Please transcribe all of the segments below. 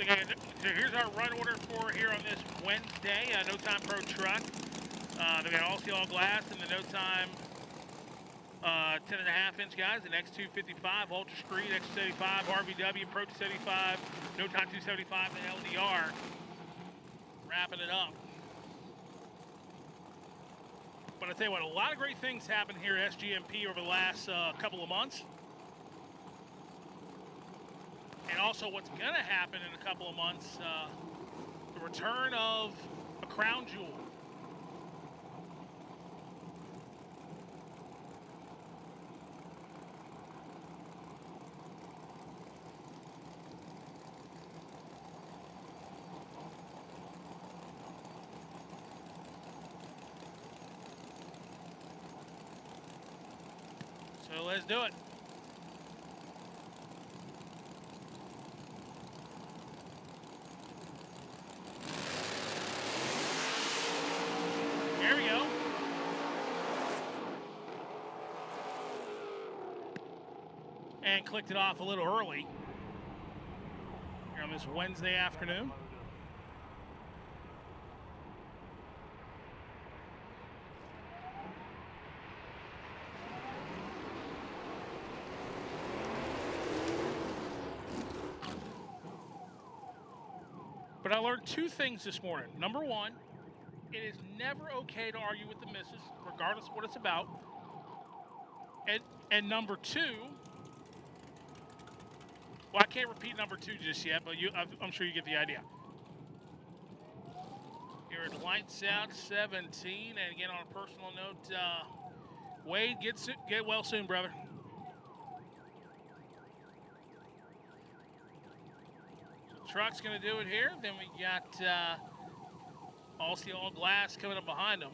Okay, so here's our run order for here on this Wednesday. No Time Pro truck. They got all steel, all glass, and the No Time 10.5-inch guys. An X255, Ultra Screed, X275, RVW, Pro 275, No Time 275, and LDR. Wrapping it up. But I tell you what, a lot of great things happened here at SGMP over the last couple of months. And also what's going to happen in a couple of months, the return of a crown jewel. So let's do it. There we go. And clicked it off a little early here on this Wednesday afternoon. But I learned two things this morning. Number one, it is never okay to argue with the missus, regardless of what it's about. And number two, well, I can't repeat number two just yet, but I'm sure you get the idea. Here at Lights Out 17, and again on a personal note, Wade, get well soon, brother. Truck's going to do it here. Then we got all steel, all glass coming up behind them.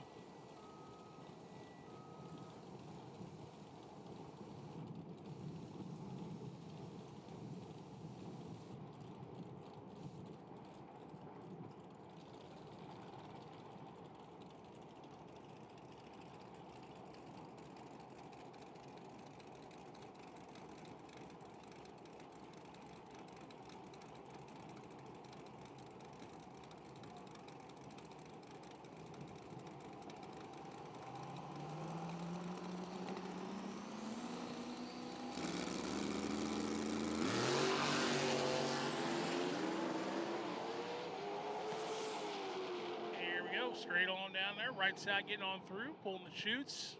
Straight on down there, right side getting on through, pulling the chutes.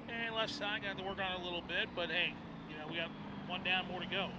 And left side got to work on it a little bit, but hey, you know, we got one down, more to go.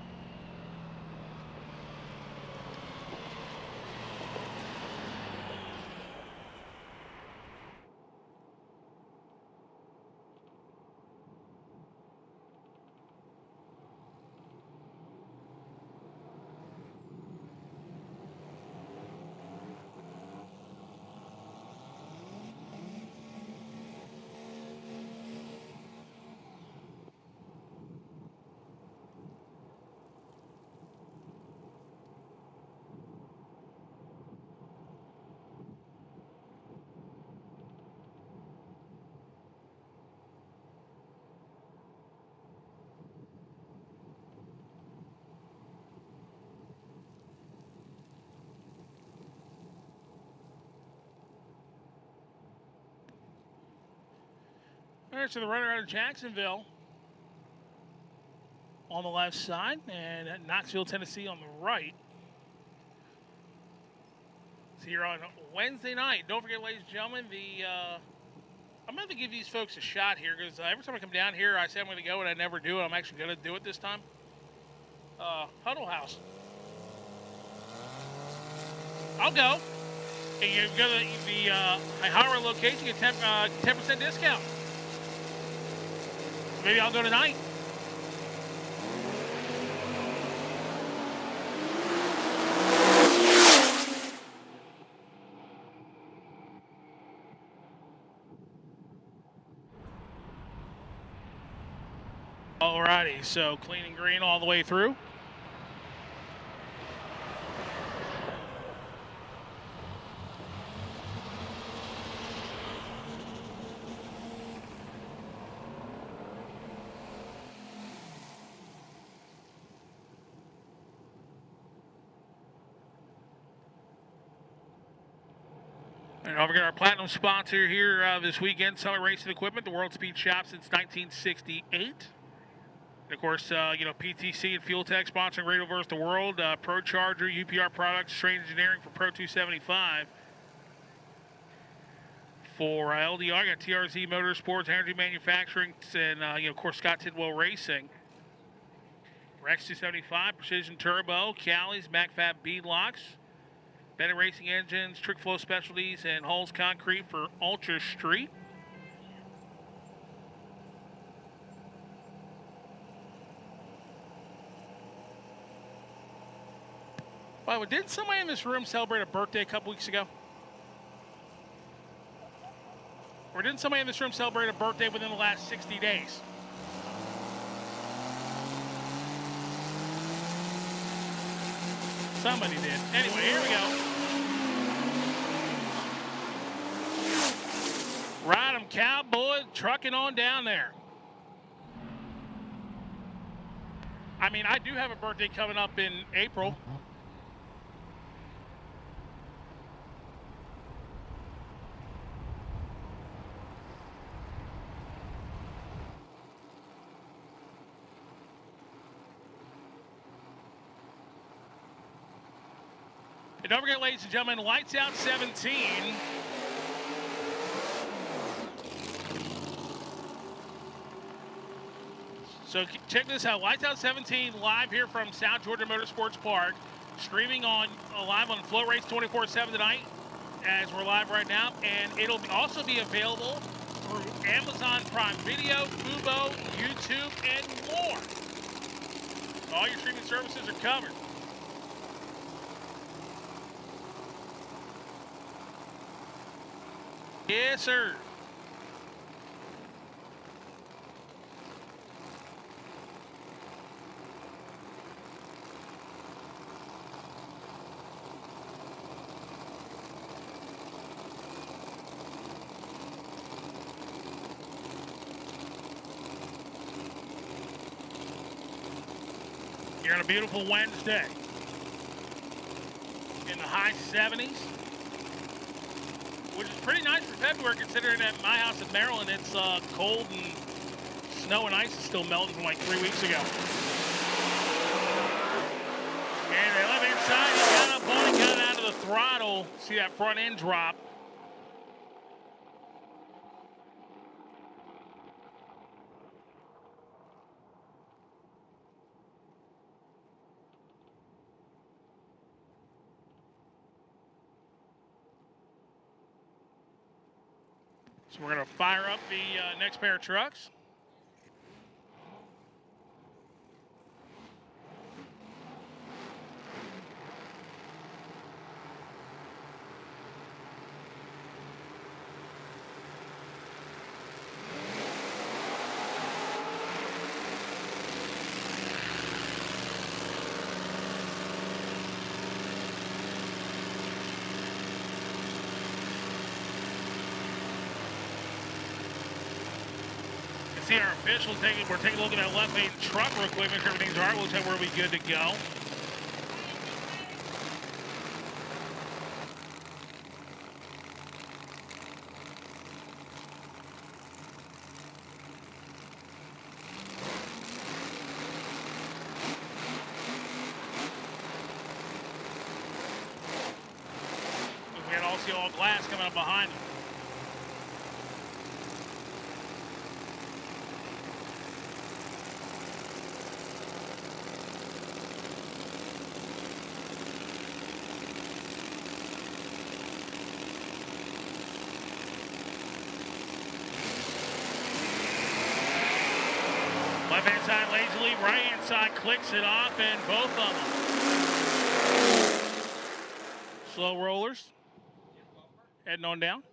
All right, so the runner out of Jacksonville on the left side, and Knoxville, Tennessee on the right. So here on Wednesday night, don't forget, ladies and gentlemen, I'm going to give these folks a shot here, because every time I come down here, I say I'm going to go, and I never do it. I'm actually going to do it this time. Huddle House. I'll go. And you go to the Ihara location, get 10% discount. Maybe I'll go tonight. Alrighty, so clean and green all the way through. And don't forget our platinum sponsor here this weekend, Summit Racing Equipment, the World Speed Shop since 1968. And of course, PTC and Fuel Tech sponsoring Radial vs. the World, Pro Charger, UPR Products, Train Engineering for Pro 275. For LDR, I got TRZ Motorsports, Energy Manufacturing, and of course Scott Tidwell Racing. For X275, Precision Turbo, Callie's, MacFab Beadlocks, Bennett Racing Engines, Trick Flow Specialties, and Hulls Concrete for Ultra Street. By the way, didn't somebody in this room celebrate a birthday a couple weeks ago? Or didn't somebody in this room celebrate a birthday within the last 60 days? Somebody did. Anyway, here we go. Ride 'em, cowboy, trucking on down there. I mean, I do have a birthday coming up in April. And don't forget, ladies and gentlemen, Lights Out 17. So check this out, Lights Out 17 live here from South Georgia Motorsports Park, streaming on live on FloRacing 24/7 tonight, as we're live right now, and it'll also be available through Amazon Prime Video, Fubo, YouTube, and more. All your streaming services are covered. Yes, sir. You're on a beautiful Wednesday in the high 70s, which is pretty nice for February considering that my house in Maryland, it's cold and snow and ice is still melting from like 3 weeks ago. And they left inside, he got up on it, got it out of the throttle. See that front end drop. So we're going to fire up the next pair of trucks. See our officials we're taking a look at that left main truck real quick, make sure everything's all right. We'll tell you where we're good to go. We can all see all glass coming up behind them. Left-hand side lazily, right-hand side clicks it off, and both of them. Slow rollers. Heading on down.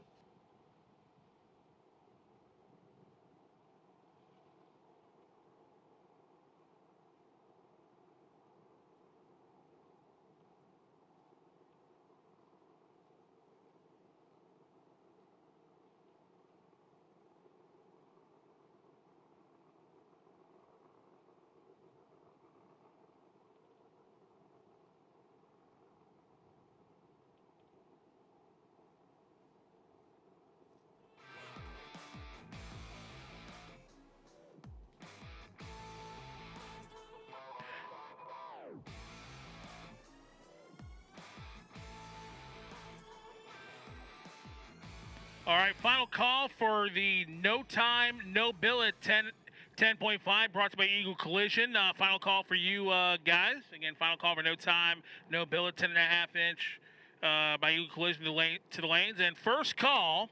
All right, final call for the no time, no billet 10.5 brought to you by Eagle Collision. Final call for you guys. Again, final call for no time, no billet 10.5 inch by Eagle Collision to the lanes. And first call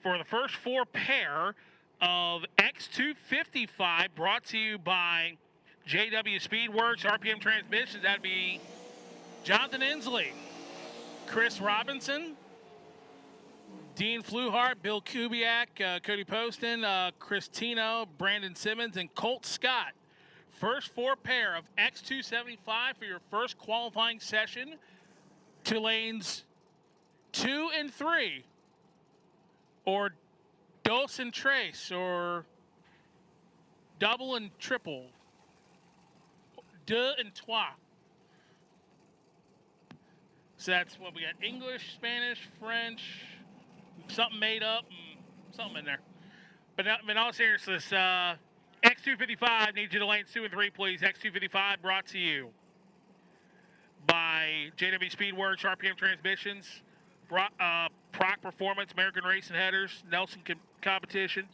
for the first 4 pair of X255 brought to you by JW Speedworks, RPM Transmissions. That'd be Jonathan Inslee, Chris Robinson, Dean Fluhart, Bill Kubiak, Cody Poston, Christino, Brandon Simmons, and Colt Scott. First 4 pair of X275 for your first qualifying session to lanes 2 and 3, or dos and trace, or double and triple, deux and trois. So that's what we got: English, Spanish, French, something made up, and something in there. But in all seriousness, X255 needs you to lanes 2 and 3, please. X255 brought to you by JW Speedworks, RPM Transmissions, Proc Performance, American Racing Headers, Nelson Competition,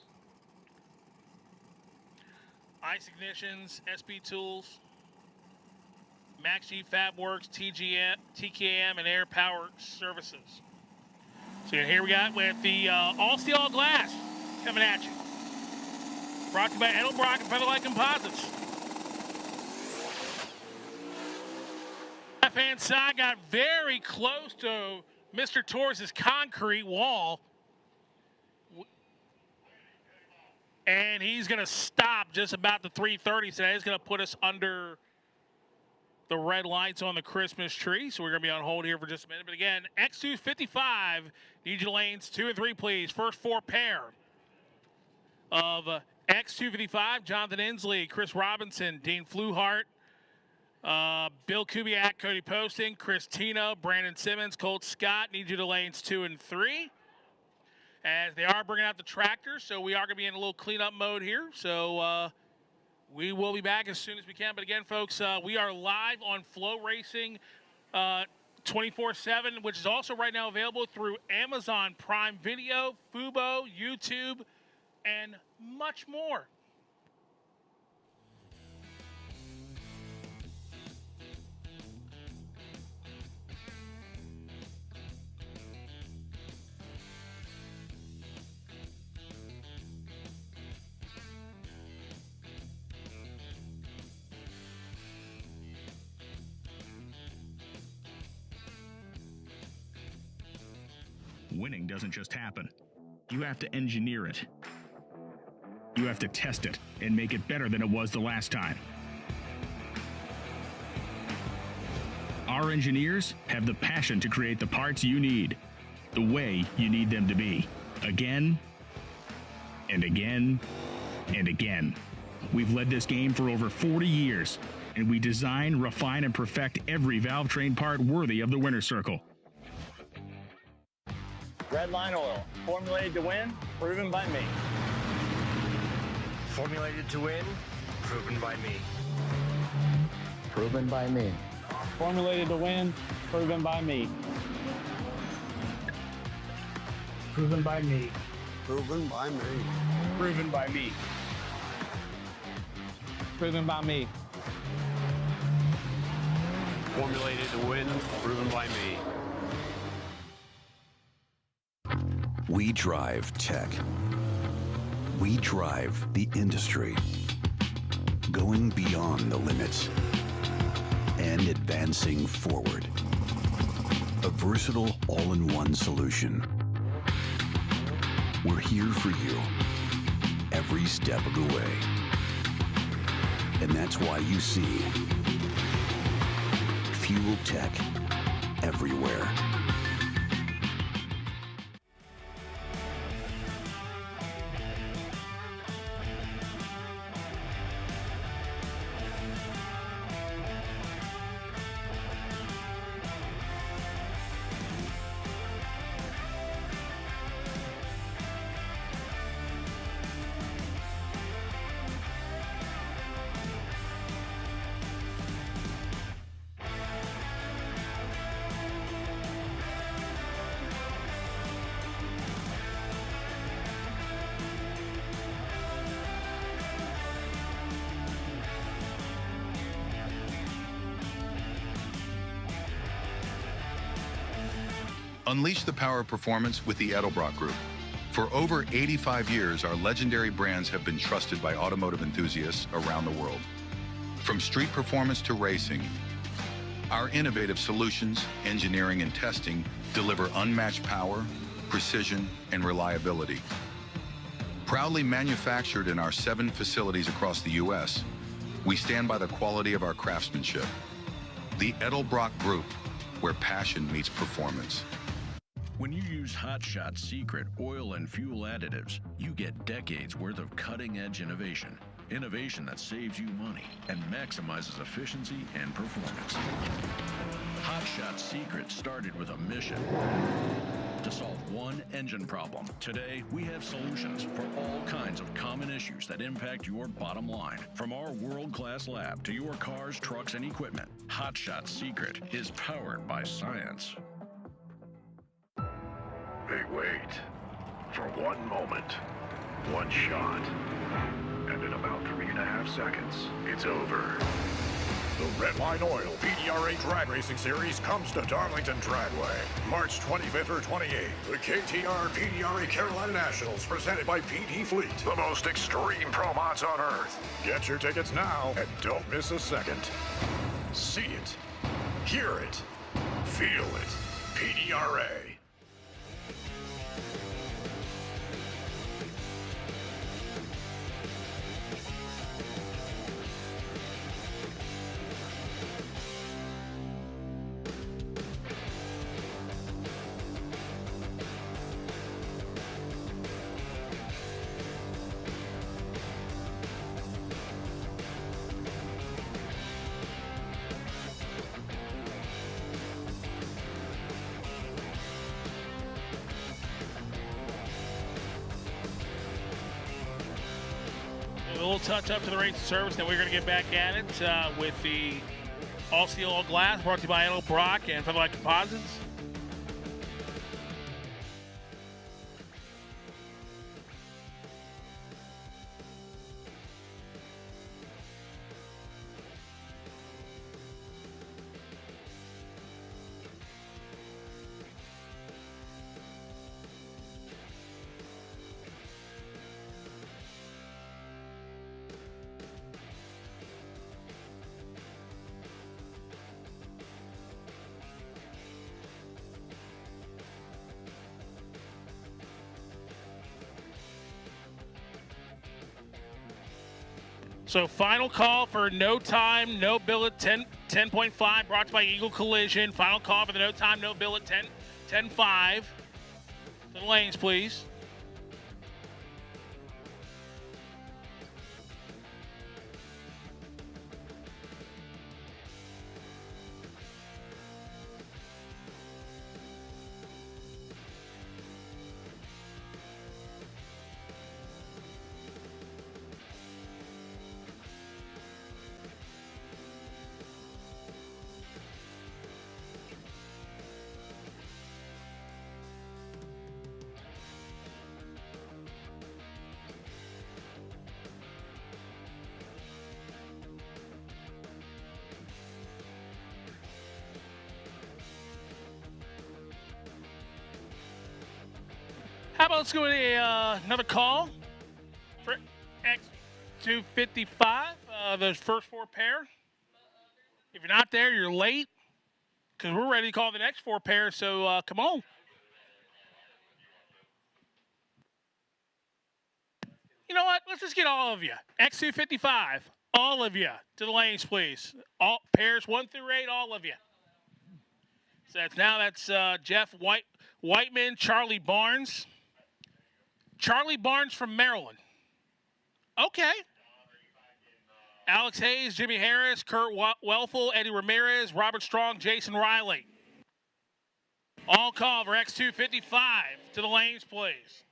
Ice Ignitions, SP Tools, Max G Fabworks, TKM, and Air Power Services. So here we got with the All Steel All Glass coming at you. Brought to you by Edelbrock and Featherlight Composites. Left-hand side got very close to Mr. Torres' concrete wall. And he's going to stop just about the 330. So that is going to put us under the red lights on the Christmas tree. So we're going to be on hold here for just a minute. But again, X255, need you lanes 2 and 3, please. First 4 pair of X255, Jonathan Inslee, Chris Robinson, Dean Fluhart, Bill Kubiak, Cody Posting, Chris Tino, Brandon Simmons, Colt Scott, need you to lanes 2 and 3. As they are bringing out the tractor, so we are going to be in a little cleanup mode here. So we will be back as soon as we can. But again, folks, we are live on FloRacing 24/7, which is also right now available through Amazon Prime Video, Fubo, YouTube, and much more. Winning doesn't just happen. You have to engineer it. You have to test it and make it better than it was the last time. Our engineers have the passion to create the parts you need, the way you need them to be, again and again and again. We've led this game for over 40 years, and we design, refine, and perfect every valve train part worthy of the winner's circle. Redline Oil, formulated to win, proven by me. Formulated to win, proven by me. Proven by me. Formulated to win, proven by me. Proven by me. Proven by me. Proven by me. Proven by me. Formulated to win, proven by me. We drive tech. We drive the industry, going beyond the limits and advancing forward. A versatile all-in-one solution. We're here for you every step of the way. And that's why you see Fuel Tech everywhere. Unleash the power of performance with the Edelbrock Group. For over 85 years, our legendary brands have been trusted by automotive enthusiasts around the world. From street performance to racing, our innovative solutions, engineering, and testing deliver unmatched power, precision, and reliability. Proudly manufactured in our 7 facilities across the U.S., we stand by the quality of our craftsmanship. The Edelbrock Group, where passion meets performance. When you use Hot Shot Secret oil and fuel additives, you get decades worth of cutting-edge innovation. Innovation that saves you money and maximizes efficiency and performance. Hot Shot Secret started with a mission to solve one engine problem. Today, we have solutions for all kinds of common issues that impact your bottom line. From our world-class lab to your cars, trucks, and equipment, Hot Shot Secret is powered by science. They wait for one moment, one shot, and in about 3.5 seconds, it's over. The Redline Oil PDRA Drag Racing Series comes to Darlington Dragway, March 25th or 28th. The KTR PDRA Carolina Nationals, presented by PD Fleet. The most extreme pro mods on Earth. Get your tickets now and don't miss a second. See it, hear it, feel it. PDRA. A little touch up to the race service, then we're going to get back at it with the all steel, all glass, brought to you by Edelbrock and Featherlight Composites. So final call for no time, no billet 10.5 brought to you by Eagle Collision. Final call for the no time, no billet 10.5. To the lanes, please. How about let's go with another call for X255, those first 4 pair. If you're not there, you're late, because we're ready to call the next 4 pair, so come on. You know what? Let's just get all of you. X255, all of you, to the lanes, please. All pairs 1 through 8, all of you. So that's Jeff Whiteman, Charlie Barnes. Charlie Barnes from Maryland. Okay. Alex Hayes, Jimmy Harris, Kurt Welfel, Eddie Ramirez, Robert Strong, Jason Riley. All call for X255 to the lanes, please.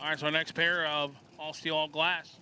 All right, so our next pair of all steel, all glass.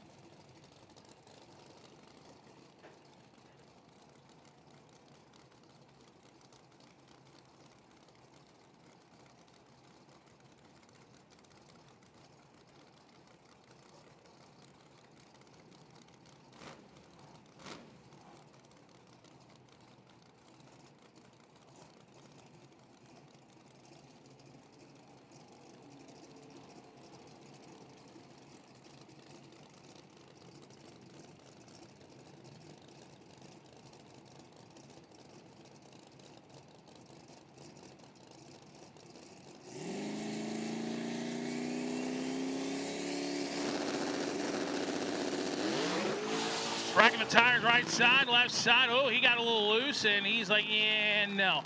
Racking the tires right side, left side. Oh, he got a little loose, and he's like, yeah, no.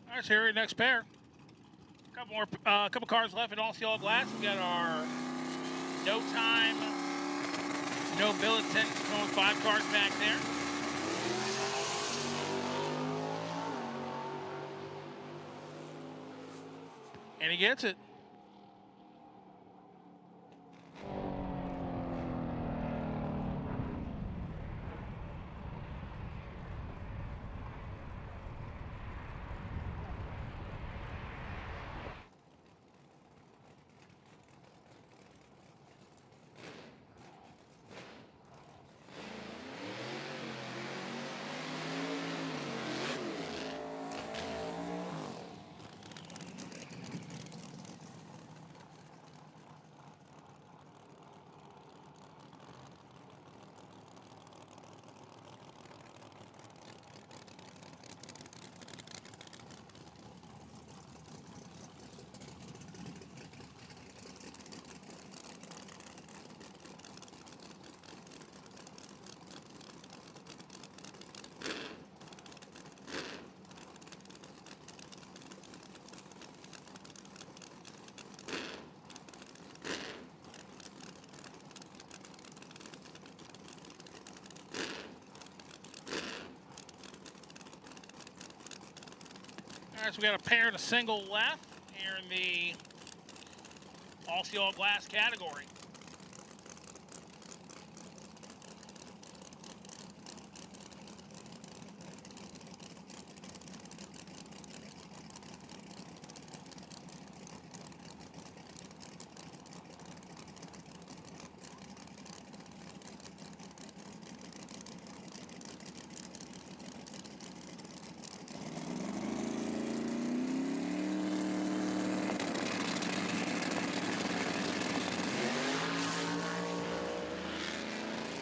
All right, so here, next pair. Couple cars left in all steel, all glass. We got our no time, no billet 5 cars back there. And he gets it. All right, so we got a pair and a single left here in the all steel, all glass category.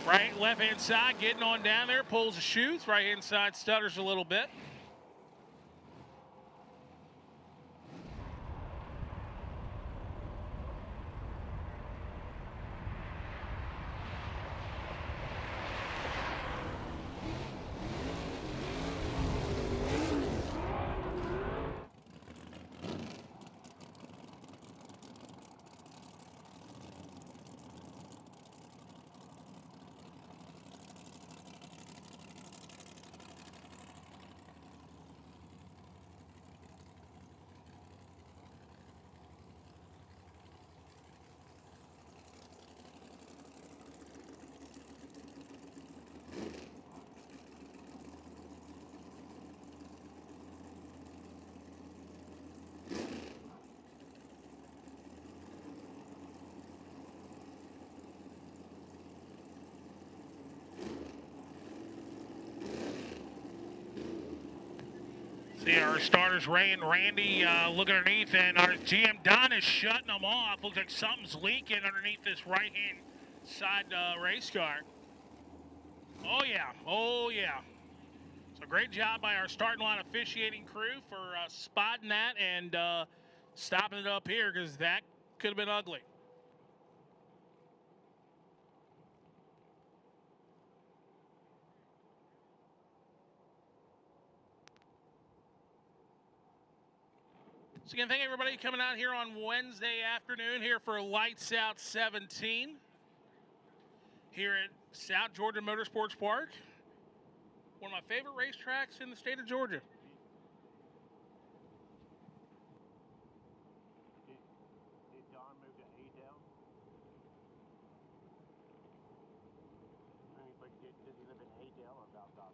Right, left hand side, getting on down there, pulls the chutes. Right hand side stutters a little bit. See our starters, Ray and Randy, look underneath, and our GM Don is shutting them off. Looks like something's leaking underneath this right-hand side race car. Oh, yeah. Oh, yeah. So great job by our starting line officiating crew for spotting that and stopping it up here, because that could have been ugly. So again, thank everybody coming out here on Wednesday afternoon here for Lights Out 17 here at South Georgia Motorsports Park. One of my favorite racetracks in the state of Georgia. Did Don move to Radial? I mean, but does he live in Radial or Valdosta?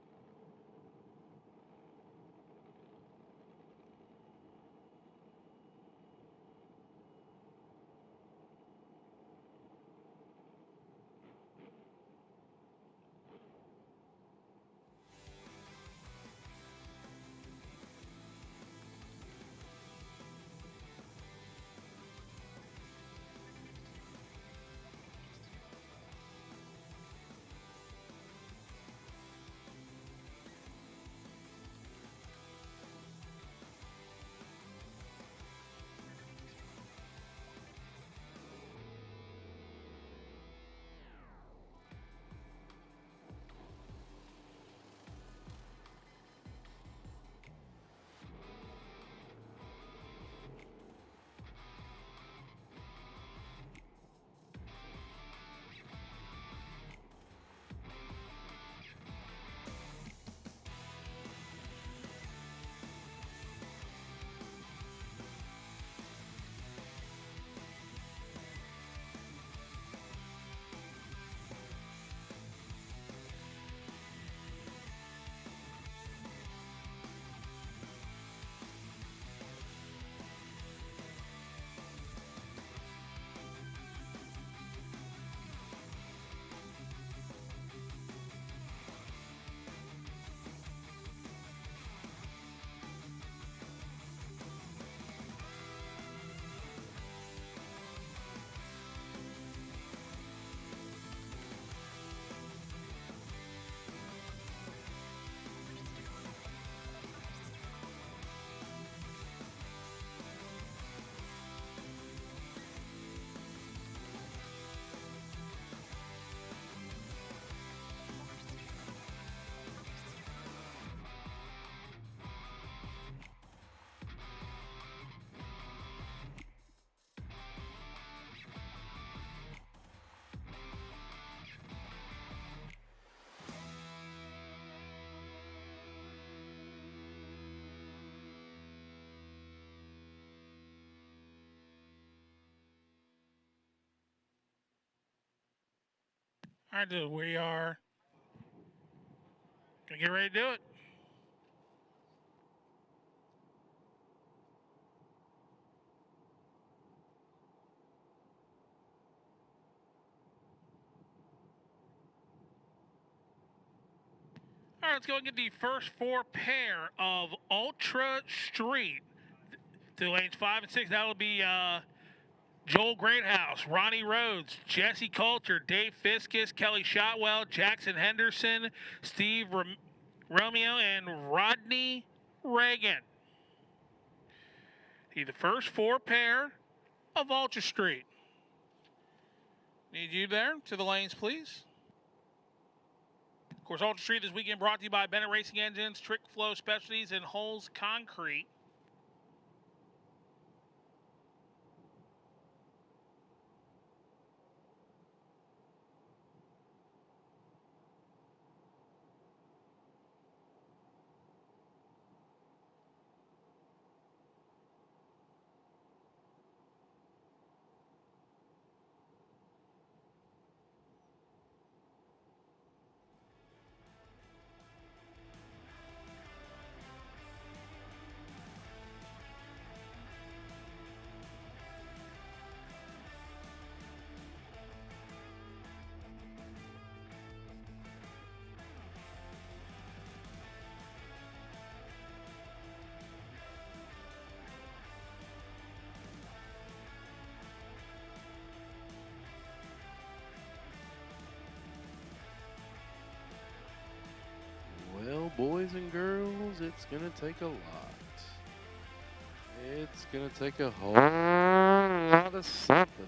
All right, dude, we are going to get ready to do it. All right, let's go and get the first four pair of Ultra Street to lanes 5 and 6. That'll be Joel Greathouse, Ronnie Rhodes, Jesse Coulter, Dave Fiskus, Kelly Shotwell, Jackson Henderson, Steve Romeo, and Rodney Reagan. The first four pair of Ultra Street. Need you there to the lanes, please. Of course, Ultra Street this weekend brought to you by Bennett Racing Engines, Trick Flow Specialties, and Holes Concrete. boys and girls, it's gonna take a lot. It's gonna take a whole lot of something.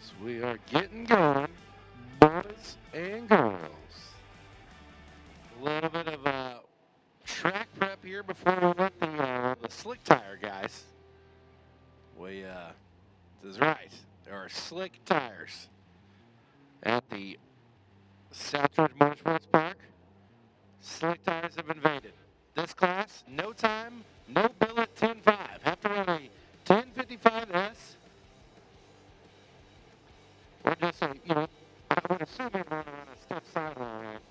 So we are getting going, boys and girls. A little bit of track prep here before we let the slick tire guys. This is right. There are slick tires at the Southridge Motorsports Park. Slick tires have invaded. This class, no time, no billet 10.5. Have to run a 10.55S. Or just a, I would assume you're going to run a stiff sidewall ramp.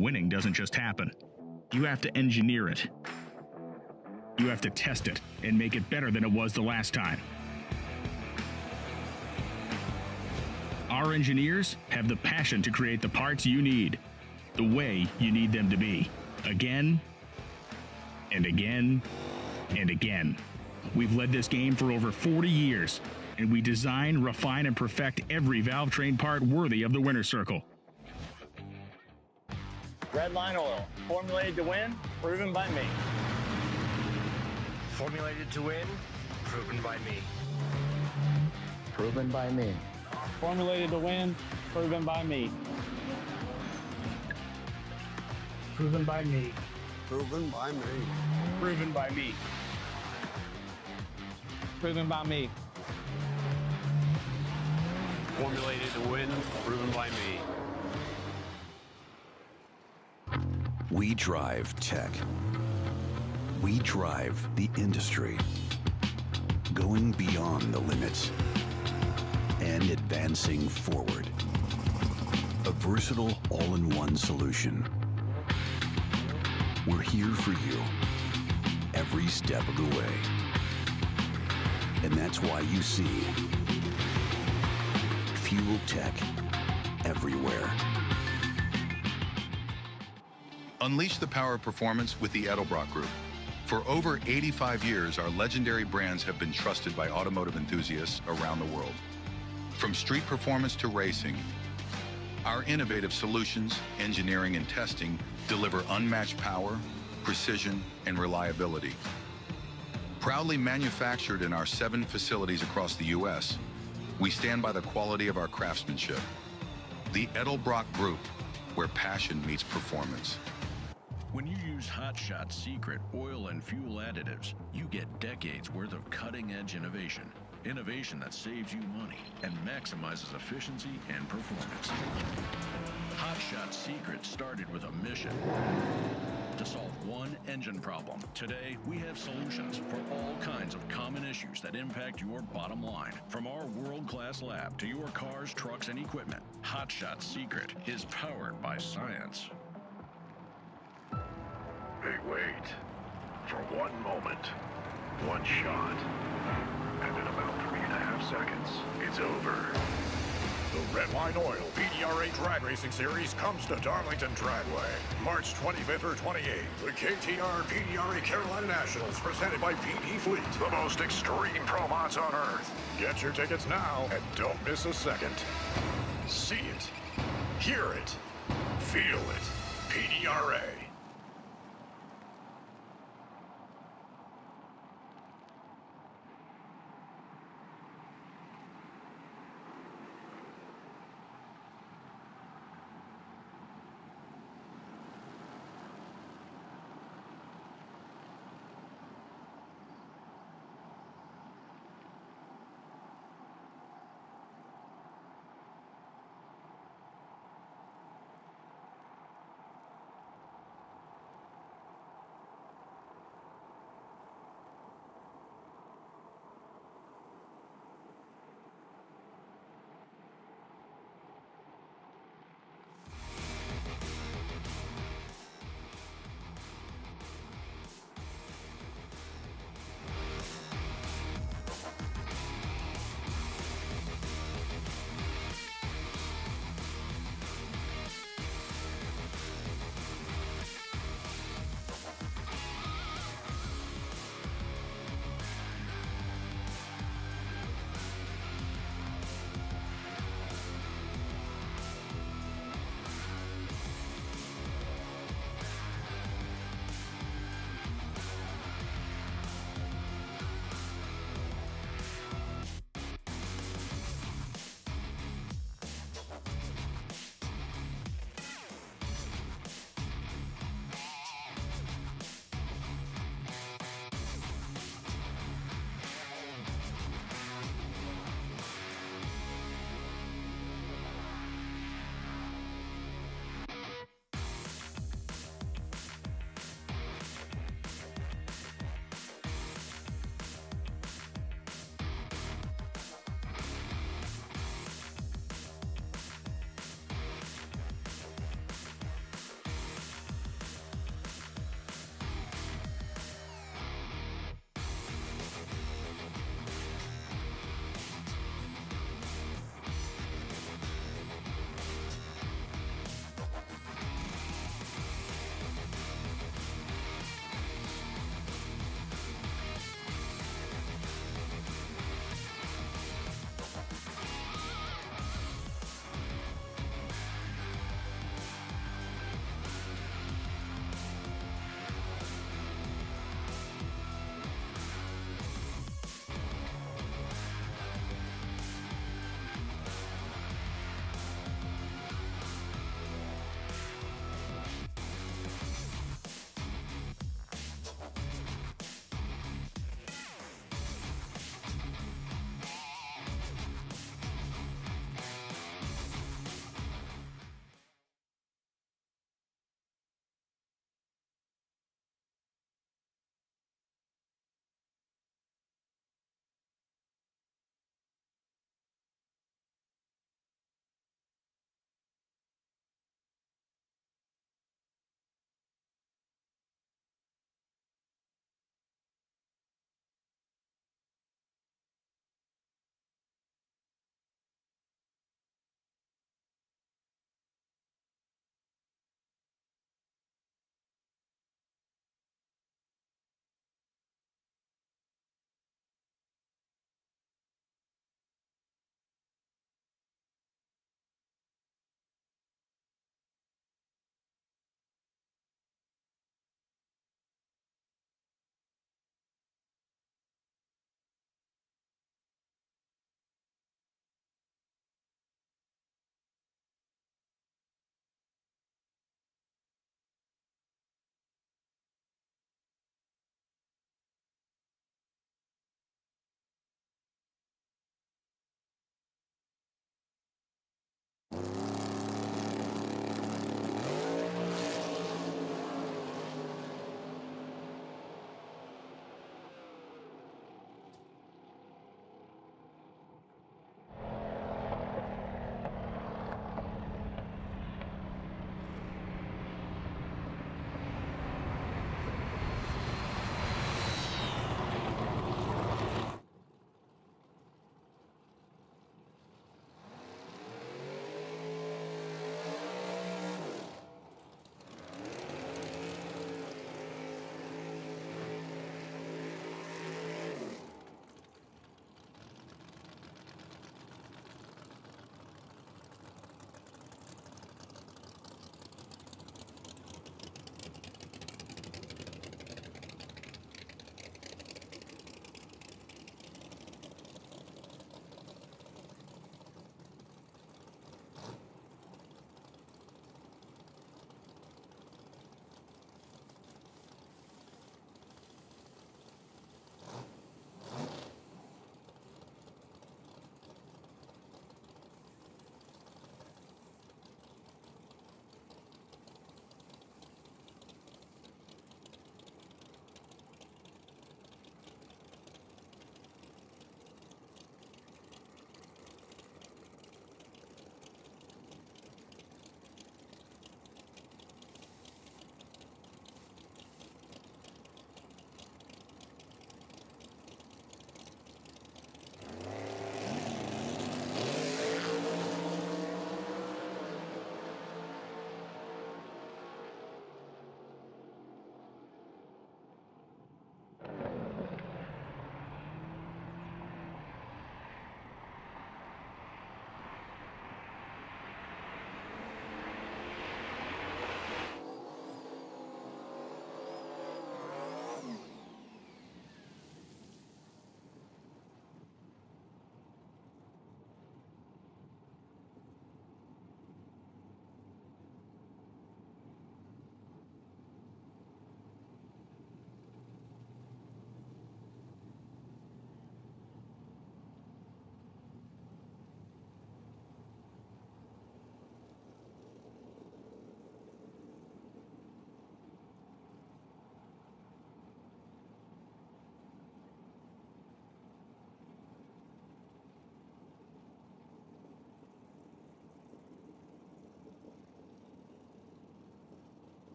winning doesn't just happen. You have to engineer it. You have to test it and make it better than it was the last time. Our engineers have the passion to create the parts you need, the way you need them to be, again and again and again. We've led this game for over 40 years, and we design, refine, and perfect every valve train part worthy of the winner's circle. Redline oil, formulated to win, proven by me. Formulated to win, proven by me. Proven by me. Formulated to win, proven by me. Proven by me. Proven by me. Proven by me. Proven by me. Formulated to win, proven by me. We drive tech. We drive the industry. Going beyond the limits and advancing forward. A versatile all-in-one solution. We're here for you every step of the way. And that's why you see Fuel Tech everywhere. Unleash the power of performance with the Edelbrock Group. For over 85 years, our legendary brands have been trusted by automotive enthusiasts around the world. From street performance to racing, our innovative solutions, engineering, and testing deliver unmatched power, precision, and reliability. Proudly manufactured in our 7 facilities across the U.S., we stand by the quality of our craftsmanship. The Edelbrock Group, where passion meets performance. When you use Hot Shot Secret oil and fuel additives, you get decades worth of cutting-edge innovation. Innovation that saves you money and maximizes efficiency and performance. Hot Shot Secret started with a mission to solve one engine problem. Today, we have solutions for all kinds of common issues that impact your bottom line. From our world-class lab to your cars, trucks, and equipment, Hot Shot Secret is powered by science. Hey, wait. For one moment, one shot, and in about 3.5 seconds, it's over. The Redline Oil PDRA Drag Racing Series comes to Darlington Dragway, March 25th or 28th. The KTR PDRA Carolina Nationals, presented by PD Fleet. The most extreme pro mods on Earth. Get your tickets now and don't miss a second. See it, hear it, feel it. PDRA.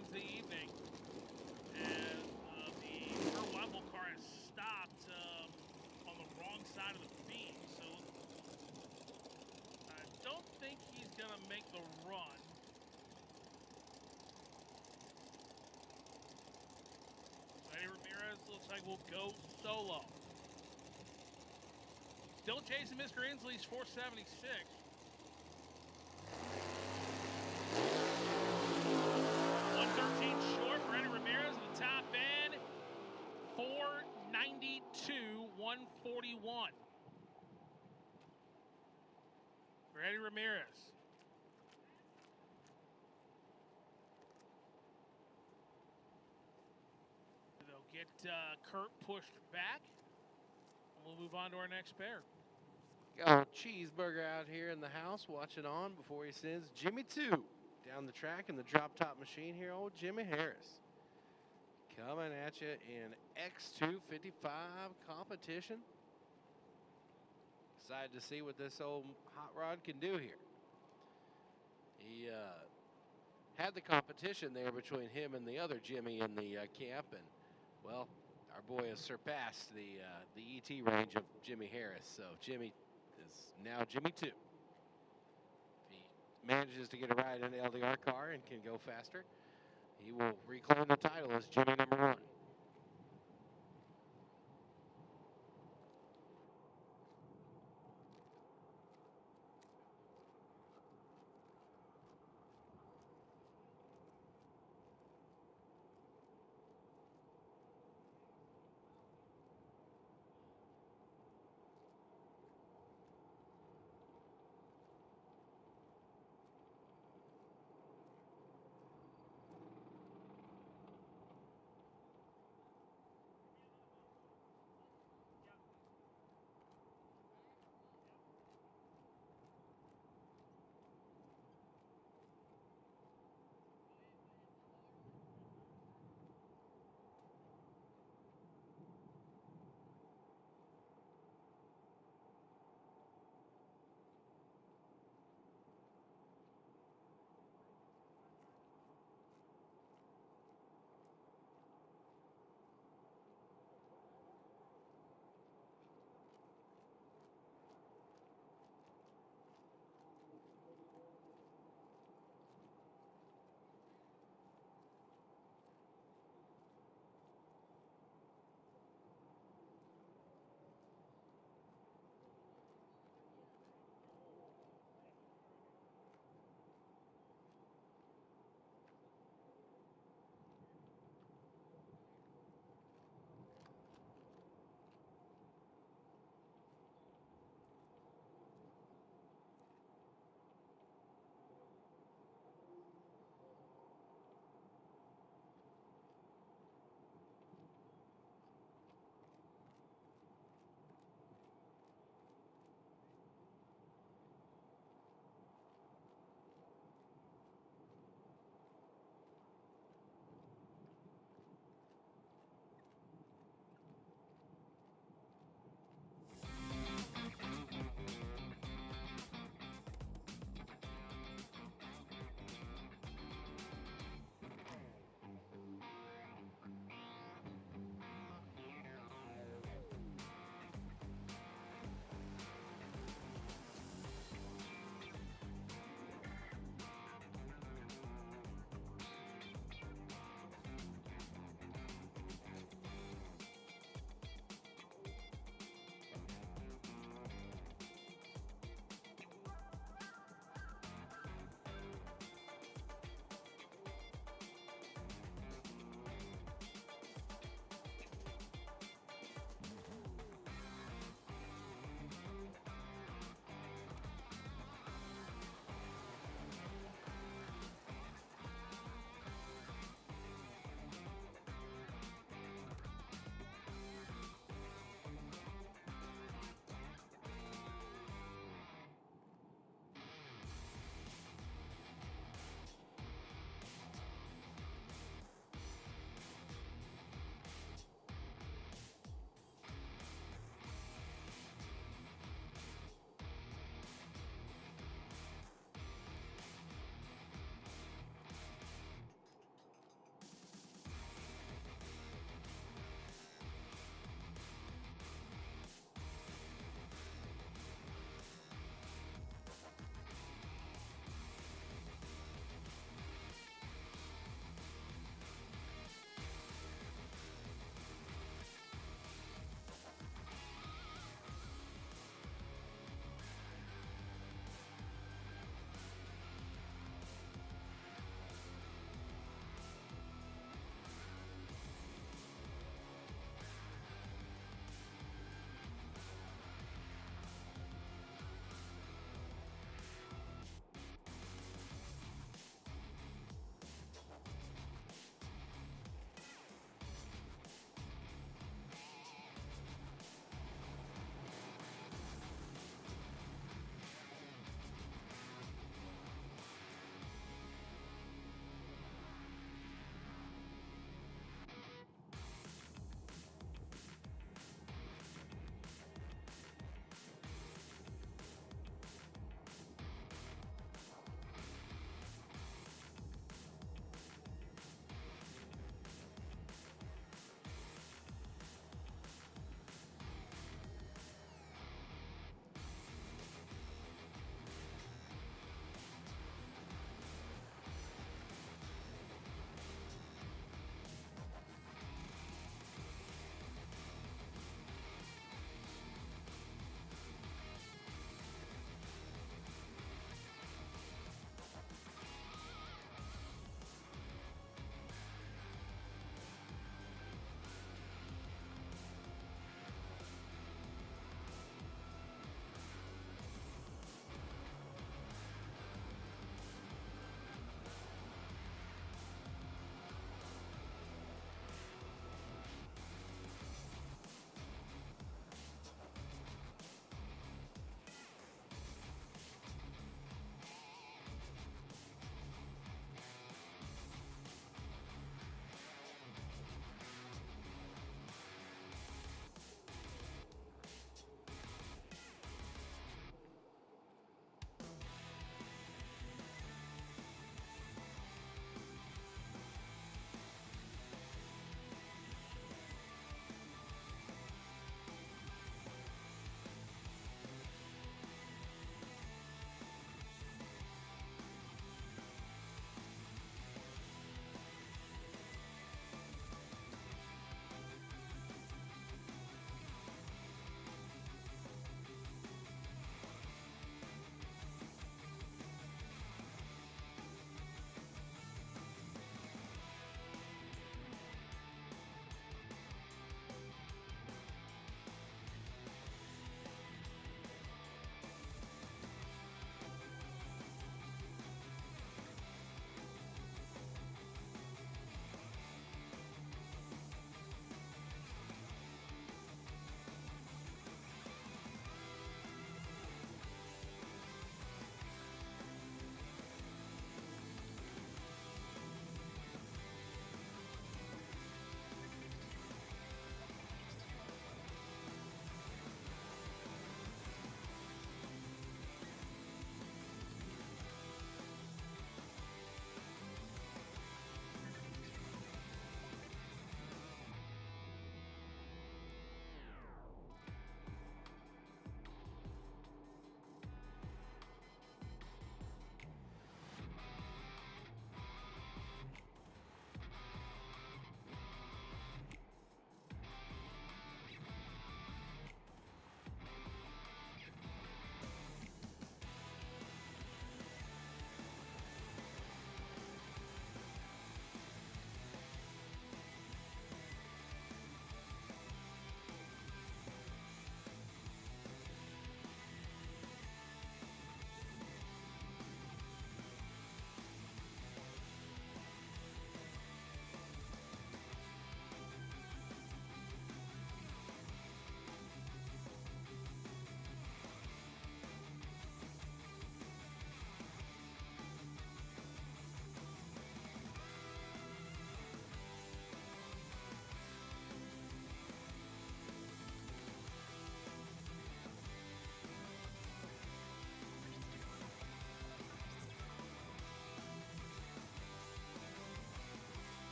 Wednesday evening. And the Reliable car has stopped on the wrong side of the beam, so I don't think he's going to make the run. Eddie Ramirez looks like we'll go solo. Still chasing Mr. Inslee's 476. Short for Eddie Ramirez at the top end. 492, 141 for Eddie Ramirez. They'll get Kurt pushed back, and we'll move on to our next pair. Got Cheeseburger out here in the house watching on before he sends Jimmy 2 down the track in the drop-top machine here, old Jimmy Harris. Coming at you in X255 competition. Excited to see what this old hot rod can do here. He had the competition there between him and the other Jimmy in the camp, and well, our boy has surpassed the ET range of Jimmy Harris. So Jimmy is now Jimmy 2. If he manages to get a ride in the LDR car and can go faster, he will reclaim the title as Jimmy number 1.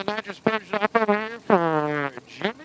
the nitrous purged off over here for Jimmy.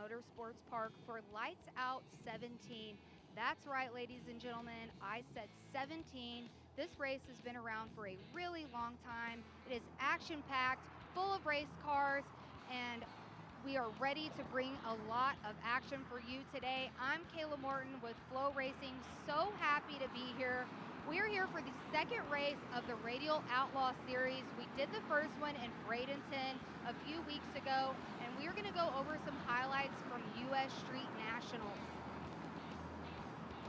Motorsports Park for Lights Out 17. That's right, ladies and gentlemen, I said 17. This race has been around for a really long time. It is action-packed, full of race cars, and we are ready to bring a lot of action for you today. I'm Kayla Morton with FloRacing. So happy to be here. We're here for the second race of the Radial Outlaw Series. We did the first one in Bradenton a few weeks ago, and we're going to go over some highlights from U.S. Street Nationals.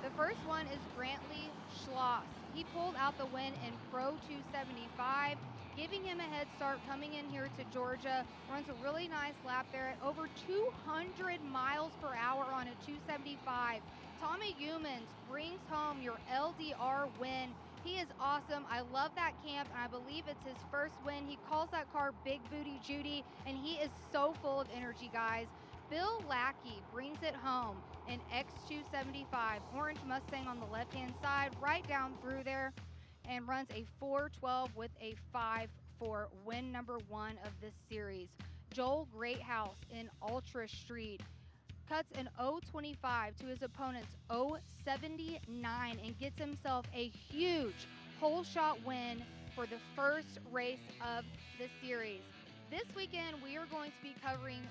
The first one is Brantley Schloss. He pulled out the win in Pro 275, giving him a head start coming in here to Georgia. Runs a really nice lap there at over 200 miles per hour on a 275. Tommy Humans brings home your LDR win. He is awesome. I love that camp, and I believe it's his first win. He calls that car Big Booty Judy, and he is so full of energy, guys. Bill Lackey brings it home in X275, orange Mustang on the left-hand side, right down through there, and runs a 412 with a 5.4, win number 1 of this series. Joel Greathouse in Ultra Street cuts an 025 to his opponent's 079 and gets himself a huge hole shot win for the first race of the series. This weekend, we are going to be covering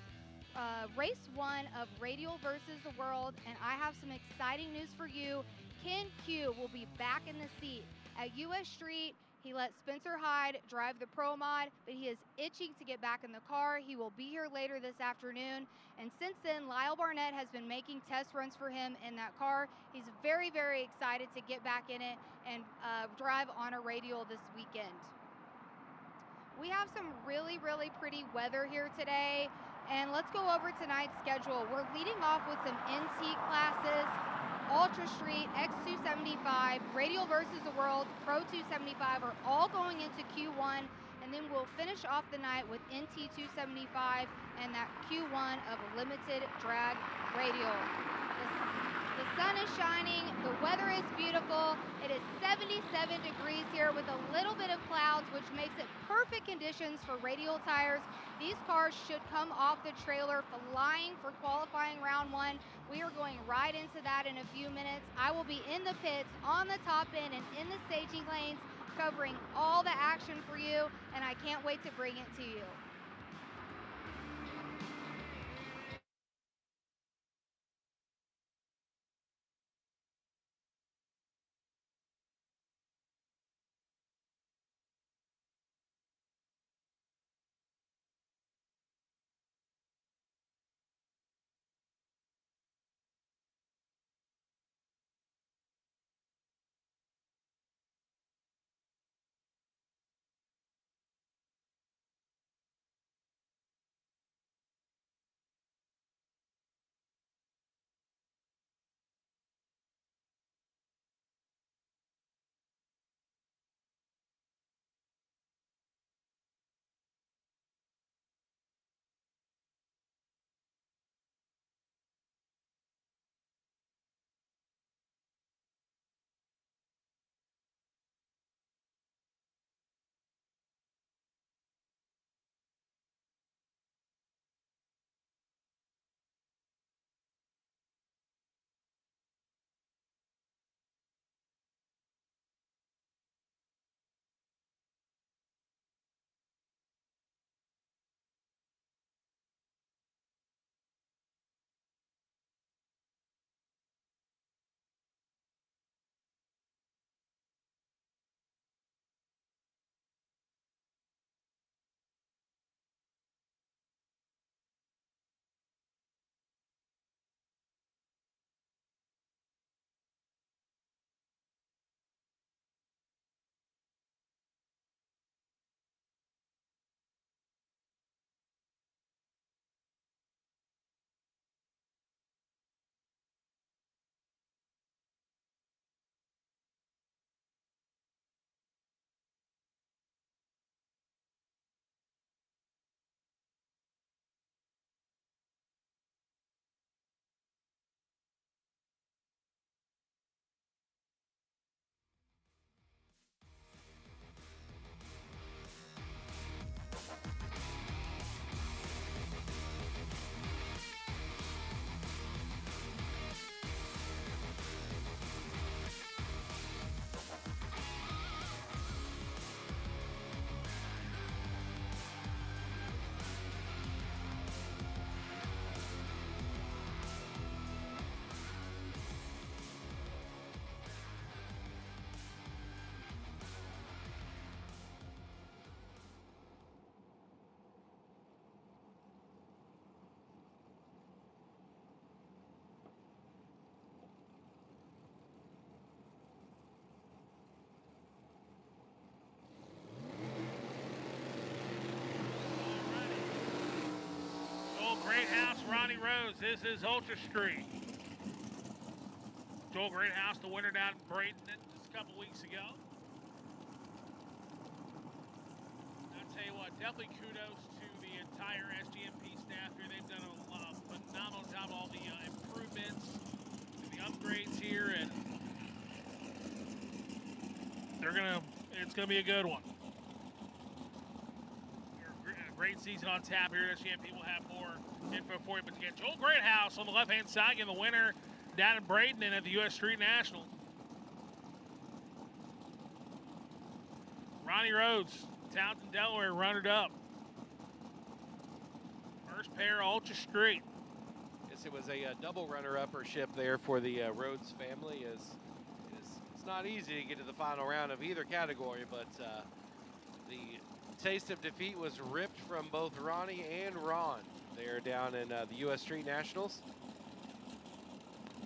race 1 of Radial versus the World, and I have some exciting news for you. Ken Q will be back in the seat at US Street. He let Spencer Hyde drive the Pro Mod, but he is itching to get back in the car. He will be here later this afternoon, and since then, Lyle Barnett has been making test runs for him in that car. He's very, very excited to get back in it and drive on a Radial this weekend. We have some really, really pretty weather here today, and let's go over tonight's schedule. We're leading off with some NT classes, Ultra Street, X275, Radial versus the World, Pro 275 are all going into Q1, and then we'll finish off the night with NT 275 and that Q1 of Limited Drag Radial. The sun is shining, the weather is beautiful. It is 77 degrees here with a little bit of clouds, which makes it perfect conditions for Radial tires. These cars should come off the trailer flying for qualifying round 1. We are going right into that in a few minutes. I will be in the pits, on the top end, and in the staging lanes, covering all the action for you, and I can't wait to bring it to you. Ronnie Rose. This is Ultra Street. Joel Greathouse, the winner down in Braden just a couple weeks ago. I'll tell you what, definitely kudos to the entire SGMP staff here. They've done a phenomenal job, all the improvements and the upgrades here, and it's gonna be a good one. A great season on tap here at SGMP. We'll have more info for you, but again, Joel Greathouse on the left-hand side, getting the winner down in Braden and at the U.S. Street National. Ronnie Rhodes, Townsend, Delaware, runnered up. First pair, Ultra Street. Yes, it was a double runner-uppership there for the Rhodes family. It's not easy to get to the final round of either category, but the taste of defeat was ripped from both Ronnie and Ron. They're down in the U.S. Street Nationals.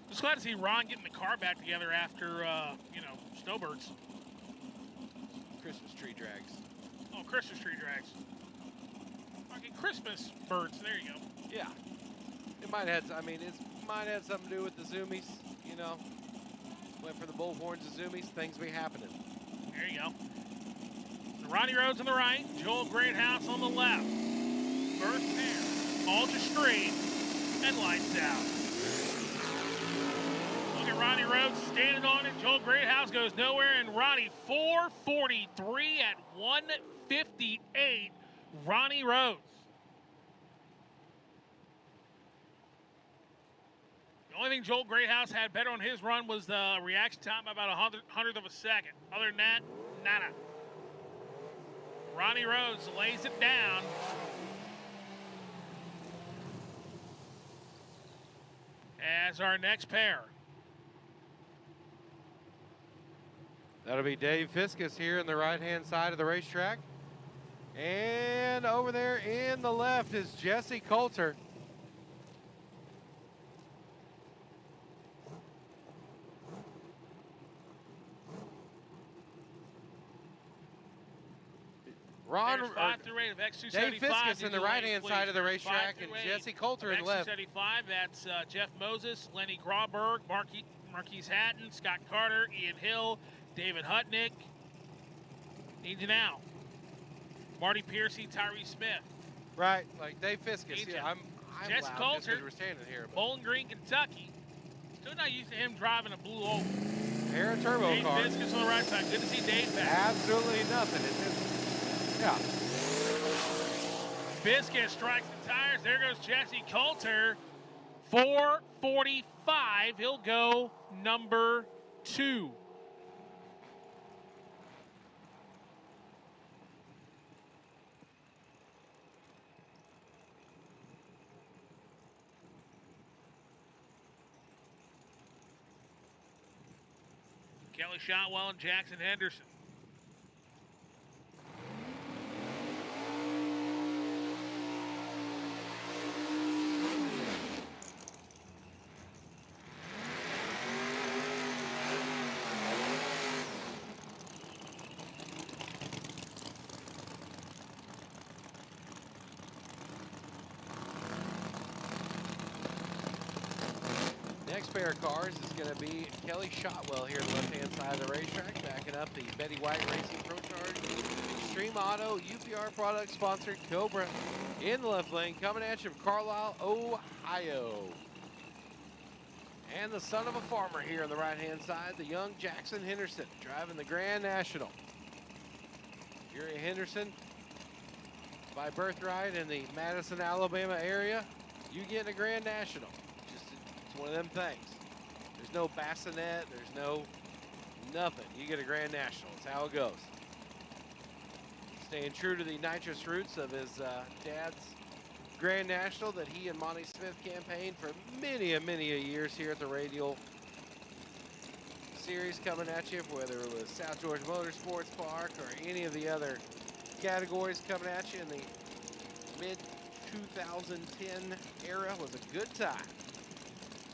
Just glad to see Ron getting the car back together after, snowbirds. Christmas tree drags. Oh, Christmas tree drags. Okay, Christmas birds. There you go. Yeah. It might have, it might have something to do with the zoomies, Went for the bullhorns of zoomies. Things be happening. There you go. So Ronnie Rhodes on the right, Joel Greathouse on the left. First pair, Ultra Street, and lights out. Look at Ronnie Rhodes standing on it. Joel Greathouse goes nowhere, and Ronnie 443 at 158. Ronnie Rhodes. The only thing Joel Greathouse had better on his run was the reaction time by about a hundredth of a second. Other than that, nada. Ronnie Rhodes lays it down. As our next pair. That'll be Dave Fiskus here on the right-hand side of the racetrack. And over there in the left is Jesse Coulter. Dave Fiskus in the right-hand side of the racetrack, and Jesse Coulter in the left. X275, that's Jeff Moses, Lenny Grauberg, Marquise Hatton, Scott Carter, Ian Hill, David Hutnick. Need you now. Marty Piercy, Tyree Smith. Right, like Dave Fiskus. Yeah, I'm Jesse loud Coulter, just 'cause we're standing here. Bowling Green, Kentucky. Still not used to him driving a blue oval. Pair of turbo Dave cars. Fiskus on the right side. Good to see Dave back. Absolutely nothing. It's just, yeah. Fiskus strikes the tires. There goes Jesse Coulter. 445. He'll go number 2. Kelly Shotwell and Jackson Henderson. Next pair of cars is going to be Kelly Shotwell here on the left-hand side of the racetrack, backing up the Betty White Racing Pro Charge Extreme Auto UPR product sponsored Cobra in the left lane, coming at you from Carlisle, Ohio. And the son of a farmer here on the right-hand side, the young Jackson Henderson, driving the Grand National. Yuri Henderson, by birthright in the Madison, Alabama area, you get a Grand National. It's one of them things. There's no bassinet, there's no nothing. You get a Grand National. That's how it goes. Staying true to the nitrous roots of his dad's Grand National that he and Monty Smith campaigned for many a years here at the Radial series, coming at you, whether it was South Georgia Motorsports Park or any of the other categories coming at you in the mid-2010 era. Was a good time.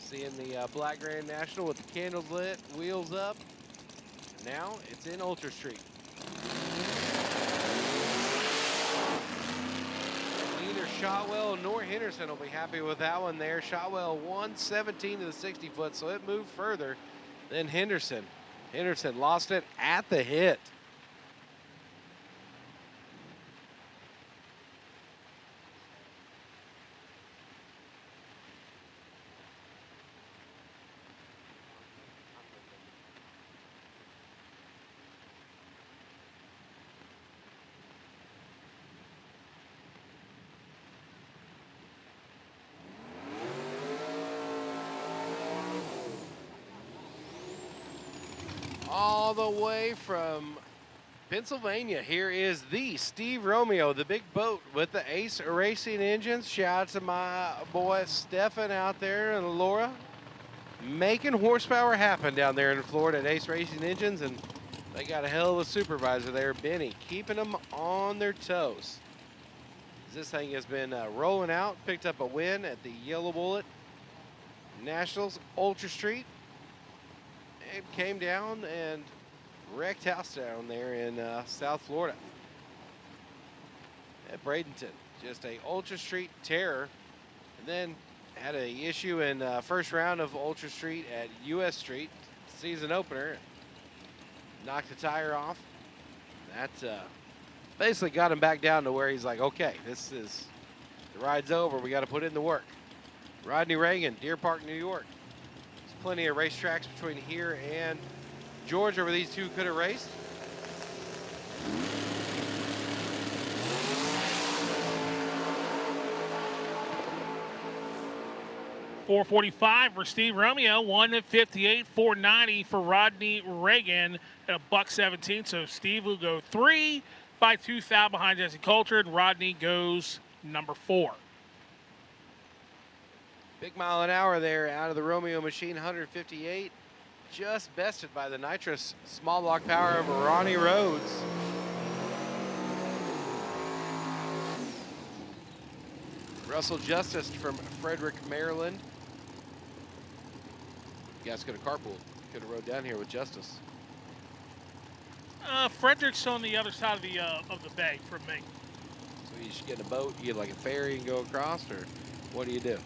Seeing the Black Grand National with the candles lit, wheels up. Now it's in Ultra Street. Neither Shotwell nor Henderson will be happy with that one there. Shotwell 117 to the 60 foot, so it moved further than Henderson. Henderson lost it at the hit. All the way from Pennsylvania, here is the Steve Romeo, the big boat with the Ace Racing engines. Shout out to my boy Stefan out there and Laura, making horsepower happen down there in Florida at Ace Racing Engines, and they got a hell of a supervisor there, Benny, keeping them on their toes. This thing has been rolling out, picked up a win at the Yellow Bullet Nationals Ultra Street. It came down and wrecked house down there in South Florida at Bradenton. Just a Ultra Street terror. And then had an issue in first round of Ultra Street at US Street, season opener. Knocked the tire off. That basically got him back down to where he's like, okay, the ride's over. We got to put in the work. Rodney Reagan, Deer Park, New York. Plenty of racetracks between here and Georgia where these two could have raced. .445 for Steve Romeo, 1:58, 4:90 for Rodney Reagan at $1:17. So Steve will go 3 by 2 thou behind Jesse Coulter, and Rodney goes number 4. Big mile an hour there out of the Romeo machine, 158. Just bested by the nitrous small block power of Ronnie Rhodes. Russell Justice from Frederick, Maryland. You guys could have carpooled. Could have rode down here with Justice. Frederick's on the other side of the bay from me. So you should get in a boat, you get like a ferry and go across, or what do you do?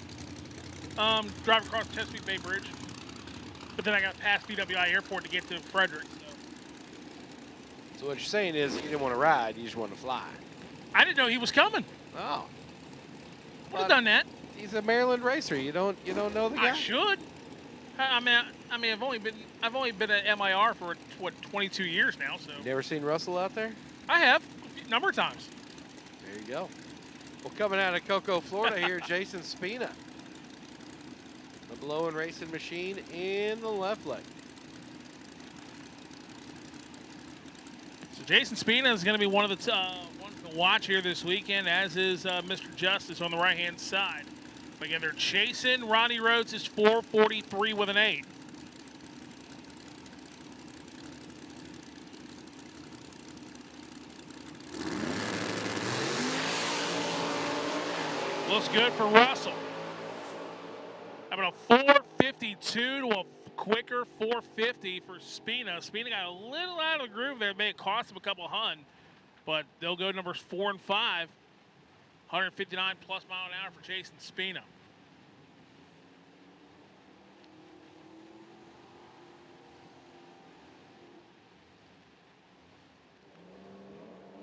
Drive across Chesapeake Bay Bridge, but then I got past BWI Airport to get to Frederick. So what you're saying is you didn't want to ride, you just wanted to fly. I didn't know he was coming. Oh, would have done that. He's a Maryland racer. You don't know the guy? I should. I mean, I've only been at MIR for what 22 years now. So. You never seen Russell out there? I have a number of times. There you go. Well, coming out of Cocoa, Florida here, Jason Spina. The blowing racing machine in the left leg. So Jason Spina is going to be one of the ones to watch here this weekend, as is Mr. Justice on the right-hand side. But again, they're chasing. Ronnie Rhodes is 4:43 with an 8. Looks good for Russell. How about a 4:52 to a quicker 4:50 for Spina. Spina got a little out of the groove there. It may have cost him a couple hun, but they'll go numbers 4 and 5. 159 plus mile an hour for Jason Spina.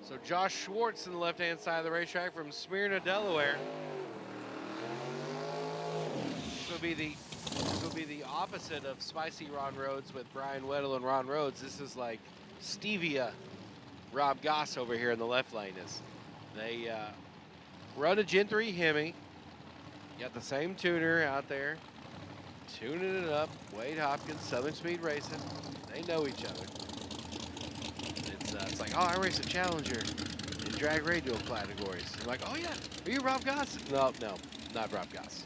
So Josh Schwartz in the left-hand side of the racetrack from Smyrna, Delaware. This will be the opposite of Spicy Ron Rhodes with Brian Weddle and Ron Rhodes. This is like Stevia Rob Goss over here in the left lane. They run a Gen 3 Hemi. Got the same tuner out there, tuning it up. Wade Hopkins, Southern Speed Racing. They know each other. It's like, oh, I race a Challenger in drag radial categories. I'm like, oh yeah, are you Rob Goss? No, not Rob Goss.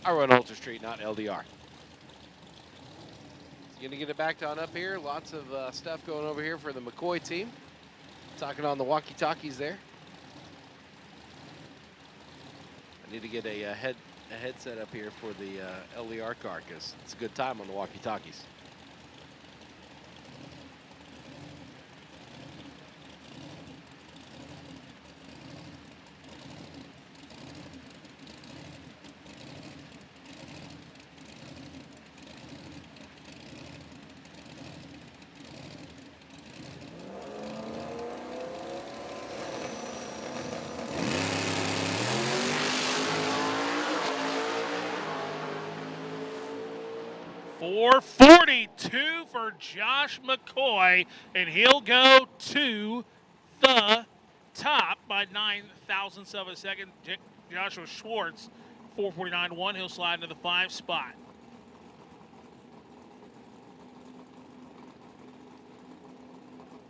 I run Ultra Street, not LDR. Gonna get it back on up here. Lots of stuff going over here for the McCoy team. Talking on the walkie-talkies there. I need to get a headset up here for the LDR car because it's a good time on the walkie-talkies. 4:42 for Josh McCoy, and he'll go to the top by 9,000ths of a second. Joshua Schwartz, 4:49.1. He'll slide into the 5 spot.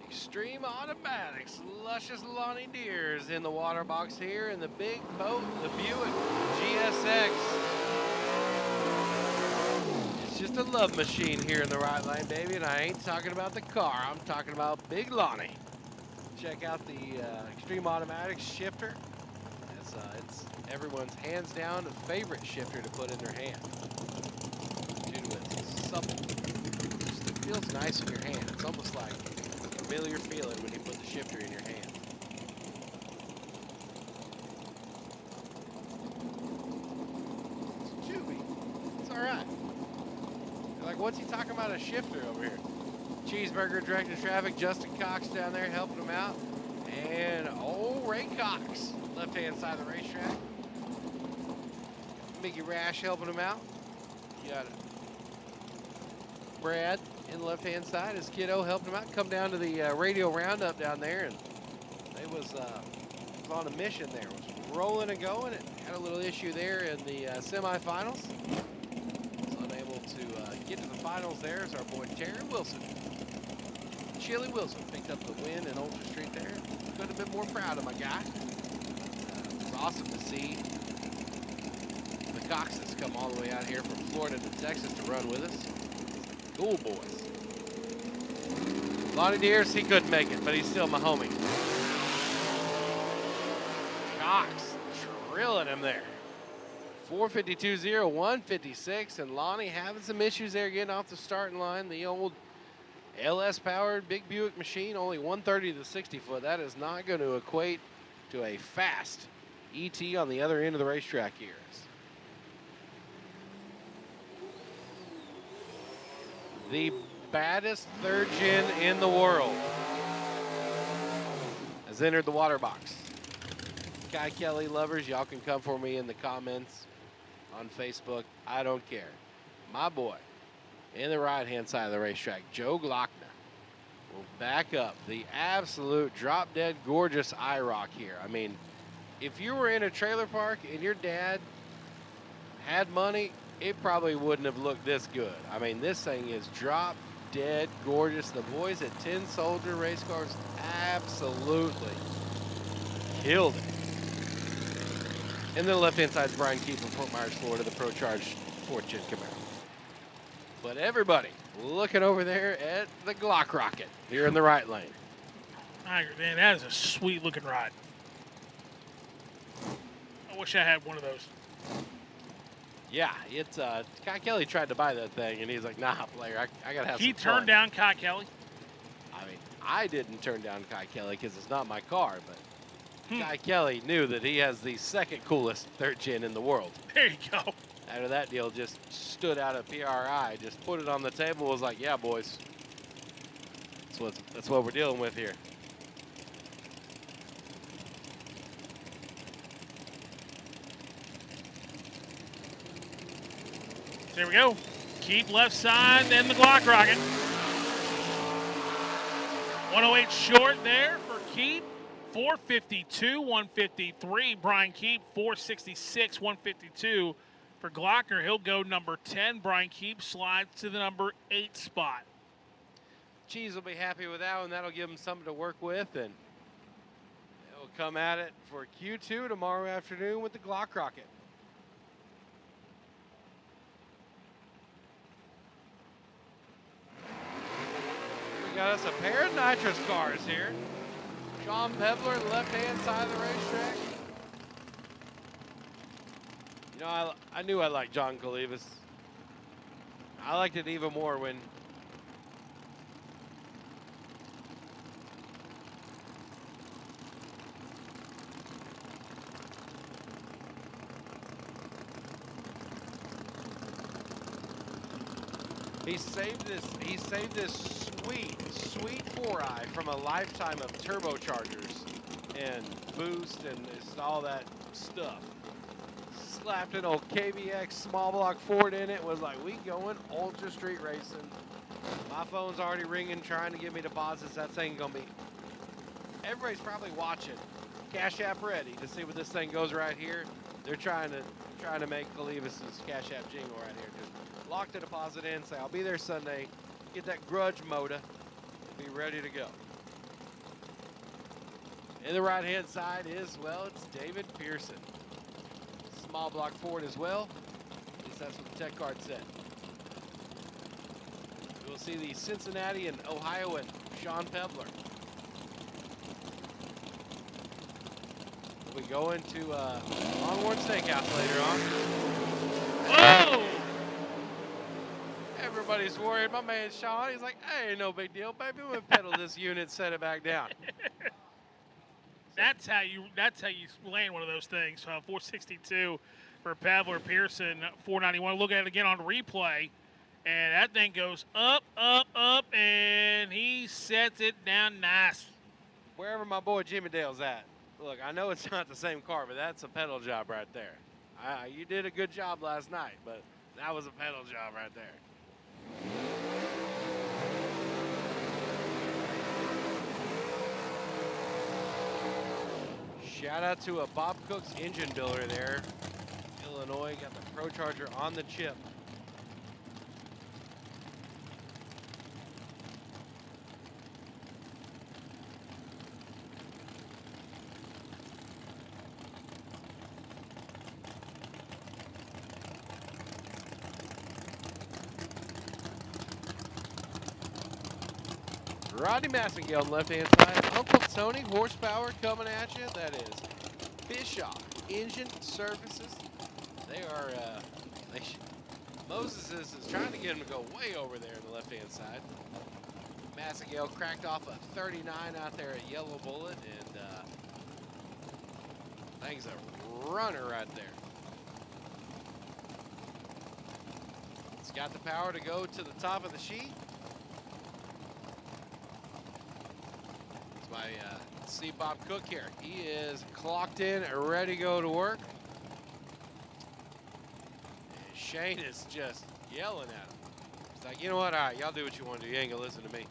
Extreme Automatics, luscious Lonnie Deers in the water box here, in the big boat, the Buick GSX. It's just a love machine here in the right lane, baby, and I ain't talking about the car. I'm talking about Big Lonnie. Check out the Extreme Automatics shifter. It's everyone's hands down favorite shifter to put in their hand. Due to its supple, it feels nice in your hand. It's almost like a familiar feeling when you put the shifter in your hand. It's chewy. It's all right. Like, what's he talking about a shifter over here? Cheeseburger directing traffic. Justin Cox down there helping him out. And old Ray Cox, left-hand side of the racetrack. Mickey Rash helping him out. You got Brad in the left-hand side. His kiddo helping him out. Come down to the Radial Roundup down there, and they was on a mission there. Was rolling and going. It had a little issue there in the semifinals. Was unable to get to the finals there is our boy Terry Wilson. Chili Wilson picked up the win in Ultra Street there. Could have been more proud of my guy. It was awesome to see the Coxes come all the way out here from Florida to Texas to run with us. Cool boys. Lonnie Deers, he couldn't make it, but he's still my homie. Cox drilling him there. 4:52.0, 1:56, and Lonnie having some issues there getting off the starting line. The old LS-powered big Buick machine, only 130 to the 60 foot. That is not going to equate to a fast ET on the other end of the racetrack here. The baddest third gen in the world has entered the water box. Kai Kelly lovers, y'all can come for me in the comments on Facebook. I don't care. My boy, in the right-hand side of the racetrack, Joe Glockner will back up the absolute drop-dead gorgeous IROC here. I mean, if you were in a trailer park and your dad had money, it probably wouldn't have looked this good. I mean, this thing is drop-dead gorgeous. The boys at Tin Soldier Race Cars absolutely killed it. And then the left-hand side is Brian Keith from Fort Myers, Florida, the Pro Charge 4th Gen Camaro. But everybody looking over there at the Glock Rocket here in the right lane. I agree, man. That is a sweet looking ride. I wish I had one of those. Yeah, it's Kai Kelly tried to buy that thing, and he's like, "Nah, player, I gotta have." He some fun." turned down Kai Kelly. I mean, I didn't turn down Kai Kelly because it's not my car, but Kai Kelly knew that he has the second coolest third gen in the world. There you go. After that deal just stood out of PRI, just put it on the table, was like, "Yeah, boys, that's what we're dealing with here." There we go. Keep left side, then the Glock Rocket. 108 short there for Keep. 4:52, 1:53. Brian Keep, 4:66, 1:52 for Glockner. He'll go number 10. Brian Keep slides to the number 8 spot. Cheese will be happy with that one. That'll give him something to work with, and he'll come at it for Q2 tomorrow afternoon with the Glock Rocket. Got us a pair of nitrous cars here. Sean Pebler, the left-hand side of the racetrack. You know, I knew I liked John Kalivas. I liked it even more when he saved this sweet 4i from a lifetime of turbochargers and boost and just all that stuff. Slapped an old KBX small block Ford in it. Was like, we going ultra street racing. My phone's already ringing, trying to give me deposits. That thing gonna be. Everybody's probably watching. Cash App ready to see what this thing goes right here. They're trying to make Clevis's Cash App jingle right here. Just lock the deposit in. Say I'll be there Sunday. Get that grudge motor. Be ready to go. In the right-hand side is, well, it's David Pearson. Small block Ford as well. At least that's what the tech card said. We'll see the Cincinnati and Ohioan Sean Pebler. We go into Longhorn Steakhouse later on. Oh! Everybody's worried. My man Sean, he's like, hey, no big deal, baby. We'll pedal this unit, set it back down. That's how you land one of those things. 462 for Pavler, Pearson 491. Look at it again on replay, and that thing goes up, up, up, and he sets it down nice. Wherever my boy Jimmy Dale's at. Look, I know it's not the same car, but that's a pedal job right there. You did a good job last night, but that was a pedal job right there. Shout out to a Bob Cook's engine builder there. Illinois got the Pro Charger on the chip. Rodney Massengale on the left-hand side. Uncle Tony, horsepower coming at you. That is Bischoff Engine Services. They are, Moses is trying to get him to go way over there on the left-hand side. Massengale cracked off a 39 out there at Yellow Bullet, and thing's a runner right there. It's got the power to go to the top of the sheet. See Bob Cook here. He is clocked in and ready to go to work. And Shane is just yelling at him. He's like, you know what? All right, y'all do what you want to do. You ain't gonna listen to me.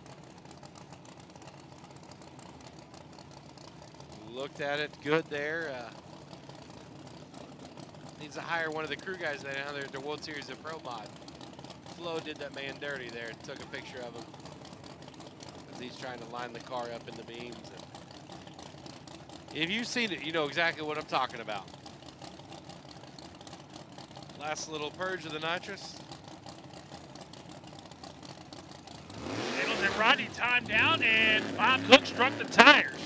Looked at it good there. Needs to hire one of the crew guys down there at the World Series of Pro Mod. Flo did that man dirty there. Took a picture of him as he's trying to line the car up in the beams. And if you've seen it, you know exactly what I'm talking about. Last little purge of the nitrous. And Rodney timed out, and Bob Cook struck the tires.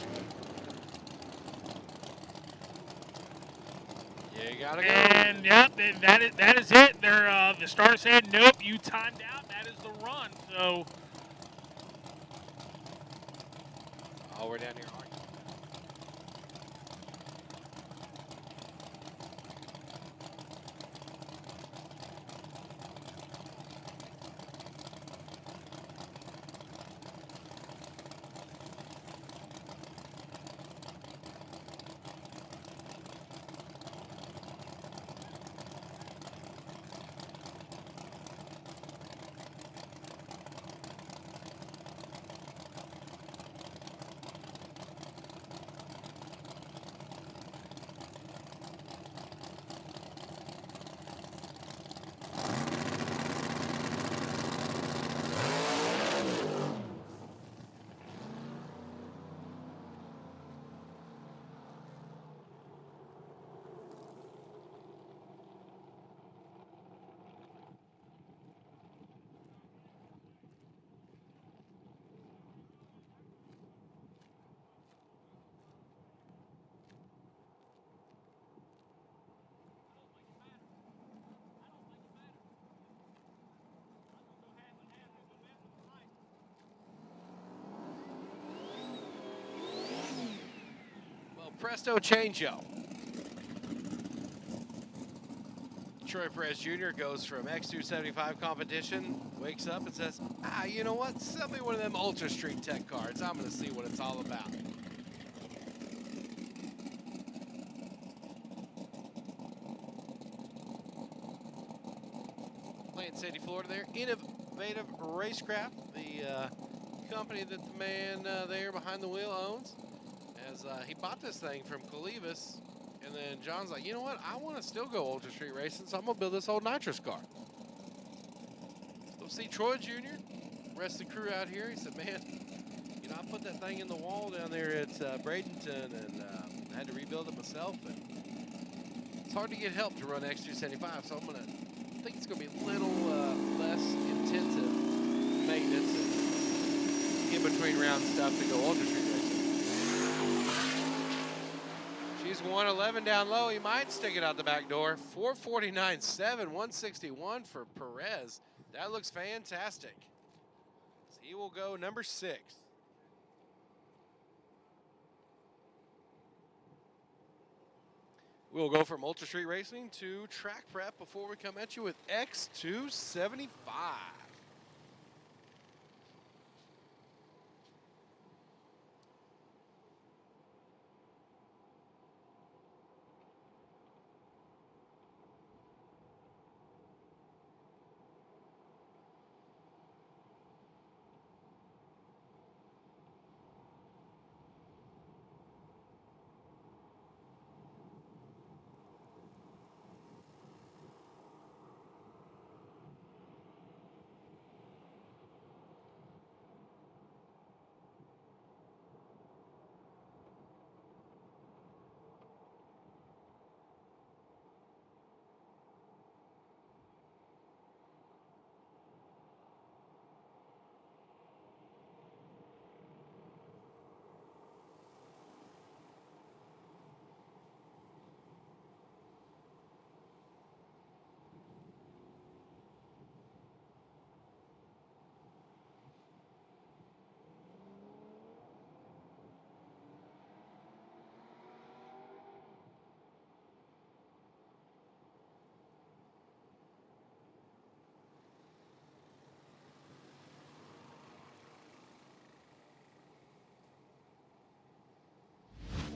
Yeah, you gotta go. And yep, and that is it. They're the star said, nope, you timed out. That is the run. So. Oh, we're down here. Presto changeo. Troy Perez Jr. goes from X275 competition, wakes up and says, you know what? Sell me one of them Ultra Street Tech cards. I'm going to see what it's all about. Plant City, Florida there. Innovative Racecraft, the company that the man there behind the wheel owns. As he bought this thing from Colivas, and then John's like, you know what? I want to still go Ultra Street racing, so I'm going to build this old nitrous car. So see Troy Jr., rest of the crew out here. He said, man, you know, I put that thing in the wall down there at Bradenton, and I had to rebuild it myself. And it's hard to get help to run X275, so I think it's going to be a little less intensive maintenance and in between round stuff to go Ultra Street racing. She's 111 down low. He might stick it out the back door. 449.7, 161 for Perez. That looks fantastic. So he will go number 6. We'll go from Ultra Street Racing to track prep before we come at you with X275.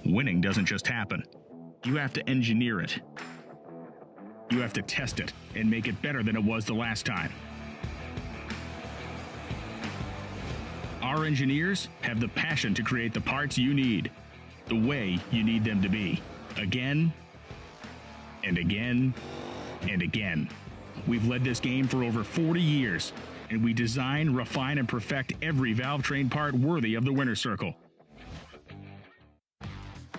Winning doesn't just happen. You have to engineer it. You have to test it and make it better than it was the last time. Our engineers have the passion to create the parts you need, the way you need them to be, again and again and again. We've led this game for over 40 years, and we design, refine, and perfect every valve train part worthy of the winner's circle.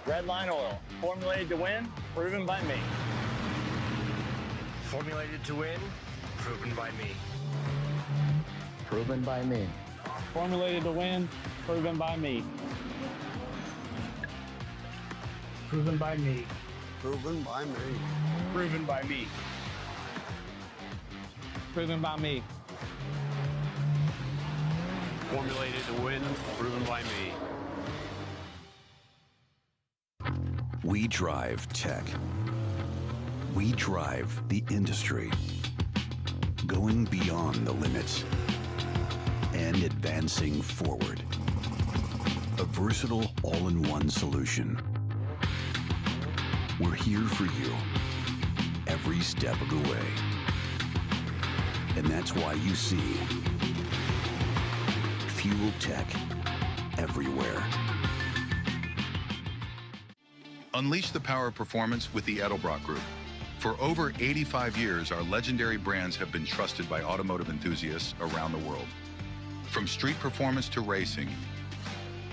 Redline Oil, formulated to win, proven by me. Formulated to win, proven by me. Proven by me. Formulated to win, proven by me. Proven by me. Proven by me. Proven by me. Proven by me. Formulated to win, proven by me. We drive tech. We drive the industry. Going beyond the limits and advancing forward. A versatile all-in-one solution. We're here for you every step of the way. And that's why you see Fuel Tech everywhere. Unleash the power of performance with the Edelbrock Group. For over 85 years, our legendary brands have been trusted by automotive enthusiasts around the world. From street performance to racing,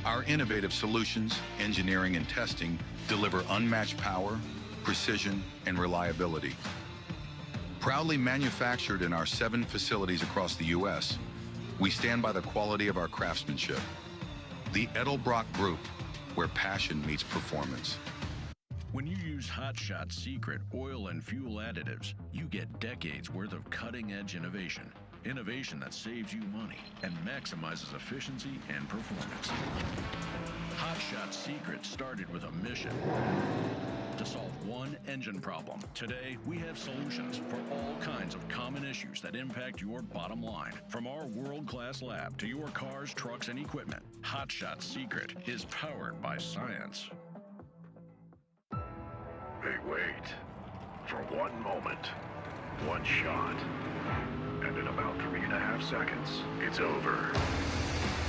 our innovative solutions, engineering, and testing deliver unmatched power, precision, and reliability. Proudly manufactured in our 7 facilities across the U.S., we stand by the quality of our craftsmanship. The Edelbrock Group, where passion meets performance. When you use Hot Shot Secret oil and fuel additives, you get decades worth of cutting-edge innovation. Innovation that saves you money and maximizes efficiency and performance. Hot Shot Secret started with a mission to solve one engine problem. Today, we have solutions for all kinds of common issues that impact your bottom line. From our world-class lab to your cars, trucks, and equipment, Hot Shot Secret is powered by science. Hey, wait. For one moment, one shot, about 3.5 seconds, it's over.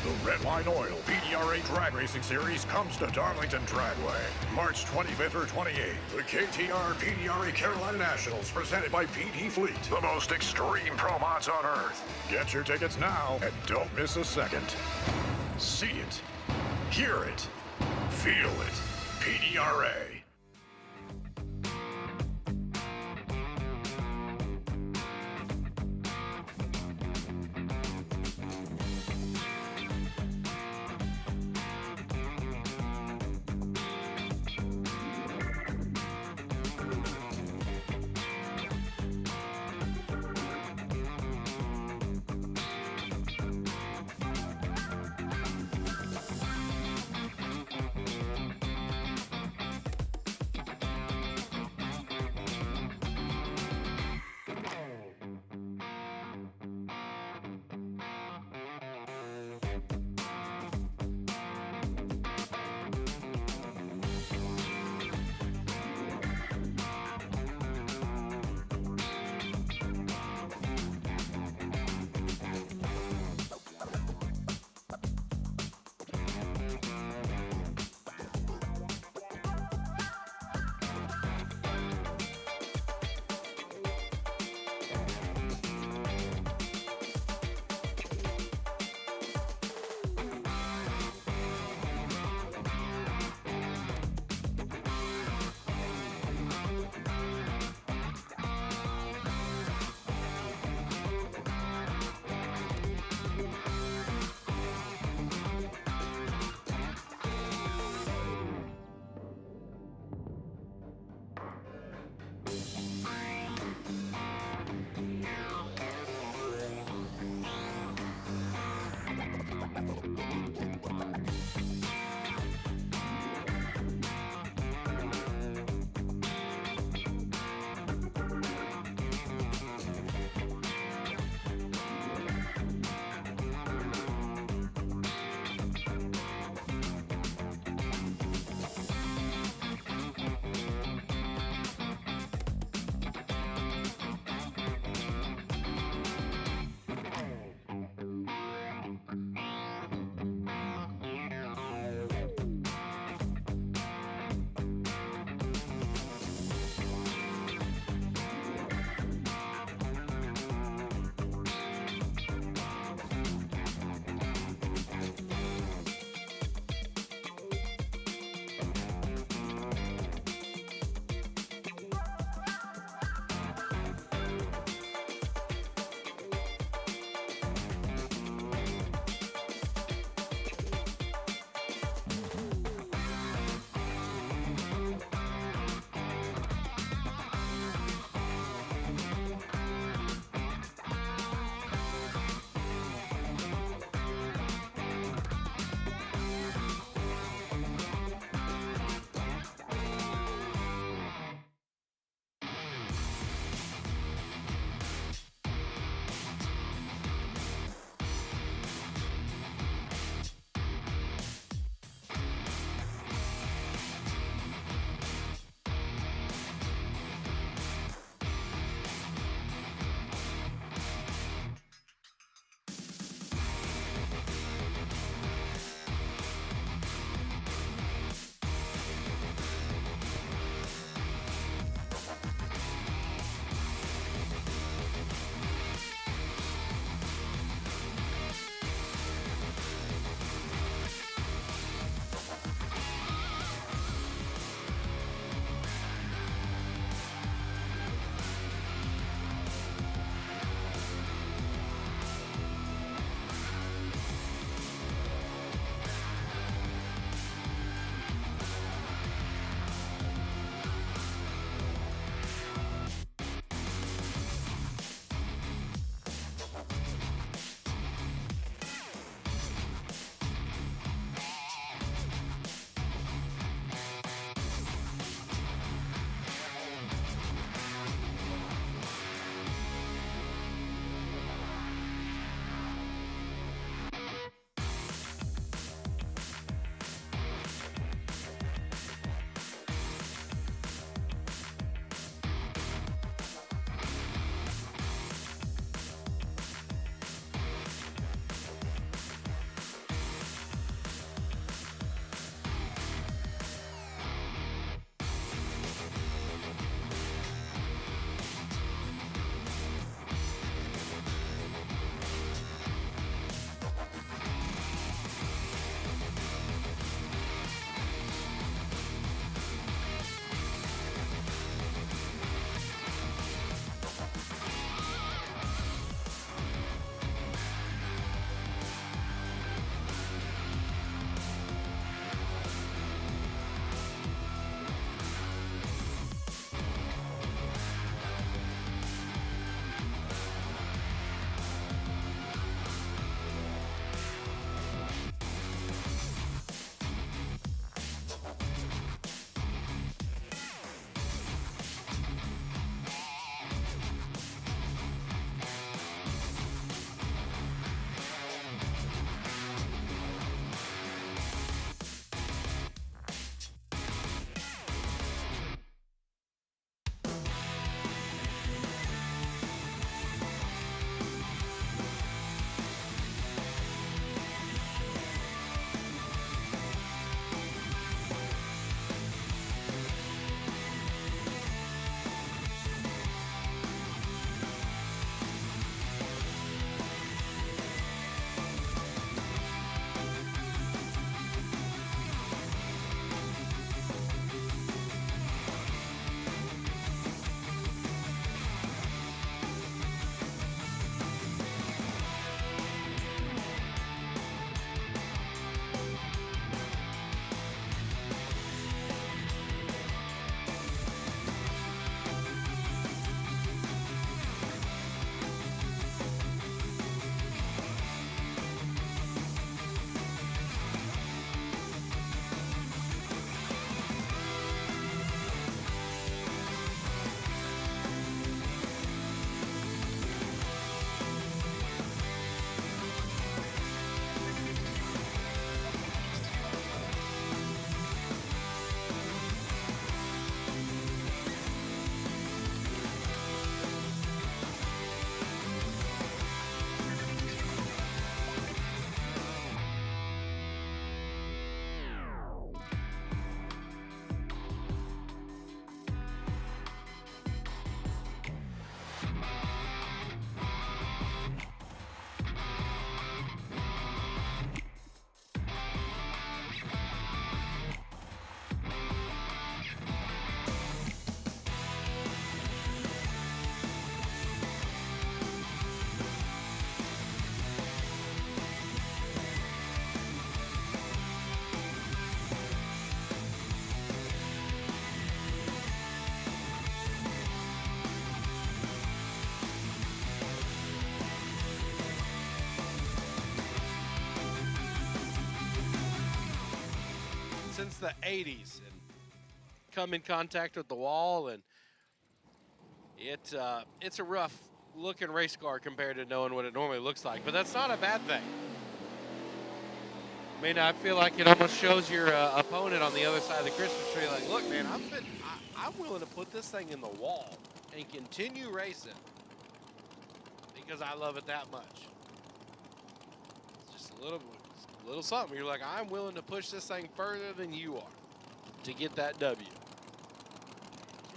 The Redline Oil PDRA Drag Racing Series comes to Darlington Dragway, March 25th through 28th. The KTR PDRA Carolina Nationals, presented by PD Fleet. The most extreme pro mods on Earth. Get your tickets now and don't miss a second. See it, hear it, feel it. PDRA. the 80s and come in contact with the wall, and it's a rough looking race car compared to knowing what it normally looks like, but that's not a bad thing. I mean, I feel like it almost shows your opponent on the other side of the Christmas tree, like, look, man, I'm willing to put this thing in the wall and continue racing because I love it that much. It's just a little something. You're like, I'm willing to push this thing further than you are to get that W.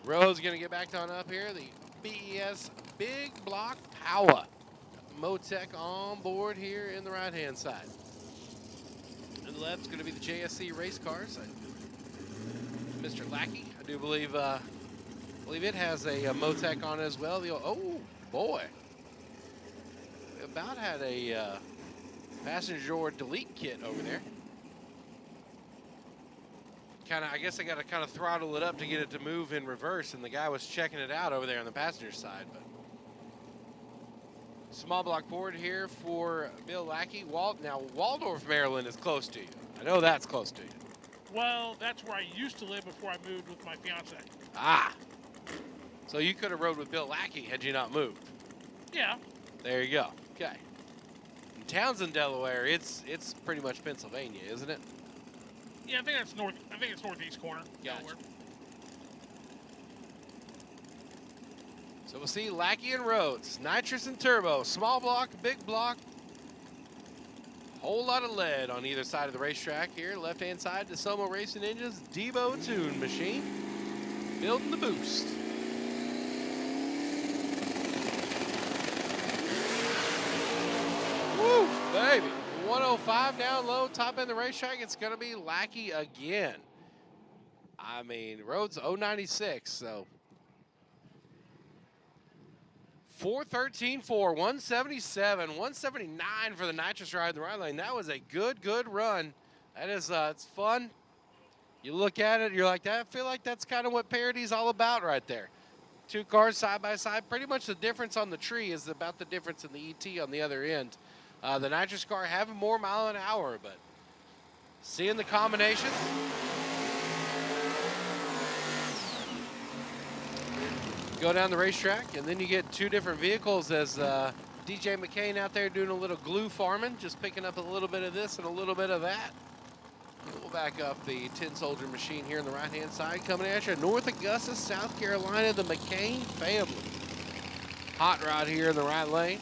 Rhodes gonna get back on up here. The BES Big Block Power Motec on board here in the right-hand side. And the left's gonna be the JSC race cars. Mr. Lackey, I do believe it has a Motec on it as well. Oh boy, we about had a passenger door delete kit over there. I guess I got to kind of throttle it up to get it to move in reverse, and the guy was checking it out over there on the passenger side. But small block board here for Bill Lackey. Now, Waldorf, Maryland is close to you. I know that's close to you. Well, that's where I used to live before I moved with my fiance. Ah. So you could have rode with Bill Lackey had you not moved. Yeah. There you go. Okay. In Townsend, Delaware, it's pretty much Pennsylvania, isn't it? Yeah, I think it's northeast corner. Gotcha. So we'll see Lackey and Rhodes, nitrous and turbo, small block, big block. Whole lot of lead on either side of the racetrack here. Left-hand side, DeSomo Racing Engines, Debo Tune machine, building the boost. Woo, baby. 105 down low, top end of the racetrack. It's going to be Lackey again. I mean, Rhodes 096, so 413 for 177, 179 for the nitrous ride in the right lane. That was a good run. That is, it's fun. You look at it, you're like, I feel like that's kind of what Parody's all about right there. Two cars side by side. Pretty much the difference on the tree is about the difference in the ET on the other end. The nitrous car having more mile an hour, but seeing the combination. Go down the racetrack, and then you get two different vehicles as DJ McCain out there doing a little glue farming, just picking up a little bit of this and a little bit of that. We'll back up the Tin Soldier machine here on the right-hand side. Coming at you, North Augusta, South Carolina, the McCain family. Hot rod here in the right lane.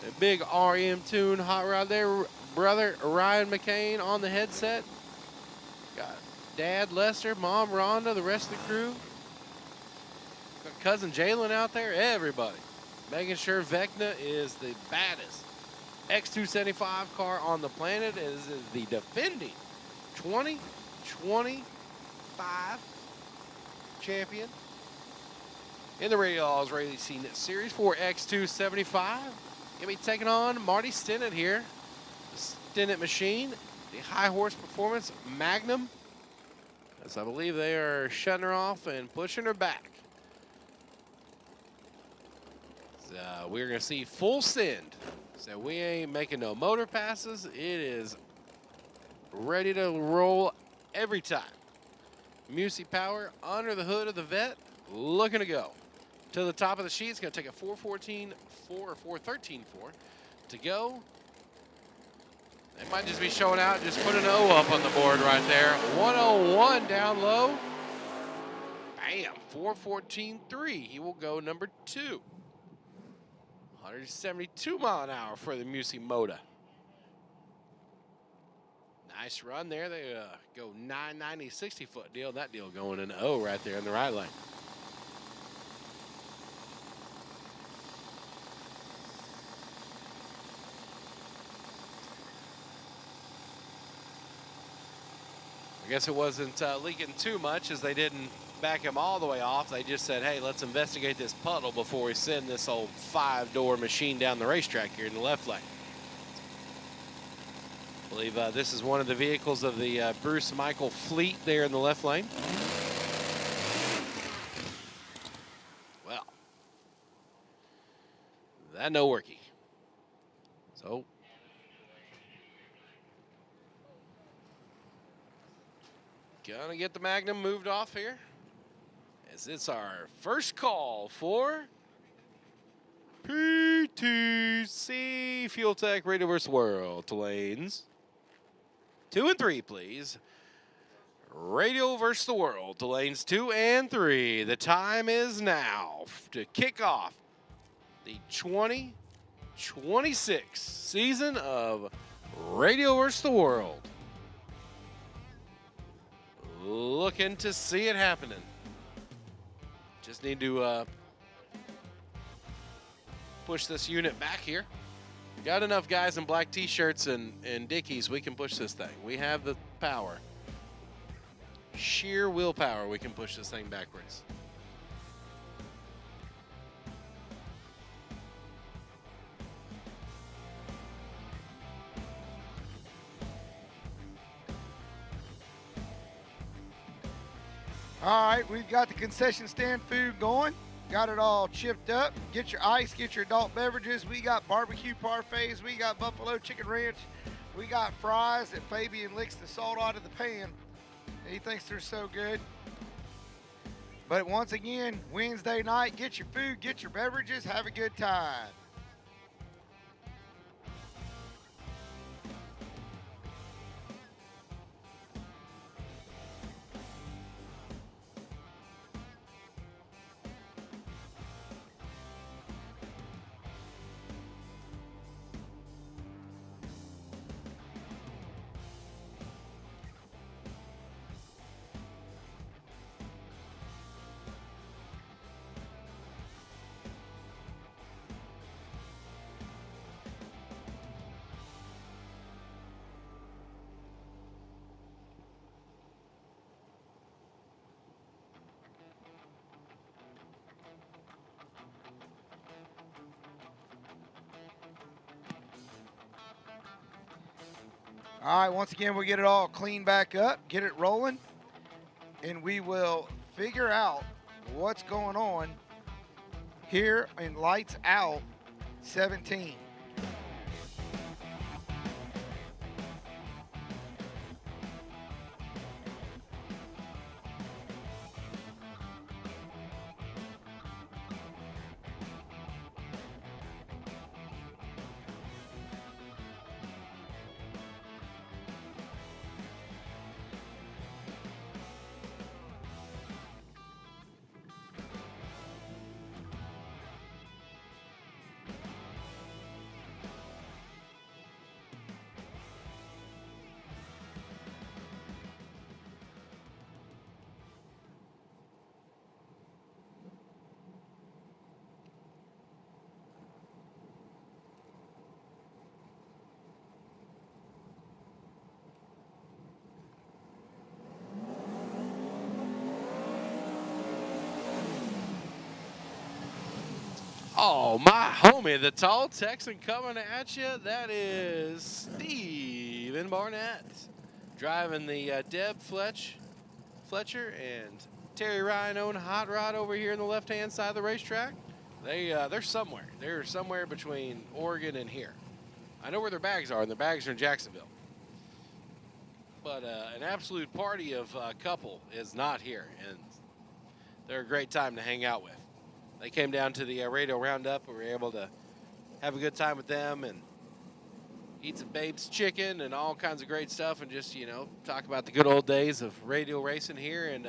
A big RM Tune hot rod there, brother Ryan McCain on the headset. Got Dad Lester, Mom Rhonda, the rest of the crew. Got cousin Jalen out there, everybody. Making sure Vecna is the baddest X275 car on the planet. It is the defending 2025 champion in the Radial Racing Series for X275. Gonna be taking on Marty Stinnett here. The Stinnett machine, the high horse performance Magnum. As I believe they are shutting her off and pushing her back. So we're gonna see full send. So we ain't making no motor passes. It is ready to roll every time. Musi Power under the hood of the vet, looking to go. To the top of the sheet, it's going to take a 414-4 or 413-4 to go. They might just be showing out, just put an O up on the board right there. 101 down low. Bam, 414-3. He will go number 2. 172 mile an hour for the Musi Moda. Nice run there. They go 990 60-foot deal. That deal going in O right there in the right lane. I guess it wasn't leaking too much as they didn't back him all the way off. They just said, hey, let's investigate this puddle before we send this old 5-door machine down the racetrack here in the left lane. I believe this is one of the vehicles of the Bruce Michael fleet there in the left lane. Well, that no worky. So Gonna get the Magnum moved off here, as it's our first call for PTC Fuel Tech Radial vs. World to lanes 2 and 3, please. Radial versus the World to lanes 2 and 3. The time is now to kick off the 2026 season of Radial versus the World. Looking to see it happening. Just need to push this unit back here. Got enough guys in black t-shirts and dickies. We can push this thing. We have the power. Sheer willpower, we can push this thing backwards. All right, we've got the concession stand food going. Got it all chipped up. Get your ice, get your adult beverages. We got barbecue parfaits. We got buffalo chicken ranch. We got fries that Fabian licks the salt out of the pan. He thinks they're so good. But once again, Wednesday night, get your food, get your beverages, have a good time. All right, once again, we get it all cleaned back up, get it rolling, and we will figure out what's going on here in Lights Out 17. Oh, my homie, the tall Texan coming at you. That is Stephen Barnett driving the Deb Fletcher and Terry Ryan own hot rod over here on the left-hand side of the racetrack. They're somewhere. They're somewhere between Oregon and here. I know where their bags are, and their bags are in Jacksonville. But an absolute party of couple is not here, and they're a great time to hang out with. They came down to the Radial Roundup. We were able to have a good time with them and eat some Babe's chicken and all kinds of great stuff and just, you know, talk about the good old days of radial racing here. And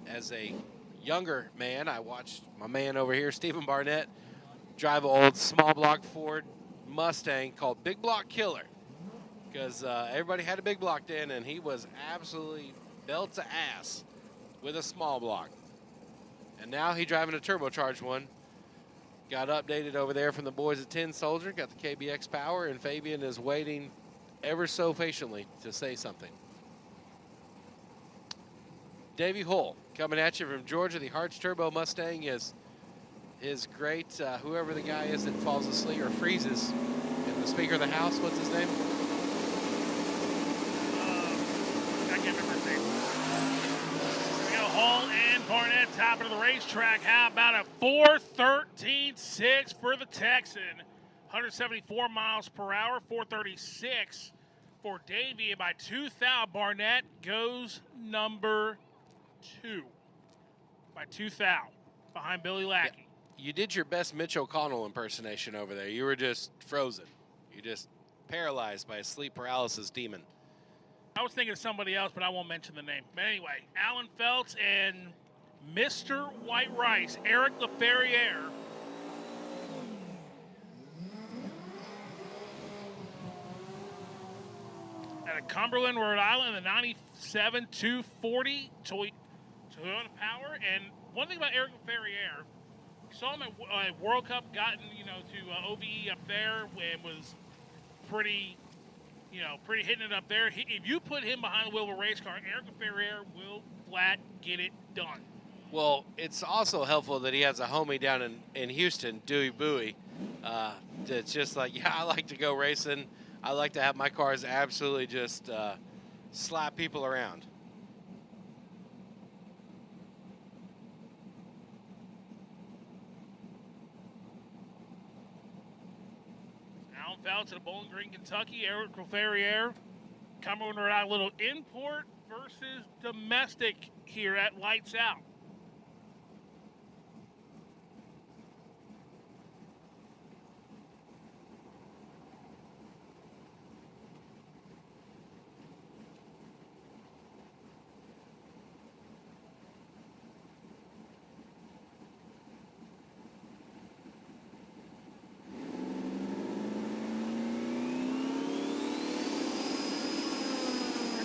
as a younger man, I watched my man over here, Stephen Barnett, drive an old small block Ford Mustang called Big Block Killer, because everybody had a big block then, and he was absolutely belt to ass with a small block. And now he's driving a turbocharged one. Got updated over there from the boys at Tin Soldier. Got the KBX power, and Fabian is waiting ever so patiently to say something. Davey Hull coming at you from Georgia. The Harts Turbo Mustang is great. Whoever the guy is that falls asleep or freezes in the Speaker of the House, what's his name? I can't remember his name. We got Hall and Barnett top of the racetrack. How about a 4:13.6 for the Texan? 174 miles per hour, 4:36 for Davey. And by 2,000, Barnett goes number 2. By 2,000, behind Billy Lackey. You did your best Mitch O'Connell impersonation over there. You were just frozen. You just paralyzed by a sleep paralysis demon. I was thinking of somebody else, but I won't mention the name. But anyway, Alan Feltz and Mr. White Rice, Eric LaFerriere. At Cumberland, Rhode Island, the 97 240 Toyota Power. And one thing about Eric LaFerriere, saw him at World Cup, gotten, to OVE up there and was pretty hitting it up there. If you put him behind the wheel of a race car, Eric LaFerriere will flat get it done. Well, it's also helpful that he has a homie down in Houston, Dewey Bowie. That's just like, yeah, I like to go racing. I like to have my cars absolutely just slap people around. Alan Feltz at Bowling Green, Kentucky. Eric LaFerriere. Cumberland, Rhode Island. A little import versus domestic here at Lights Out.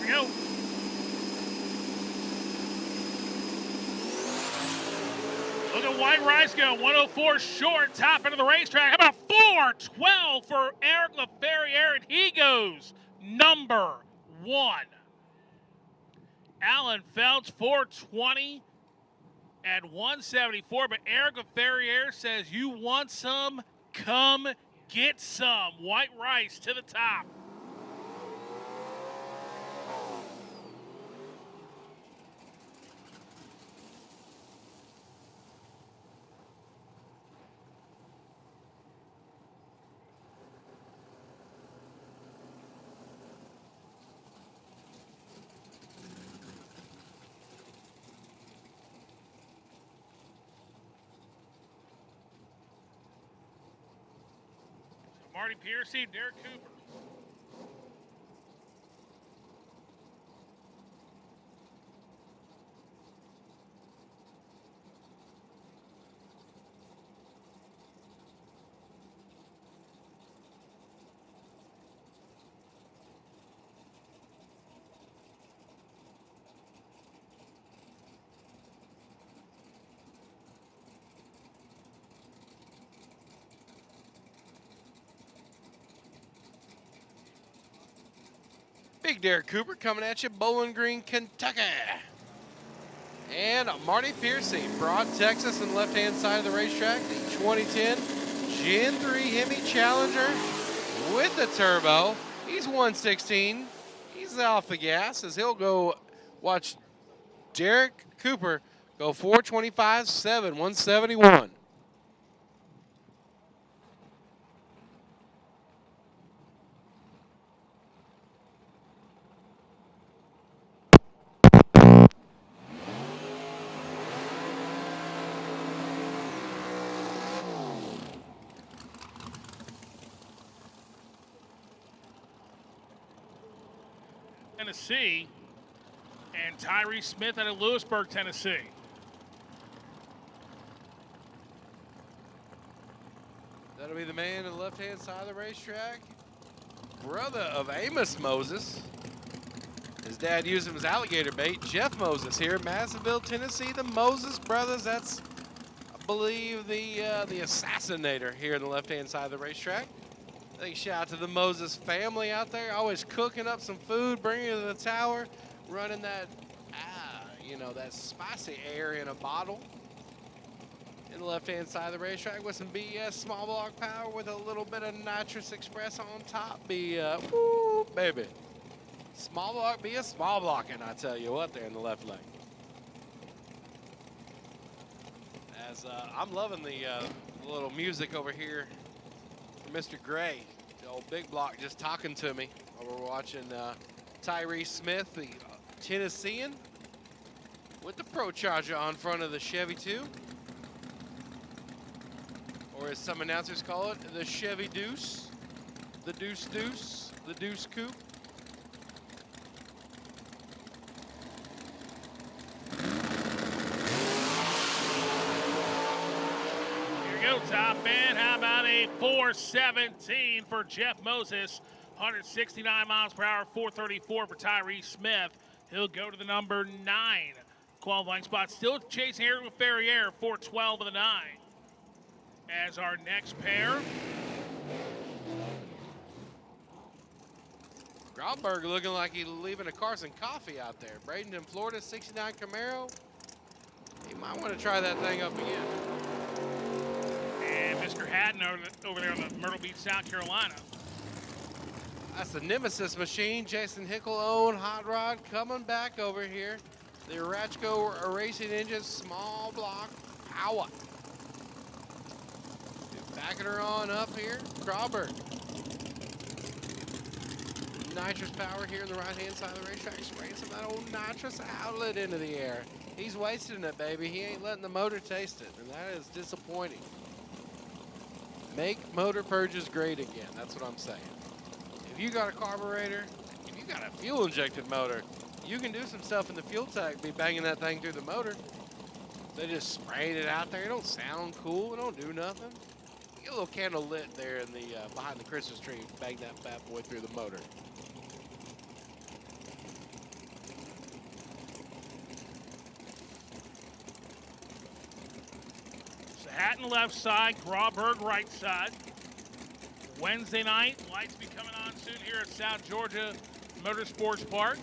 Go. Look at White Rice go, 104 short, top end of the racetrack. How about 412 for Eric LaFerriere, and he goes number 1. Alan Feltz, 420 at 174, but Eric LaFerriere says, you want some? Come get some. White Rice to the top. Marty Piercy, Derek Cooper. Big Derek Cooper coming at you, Bowling Green, Kentucky. And Marty Piercy, Broad, Texas, on the left-hand side of the racetrack. The 2010 Gen 3 Hemi Challenger with the turbo. He's 116. He's off the gas as he'll go watch Derek Cooper go 425.7, 171. Tennessee, and Tyree Smith out of Lewisburg, Tennessee. That'll be the man on the left-hand side of the racetrack. Brother of Amos Moses. His dad used him as alligator bait. Jeff Moses here in Madisonville, Tennessee. The Moses brothers. That's, I believe, the assassinator here on the left-hand side of the racetrack. Big shout out to the Moses family out there, always cooking up some food, bringing it to the tower, running that, that spicy air in a bottle. In the left-hand side of the racetrack with some BS small block power with a little bit of nitrous express on top. Woo, baby. Small block be a small blocking, I tell you what, there in the left lane. As I'm loving the little music over here. Mr. Gray, the old big block, just talking to me While we're watching Tyree Smith, the Tennessean, with the Pro Charger on front of the Chevy 2. Or as some announcers call it, the Chevy Deuce. The Deuce Deuce. The Deuce Coupe. Here we go, top end. How about a 417 for Jeff Moses? 169 miles per hour, 434 for Tyree Smith. He'll go to the number 9 qualifying spot. Still chasing Eric Ferrier, 412 of the 9. As our next pair. Grauberg looking like he's leaving a Carson Coffee out there. Bradenton, Florida, 69 Camaro. He might want to try that thing up again. And Mr. Haddon over there in the Myrtle Beach, South Carolina. That's the Nemesis machine. Jason Hickle owned hot rod coming back over here. The Ratchco racing engine, small block power. Backing her on up here, Grauberg. Nitrous power here in the right-hand side of the racetrack, spraying some of that old nitrous outlet into the air. He's wasting it, baby. He ain't letting the motor taste it, and that is disappointing. Make motor purges great again. That's what I'm saying. If you got a carburetor, if you got a fuel-injected motor, you can do some stuff in the fuel tank, be banging that thing through the motor. They just spraying it out there. It don't sound cool. It don't do nothing. Get a little candle lit there in the behind the Christmas tree. Bang that bad boy through the motor. So Hatton left side, Grauberg right side. Wednesday night, lights be coming on soon here at South Georgia Motorsports Park.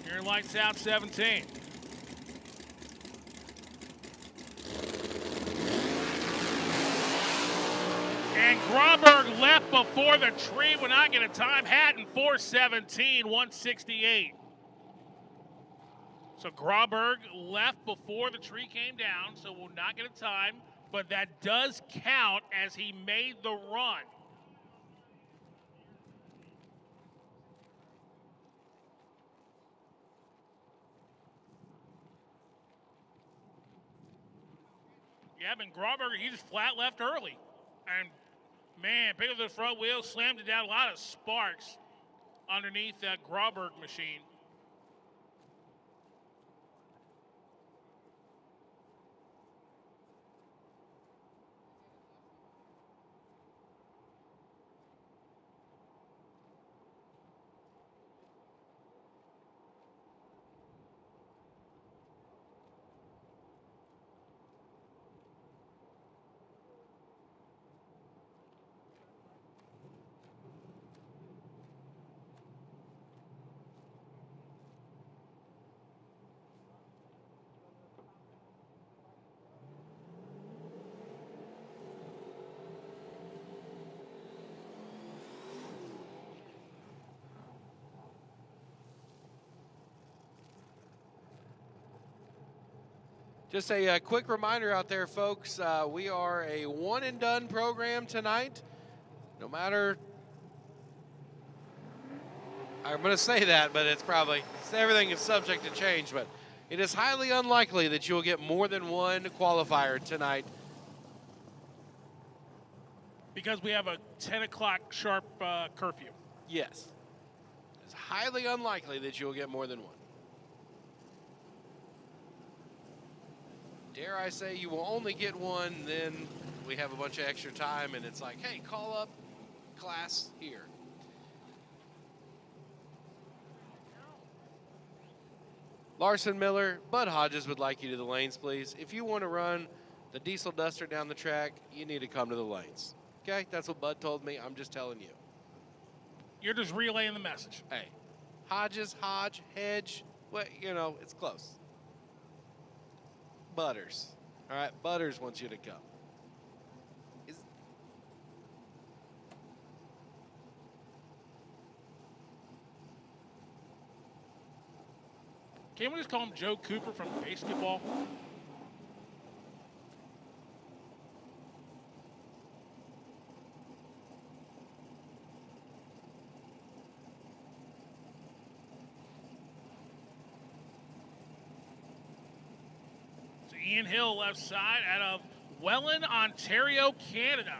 Here lights out 17. And Grauberg left before the tree will not get a time. Hatton 417, 168. So Grauberg left before the tree came down, so will not get a time, but that does count as he made the run. Yeah, but Grauberg, he just flat left early. And man, picked up the front wheel, slammed it down. A lot of sparks underneath that Grauberg machine. Just a quick reminder out there, folks. We are a one-and-done program tonight. No matter, I'm going to say that, but it's probably, everything is subject to change, but it is highly unlikely that you'll get more than one qualifier tonight. Because we have a 10 o'clock sharp curfew. Yes. It's highly unlikely that you'll get more than one. Dare I say you will only get one, then we have a bunch of extra time and it's like, hey, call up class here. Larson Miller, Bud Hodges would like you to the lanes, please. If you want to run the diesel duster down the track, you need to come to the lanes. Okay, that's what Bud told me. I'm just telling you. You're just relaying the message. Hey, Hodges, Hodge, Hedge, well, you know, it's close. Butters. All right, Butters wants you to come. Can't we just call him Joe Cooper from basketball? Ian Hill left side out of Welland, Ontario, Canada.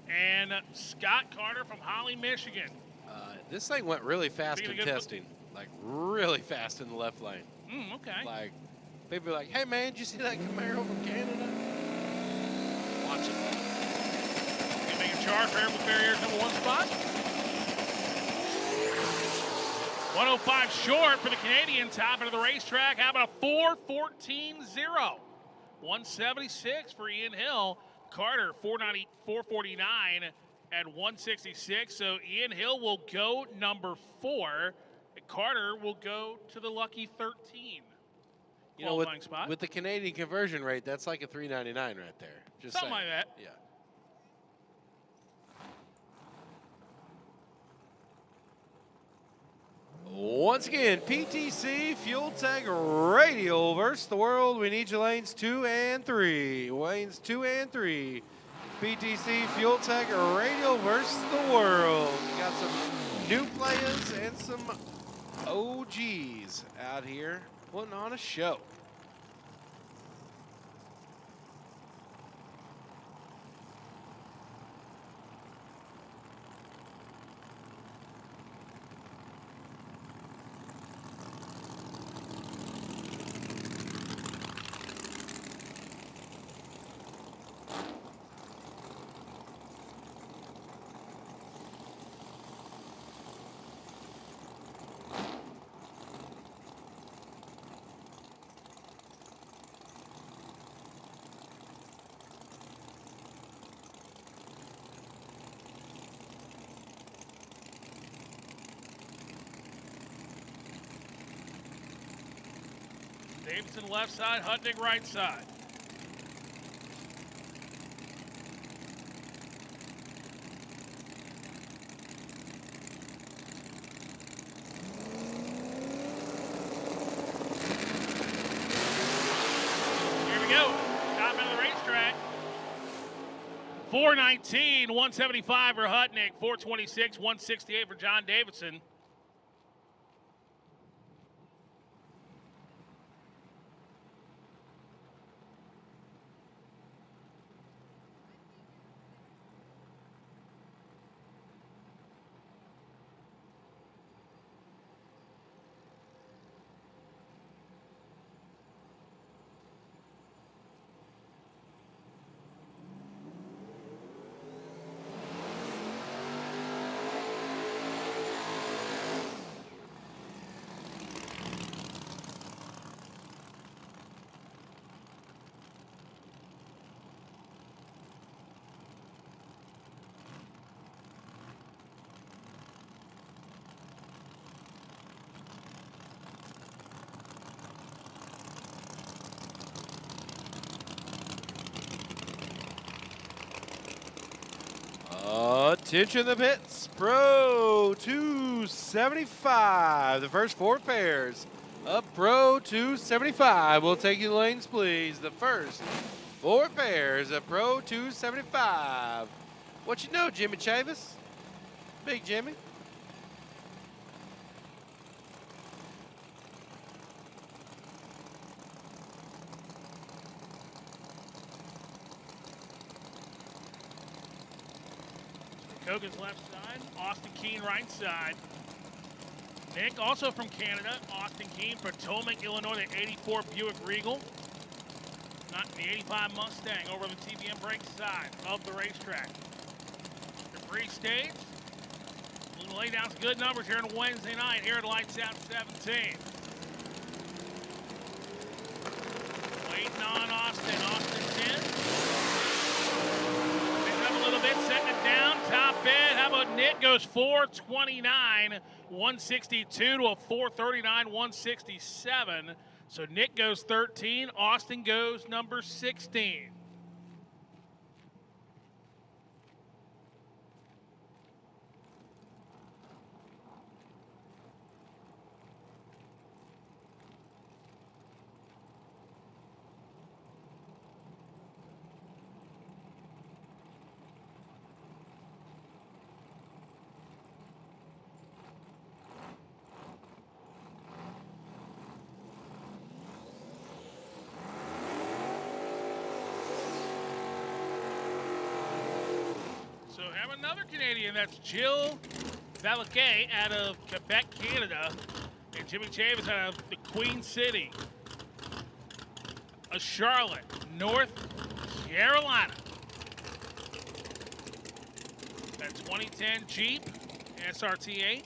And Scott Carter from Holly, Michigan. This thing went really fast in testing. Like, really fast in the left lane. Okay. Like, people are like, hey, man, did you see that Camaro from Canada? Watch it. Gonna make a charge for Airport Barrier's number 1 spot. 105 short for the Canadian, top end of the racetrack. How about a 4:14.0? 176 for Ian Hill. Carter, 449 at 166. So Ian Hill will go number 4. And Carter will go to the lucky 13. You know, with the Canadian conversion rate, that's like a $3.99 right there. Just something saying. like that. Yeah. Once again, PTC Fuel Tech Radial versus the World. We need your lanes 2 and 3. Lanes 2 and 3. PTC Fuel Tech Radial versus the World. We got some new players and some OGs out here putting on a show. Davidson left side, Hutnick right side. Here we go. Top end of the racetrack. 419, 175 for Hutnick, 426, 168 for John Davidson. Attention the pits, Pro 275. The first 4 pairs up Pro 275. We'll take your lanes, please. The first 4 pairs of Pro 275. What you know, Jimmy Chavis? Big Jimmy. Koga's left side, Austin Keene right side. Nick, also from Canada, Austin Keene, Potomac, Illinois, the 84 Buick Regal. Not the 85 Mustang over the TBM brake side of the racetrack. The free stage. We'll lay down some good numbers here on a Wednesday night here at Lights Out 17. Waiting on Austin. Austin's in. A little bit, setting it down, top bid. How about Nick goes 429, 162 to a 439, 167. So Nick goes 13, Austin goes number 16. So have another Canadian. That's Jill Valaquet out of Quebec, Canada. And Jimmy Chavis out of the Queen City of Charlotte, North Carolina. That 2010 Jeep SRT8.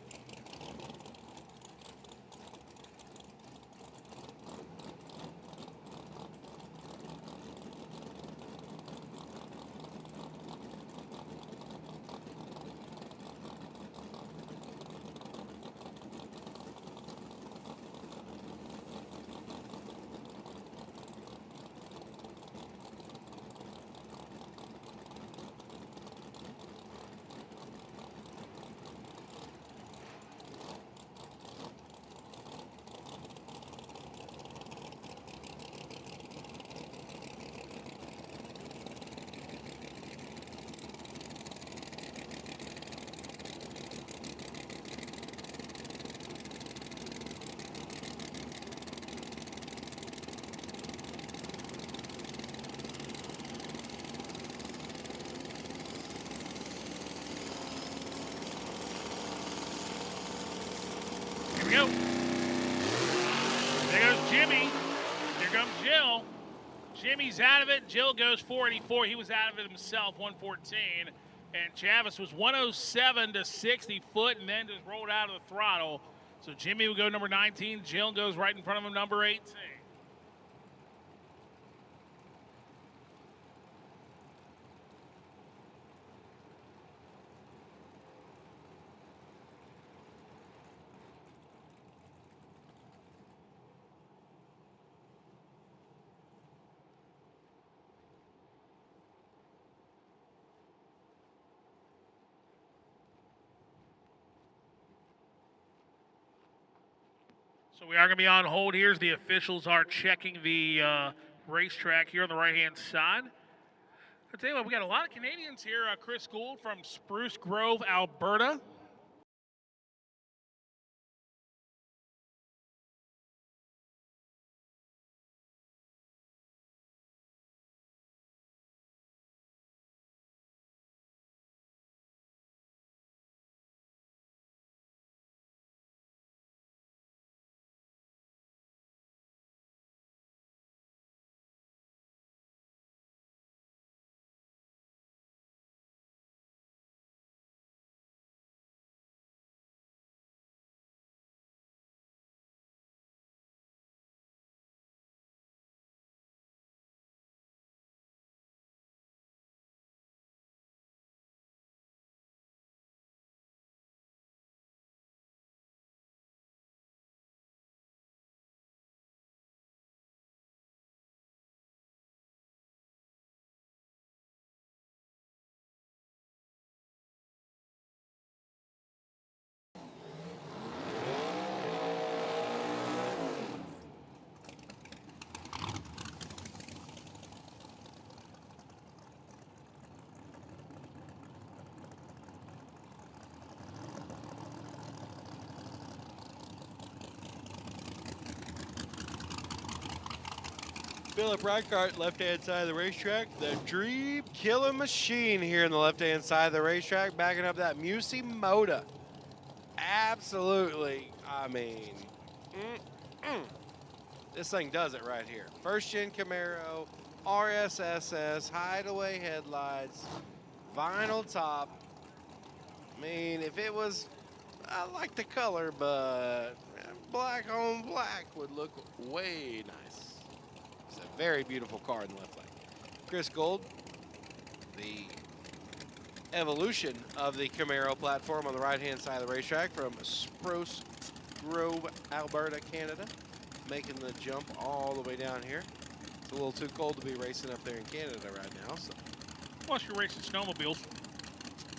Here we go. There goes Jimmy. Here comes Jill. Jimmy's out of it. Jill goes 484. He was out of it himself, 114. And Chavis was 107 to 60 foot and then just rolled out of the throttle. So Jimmy will go number 19. Jill goes right in front of him, number 18. So we are going to be on hold. Here's the officials are checking the racetrack here on the right-hand side. I'll tell you what, we got a lot of Canadians here. Chris Gould from Spruce Grove, Alberta. Philip Reichart, left-hand side of the racetrack. The Dream Killing Machine here on the left-hand side of the racetrack, backing up that Musi Moda. Absolutely, I mean, this thing does it right here. First-gen Camaro, RSSS, hideaway headlights, vinyl top. I mean, if it was, I like the color, but black on black would look way nice. It's a very beautiful car in the left lane. Chris Gould, the evolution of the Camaro platform on the right-hand side of the racetrack from Spruce Grove, Alberta, Canada, making the jump all the way down here. It's a little too cold to be racing up there in Canada right now. So. Plus, you're racing snowmobiles.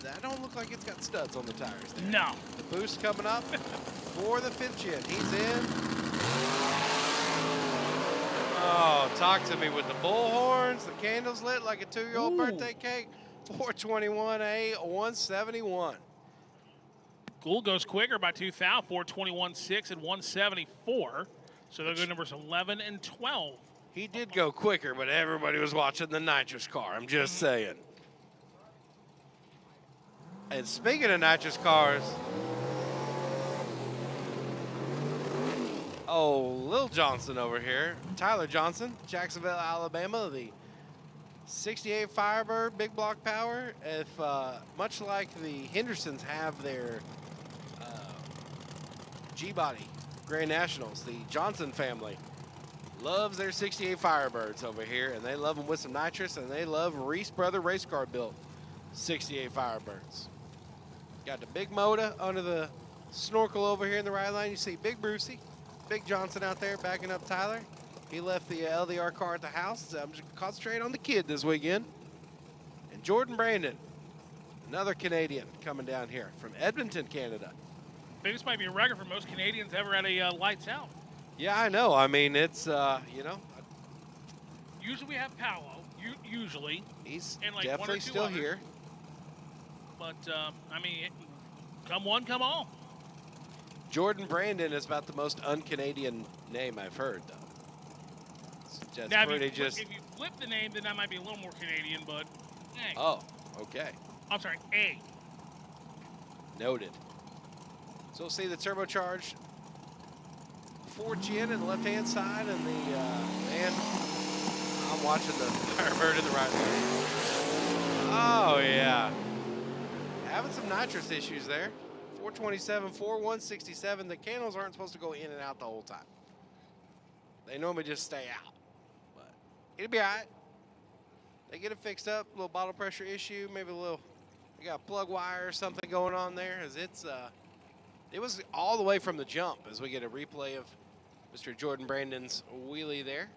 That don't look like it's got studs on the tires there. No. The boost coming up for the 5th gen. He's in. Oh, talk to me with the bullhorns, the candles lit like a 2-year-old birthday cake. 421A, 171. Gould goes quicker by 2,000, 421.6 and 174. So they'll go numbers 11 and 12. He did go quicker, but everybody was watching the nitrous car. I'm just saying. And speaking of nitrous cars, oh, Lil Johnson over here, Tyler Johnson, Jacksonville, Alabama, the 68 Firebird, big block power. If much like the Hendersons have their G-Body Grand Nationals, the Johnson family loves their 68 Firebirds over here, and they love them with some nitrous, and they love Reese Brother Race Car built 68 Firebirds. Got the big motor under the snorkel over here in the right lane. You see Big Brucey, Big Johnson out there backing up Tyler. He left the LDR car at the house, so I'm just concentrating on the kid this weekend. And Jordan Brandon, another Canadian coming down here from Edmonton, Canada. I think this might be a record for most Canadians ever at a lights out. Yeah, I know. I mean, it's, you know. Usually we have Paolo, usually. He's and like definitely one or two still others. here. But, I mean, come one, come all. Jordan Brandon is about the most un-Canadian name I've heard, though. It's Now, pretty if you flip the name, then that might be a little more Canadian, but, hey. Oh, okay. I'm sorry, A. Noted. So we'll see the turbocharged Ford Gen in the left-hand side, and the, man, I'm watching the Firebird in the right lane. Oh, yeah. Having some nitrous issues there. 427, 4167. The candles aren't supposed to go in and out the whole time. They normally just stay out. But it'll be all right. They get it fixed up. A little bottle pressure issue. Maybe a little, they got a plug wire or something going on there. As it's, it was all the way from the jump as we get a replay of Mr. Jordan Brandon's wheelie there.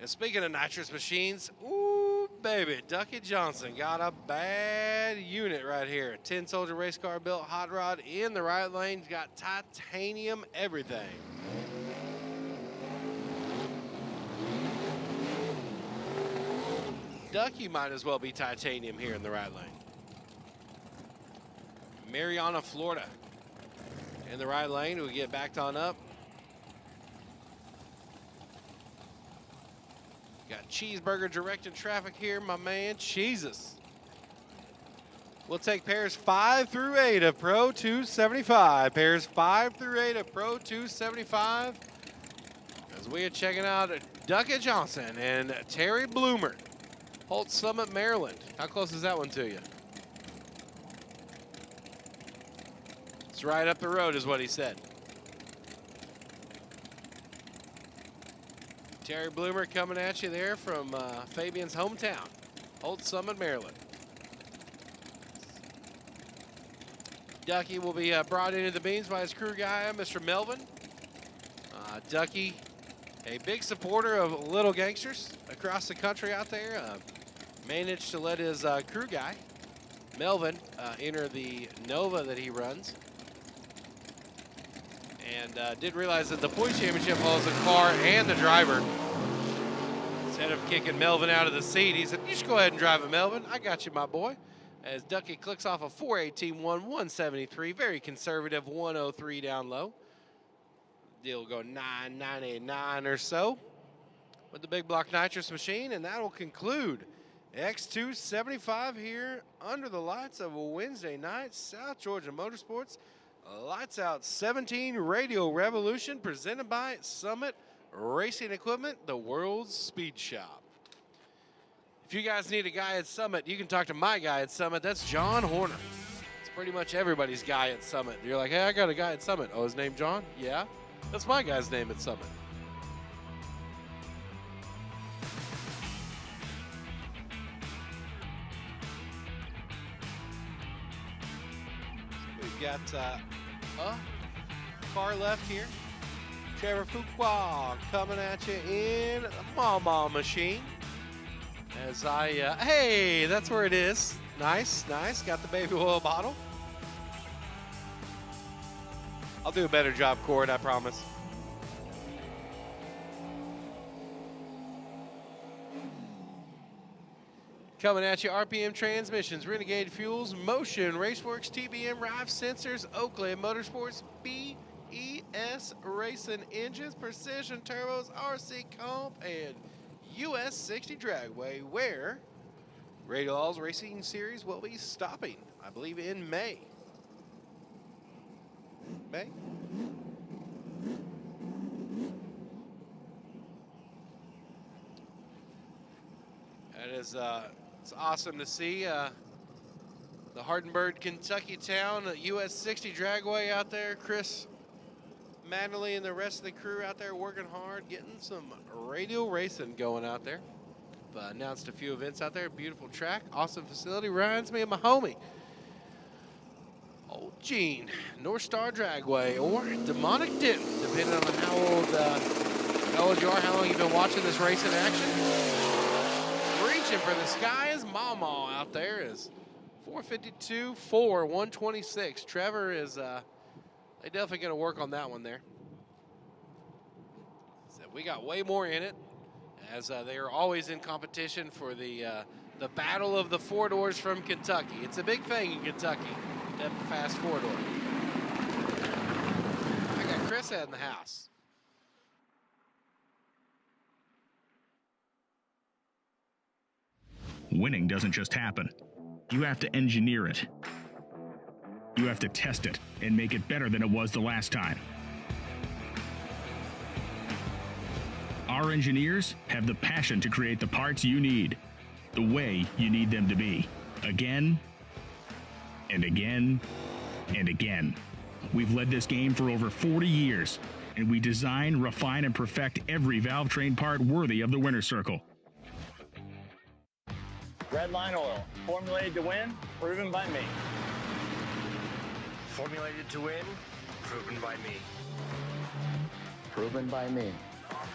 And speaking of nitrous machines, ooh, baby, Ducky Johnson got a bad unit right here. 10 Soldier race car built hot rod in the right lane. Got titanium everything. Ducky might as well be titanium here in the right lane. Mariana, Florida. In the right lane, we get backed on up. Got Cheeseburger directing traffic here, my man, Jesus. We'll take pairs 5 through 8 of Pro 275. Pairs 5 through 8 of Pro 275. As we are checking out Ducky Johnson and Terry Bloomer. Holt Summit, Maryland. How close is that one to you? It's right up the road is what he said. Terry Bloomer coming at you there from Fabian's hometown, Holt Summit, Maryland. Ducky will be brought into the beans by his crew guy, Mr. Melvin. Ducky, a big supporter of Little Gangsters across the country out there. Managed to let his crew guy, Melvin, enter the Nova that he runs. And did realize that the points championship holds the car and the driver. Instead of kicking Melvin out of the seat, he said, you should go ahead and drive it, Melvin. I got you, my boy. As Ducky clicks off a 418-1, 173, very conservative 103 down low. Deal will go 999 or so with the big block nitrous machine, and that'll conclude X275 here under the lights of a Wednesday night, South Georgia Motorsports. Lights Out 17 Radio Revolution presented by Summit Racing Equipment, the world's speed shop. If you guys need a guy at Summit, you can talk to my guy at Summit. That's John Horner. It's pretty much everybody's guy at Summit. You're like, hey, I got a guy at Summit. Oh, his name John? Yeah, that's my guy's name at Summit. We've got a car left here. Trevor Fuqua coming at you in the Mama machine. As I, hey, that's where it is. Nice, nice. Got the baby oil bottle. I'll do a better job, Cord, I promise. Coming at you, RPM Transmissions, Renegade Fuels, Motion, Raceworks, TBM, Rive Sensors, Oakland Motorsports, BES Racing Engines, Precision Turbos, RC Comp, and US 60 Dragway, where Radial's racing series will be stopping, I believe, in May. May? That is, it's awesome to see the Hardenberg, Kentucky town, US 60 Dragway out there. Chris Manley and the rest of the crew out there working hard, getting some Radial racing going out there. Announced a few events out there. Beautiful track, awesome facility. Reminds me of my homie, Old Gene, North Star Dragway, or Demonic Denton, depending on how old you are, how long you've been watching this race in action. Reaching for the sky is Mama out there. Is 452, 4, 126. Trevor is, they definitely going to work on that one there. So we got way more in it, as they are always in competition for the battle of the four doors from Kentucky. It's a big thing in Kentucky, that fast four door. I got Chris in the house. Winning doesn't just happen. You have to engineer it. You have to test it and make it better than it was the last time. Our engineers have the passion to create the parts you need, the way you need them to be, again and again and again. We've led this game for over 40 years, and we design, refine, and perfect every valve train part worthy of the winner's circle. Redline Oil, formulated to win, proven by me. Formulated to win, proven by me. Proven by me.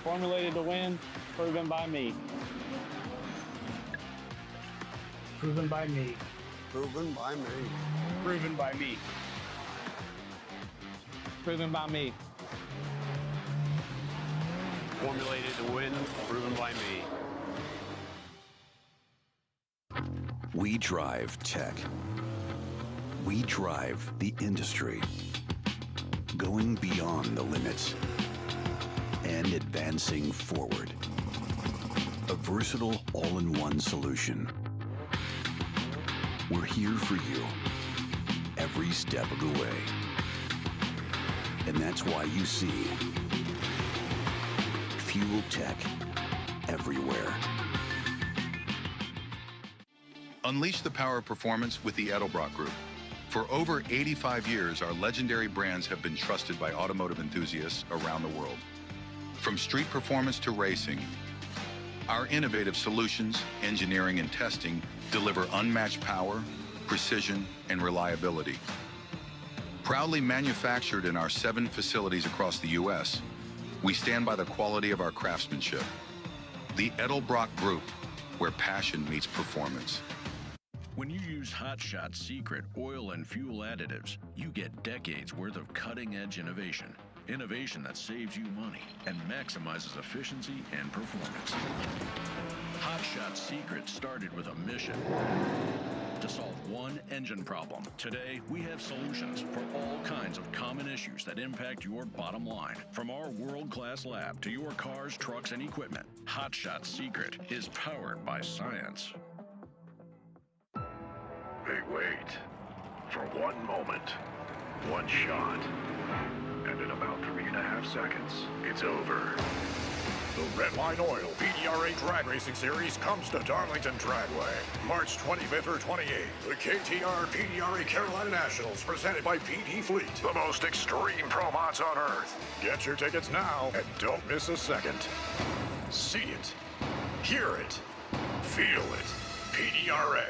Formulated to win, proven by me. Proven by me. Proven by me. Proven by me. Proven by me. Formulated to win, proven by me. We drive tech. We drive the industry, going beyond the limits and advancing forward. A versatile all-in-one solution. We're here for you every step of the way. And that's why you see Fuel Tech everywhere. Unleash the power of performance with the Edelbrock Group. For over 85 years, our legendary brands have been trusted by automotive enthusiasts around the world. From street performance to racing, our innovative solutions, engineering, and testing deliver unmatched power, precision, and reliability. Proudly manufactured in our 7 facilities across the U.S., we stand by the quality of our craftsmanship. The Edelbrock Group, where passion meets performance. When you use Hot Shot Secret oil and fuel additives, you get decades worth of cutting-edge innovation. Innovation that saves you money and maximizes efficiency and performance. Hot Shot Secret started with a mission to solve one engine problem. Today, we have solutions for all kinds of common issues that impact your bottom line. From our world-class lab to your cars, trucks, and equipment, Hot Shot Secret is powered by science. They wait for one moment, one shot, and in about 3.5 seconds, it's over. The Redline Oil PDRA Drag Racing Series comes to Darlington Dragway, March 25th or 28th. The KTR PDRA Carolina Nationals, presented by PD Fleet. The most extreme pro mods on Earth. Get your tickets now and don't miss a second. See it, hear it, feel it. PDRA.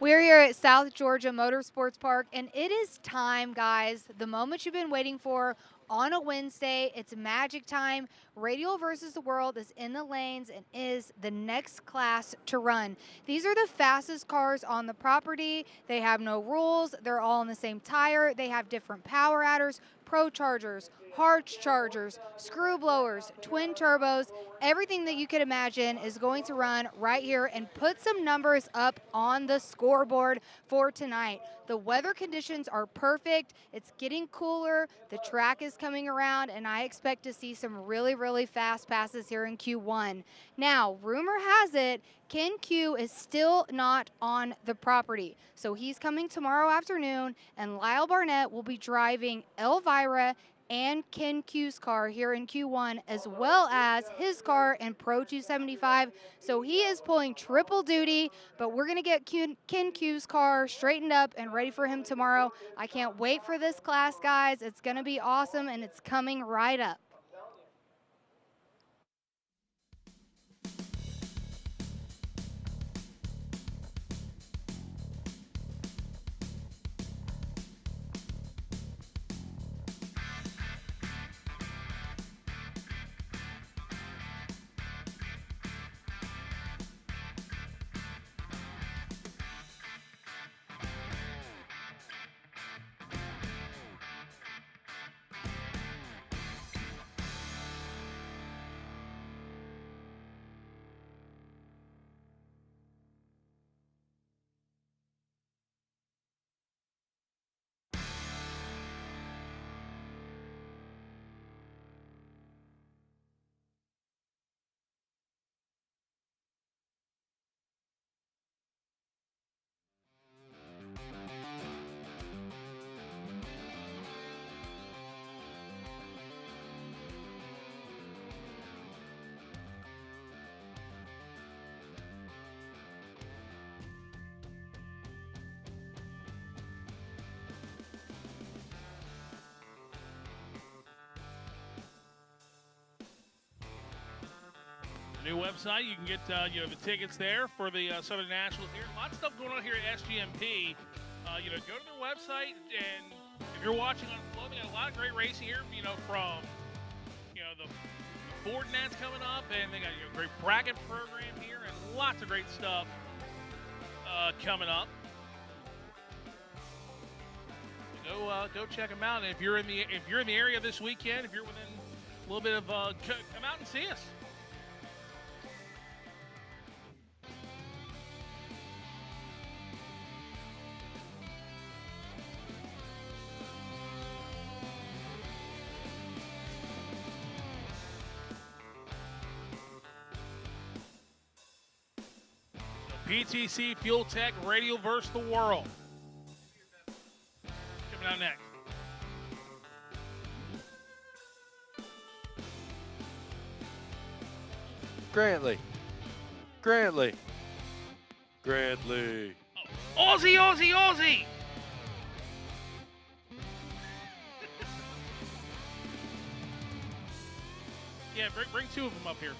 We're here at South Georgia Motorsports Park, and it is time, guys. The moment you've been waiting for on a Wednesday. It's magic time. Radial versus the World is in the lanes and is the next class to run. These are the fastest cars on the property. They have no rules. They're all on the same tire. They have different power adders, pro chargers, hard chargers, screw blowers, twin turbos. Everything that you could imagine is going to run right here and put some numbers up on the scoreboard for tonight. The weather conditions are perfect. It's getting cooler. The track is coming around, and I expect to see some really, really fast passes here in Q1. Now, rumor has it, Ken Q is still not on the property. So he's coming tomorrow afternoon, and Lyle Barnett will be driving Elvira and Ken Q's car here in Q1, as well as his car in Pro 275. So he is pulling triple duty, but we're gonna get Ken Q's car straightened up and ready for him tomorrow. I can't wait for this class, guys. It's gonna be awesome, and it's coming right up. New website, you can get the tickets there for the Southern Nationals here. Lots of stuff going on here at SGMP. Go to their website, and if you're watching on Flow, they got a lot of great racing here. From the Ford Nats coming up, and they got a great bracket program here, and lots of great stuff coming up. Go check them out. And if you're in the area this weekend, if you're within a little bit of come out and see us. PTC Fuel Tech Radial versus the World. Coming out next. Grantley. Oh, Aussie! Yeah, bring two of them up here.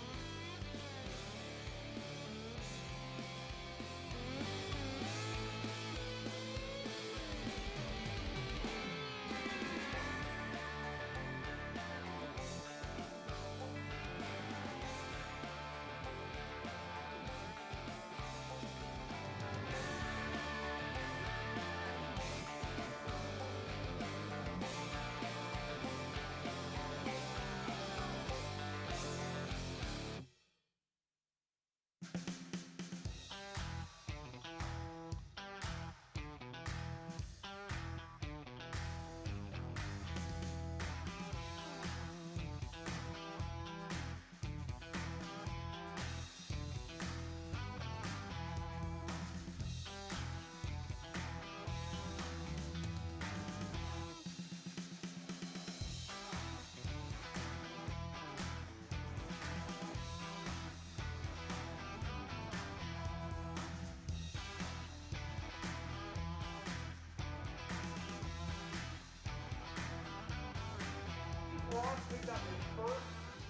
We got the first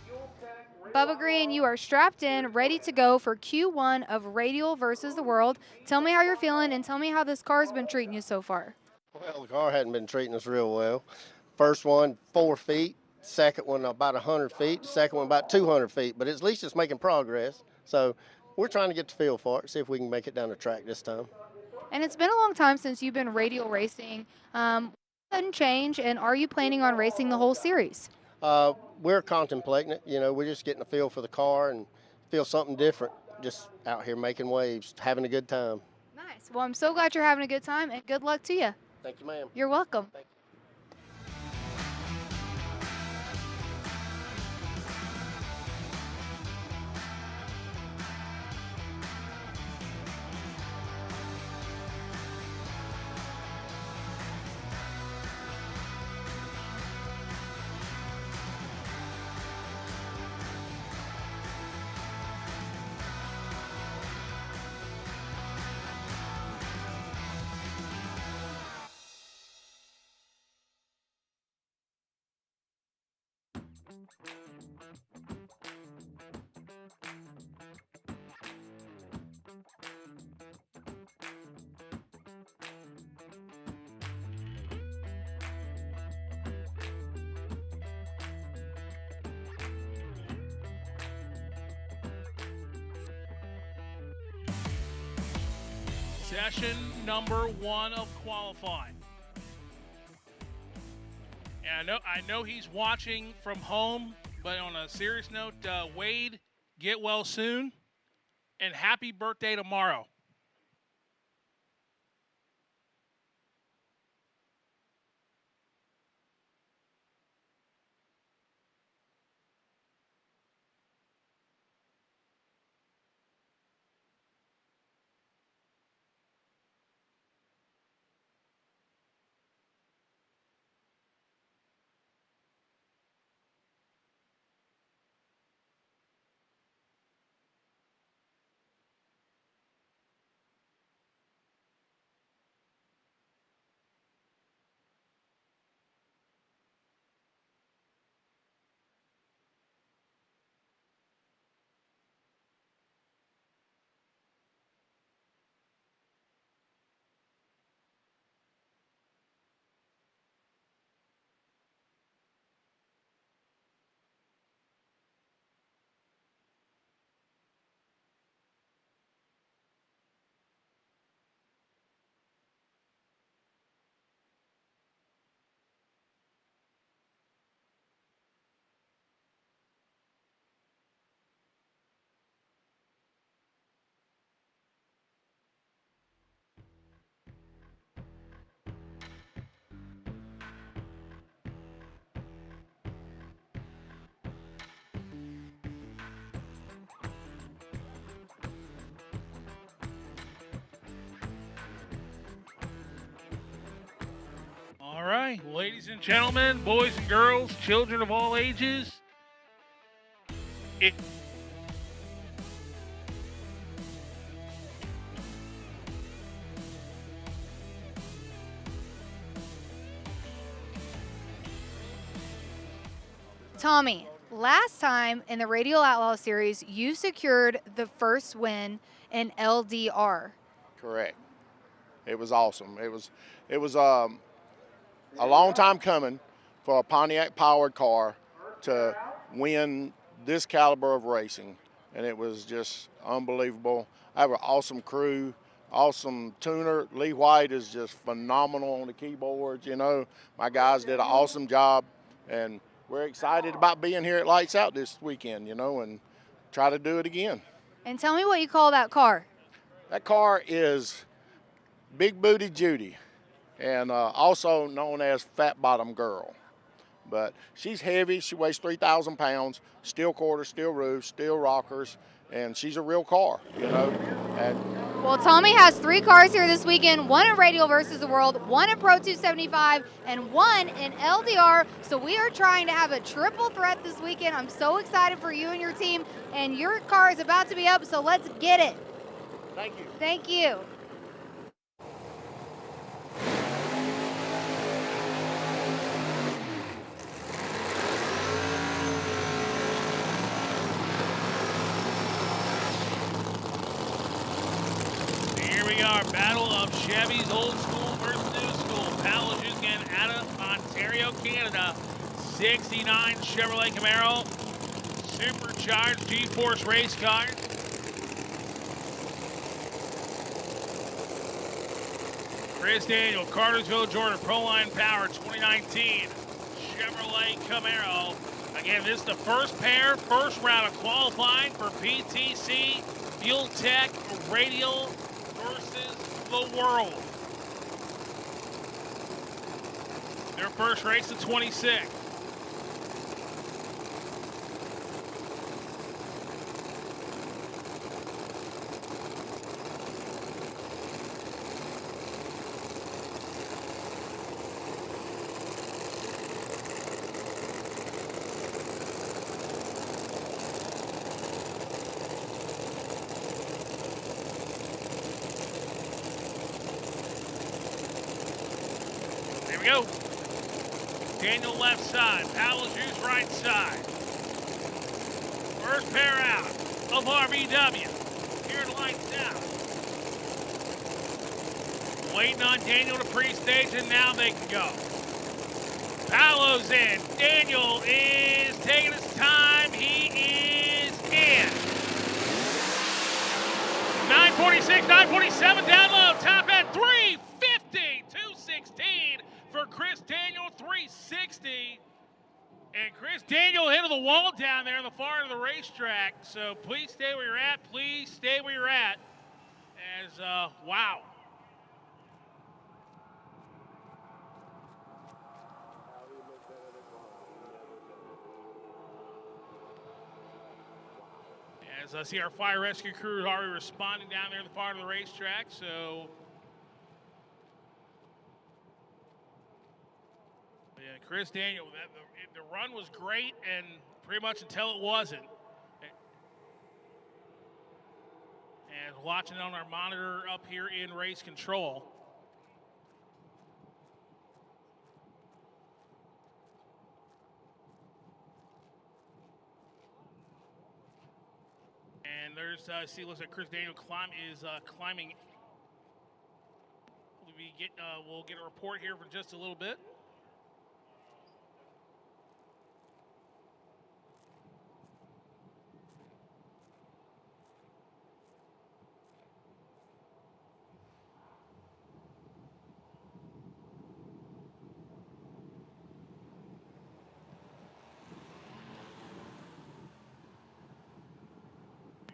Fuel Tech Bubba Green, you are strapped in, ready to go for Q1 of Radial versus the World. Tell me how you're feeling and tell me how this car's been treating you so far. Well, the car hadn't been treating us real well. First one, 4 feet. Second one, about 100 feet. Second one, about 200 feet. But at least it's making progress. So we're trying to get the feel for it, see if we can make it down the track this time. And it's been a long time since you've been Radial racing. What sudden change, and are you planning on racing the whole series? We're contemplating it. You know, we're just getting a feel for the car and feel something different. Just out here making waves, having a good time. Nice. Well, I'm so glad you're having a good time, and good luck to you. Thank you, ma'am. You're welcome. Thank you. Session number 1 of qualifying. And I know he's watching from home, but on a serious note, Wade, get well soon, and happy birthday tomorrow. All right, ladies and gentlemen, boys and girls, children of all ages. Tommy, last time in the Radial Outlaw Series, you secured the first win in LDR. Correct. It was awesome. It was a long time coming for a Pontiac powered car to win this caliber of racing, and it was just unbelievable. I have an awesome crew, awesome tuner. Lee White is just phenomenal on the keyboards. You know, my guys did an awesome job, and we're excited about being here at Lights Out this weekend, you know, and try to do it again. And tell me what you call that car. That car is Big Booty Judy, and also known as Fat Bottom Girl. But she's heavy. She weighs 3,000 pounds, steel quarters, steel roofs, steel rockers, and she's a real car, you know. Well, Tommy has 3 cars here this weekend, 1 in Radial versus the World, 1 in Pro 275, and 1 in LDR. So we are trying to have a triple threat this weekend. I'm so excited for you and your team, and your car is about to be up, so let's get it. Thank you. Thank you. we are. Battle of Chevy's old school versus new school. Paolo Juice again out of Ontario, Canada. 69 Chevrolet Camaro. Supercharged G-Force race car. Chris Daniel, Cartersville, Georgia, Proline Power 2019 Chevrolet Camaro. Again, this is the first round of qualifying for PTC Fuel Tech Radial versus the World. Their first race of 26. Here we go. Daniel left side, Paolo Juice right side. First pair out of RVW. Here in lights out. Waiting on Daniel to pre-stage, and now they can go. Paolo's in. Daniel is taking his time. He is in. 946, 947 down low. Top end 350, 216 for Chris Daniel, 360. And Chris Daniel hit the wall down there in the far end of the racetrack. So please stay where you're at. Please stay where you're at. As, wow. As I see our fire rescue crew already responding down there in the far end of the racetrack. So, yeah, Chris Daniel, the run was great and pretty much until it wasn't. And watching it on our monitor up here in race control. And there's, see, looks like Chris Daniel is climbing. We'll get a report here for just a little bit.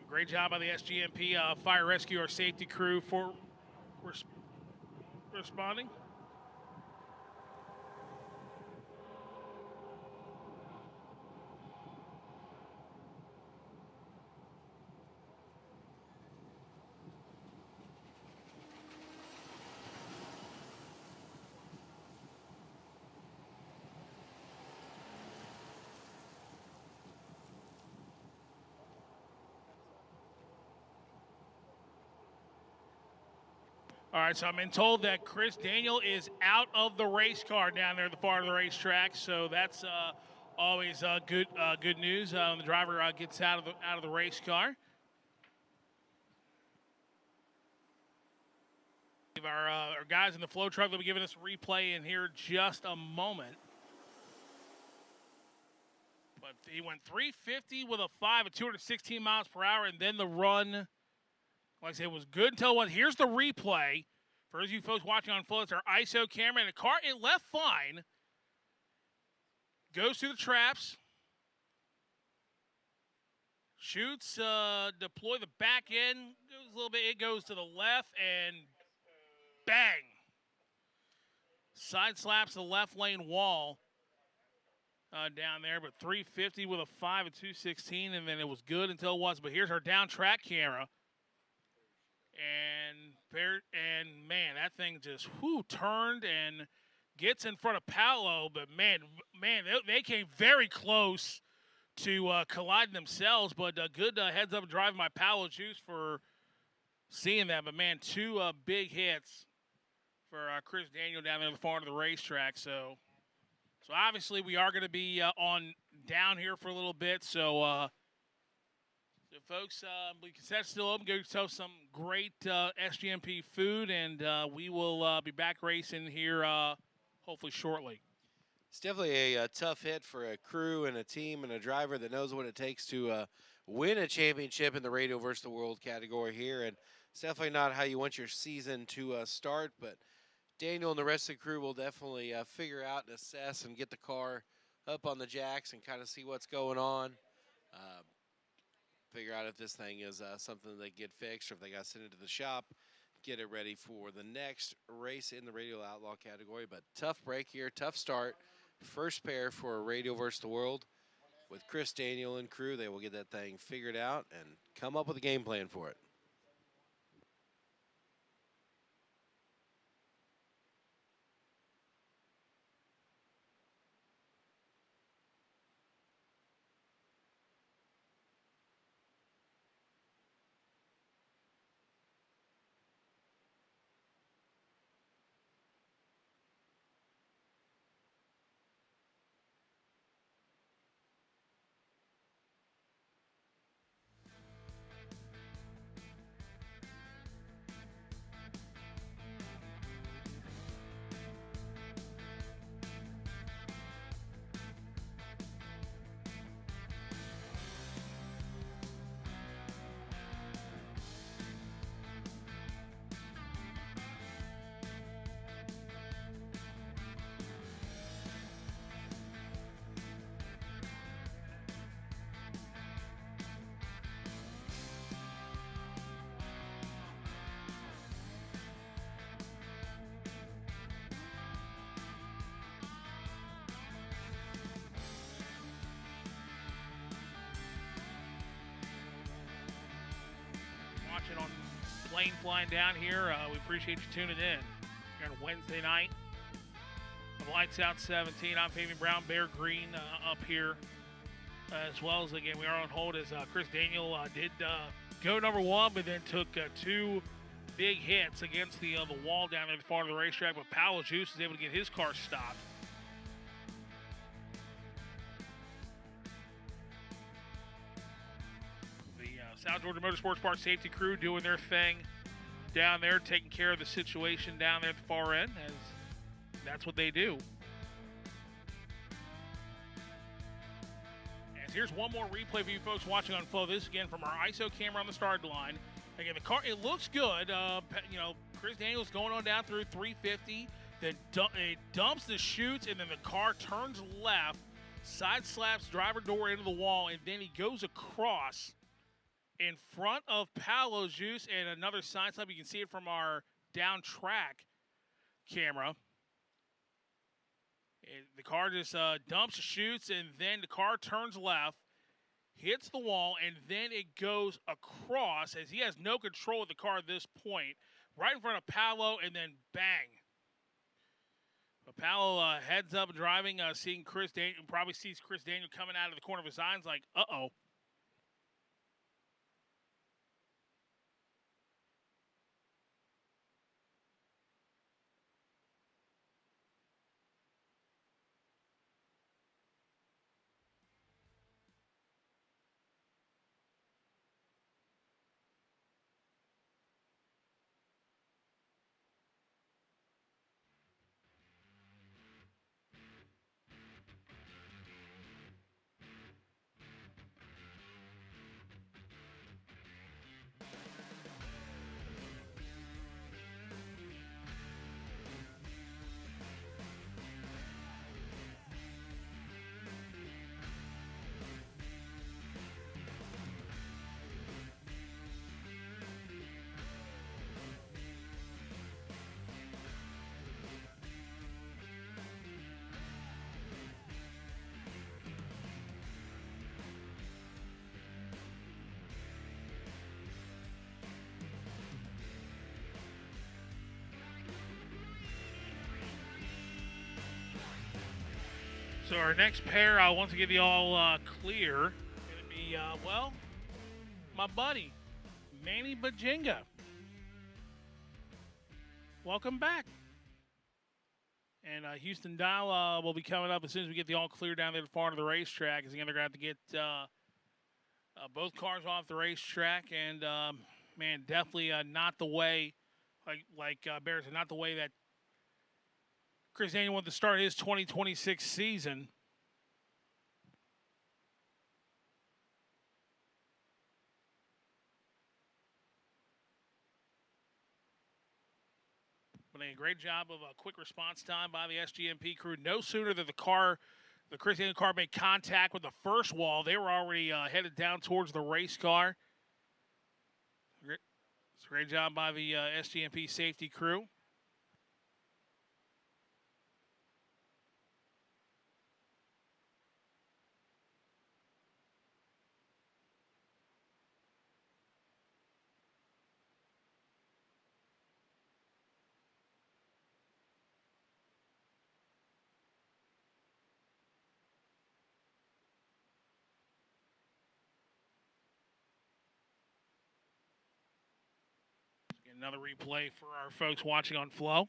Great job by the SGMP fire rescue, our safety crew for responding. All right, so I've been told that Chris Daniel is out of the race car down there at the far of the racetrack, so that's always good news when the driver gets out of the race car. Our guys in the flow truck will be giving us a replay in here just a moment. But he went 350 with a 5 at 216 miles per hour, and then the run, like I said, was good until what? Here's the replay. For those of you folks watching on full, it's our ISO camera, and the car, it left fine. Goes through the traps. Shoots, deploy the back end. Goes a little bit, it goes to the left, and bang. Side slaps the left lane wall down there, but 350 with a 5 at 216, and then it was good until it was. But here's our down track camera. And man, that thing just turned and gets in front of Paolo. But man, they came very close to colliding themselves. But good heads up driving by Paolo Juice for seeing that. But man, two big hits for Chris Daniel down there in the far end of the racetrack. So obviously we are going to be on down here for a little bit. So Folks, the cassette's still open. Go get yourself some great SGMP food, and we will be back racing here hopefully shortly. It's definitely a tough hit for a crew and a team and a driver that knows what it takes to win a championship in the Radial versus the World category here. And it's definitely not how you want your season to start, but Daniel and the rest of the crew will definitely figure out and assess and get the car up on the jacks and kind of see what's going on. Figure out if this thing is something they get fixed or if they got to send it to the shop, get it ready for the next race in the Radial Outlaw category. But tough break here, tough start. First pair for Radial versus the World with Chris Daniel and crew. They will get that thing figured out and come up with a game plan for it. Watching on plane flying down here. We appreciate you tuning in here on Wednesday night. The Lights Out 17. I'm Fabian Brown, Bear Green up here. As well as, again, we are on hold as Chris Daniel did go number one, but then took two big hits against the wall down at the far of the racetrack. But Paolo Juice is able to get his car stopped. South Georgia Motorsports Park safety crew doing their thing down there, taking care of the situation down there at the far end, as that's what they do. And here's one more replay for you folks watching on Flow. This again from our ISO camera on the start line. Again, the car, it looks good. You know, Chris Daniels going on down through 350, then it dumps the chutes, and then the car turns left, side slaps driver door into the wall, and then he goes across in front of Paolo Juice and another side slap. You can see it from our down track camera. And the car just dumps, shoots, and then the car turns left, hits the wall, and then it goes across as he has no control of the car at this point, right in front of Paolo, and then bang. But Paolo heads up driving, seeing Chris Daniel, probably sees Chris Daniel coming out of the corner of his eyes like, uh-oh. So our next pair, once I give you all clear, going to be, well, my buddy, Manny Bajinga. Welcome back. And Houston Dial will be coming up as soon as we get the all clear down there at the far end of the racetrack. Because again, they're going to have to get Both cars off the racetrack, and man, definitely not the way, like Bear said, not the way that Chris Daniel wanted to start his 2026 season. But a great job of a quick response time by the SGMP crew. No sooner than the Chris Daniel car made contact with the first wall, they were already headed down towards the race car. It's a great job by the SGMP safety crew. Another replay for our folks watching on Flow.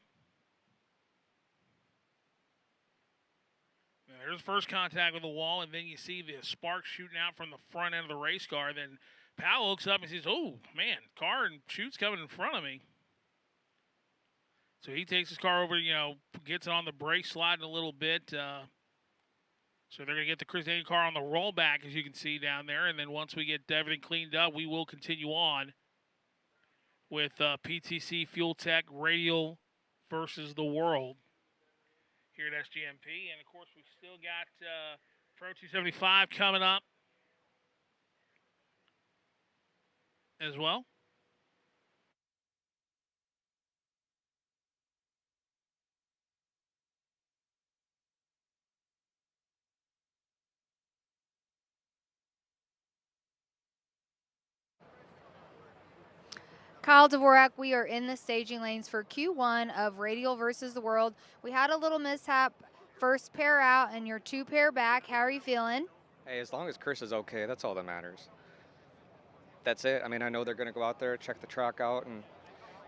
There's first contact with the wall, and then you see the sparks shooting out from the front end of the race car. Then Powell looks up and says, "Oh, man, car and chute's coming in front of me." So he takes his car over, gets it on the brake, sliding a little bit. So they're going to get the Chris Daniel car on the rollback, as you can see down there. And then once we get everything cleaned up, we will continue on with PTC Fuel Tech Radial versus the World here at SGMP. And, of course, we've still got Pro 275 coming up as well. Kyle Dvorak, we are in the staging lanes for Q1 of Radial versus the World. We had a little mishap, first pair out and your 2 pair back. How are you feeling? Hey, as long as Chris is okay, that's all that matters. That's it. I mean, I know they're going to go out there, check the track out, and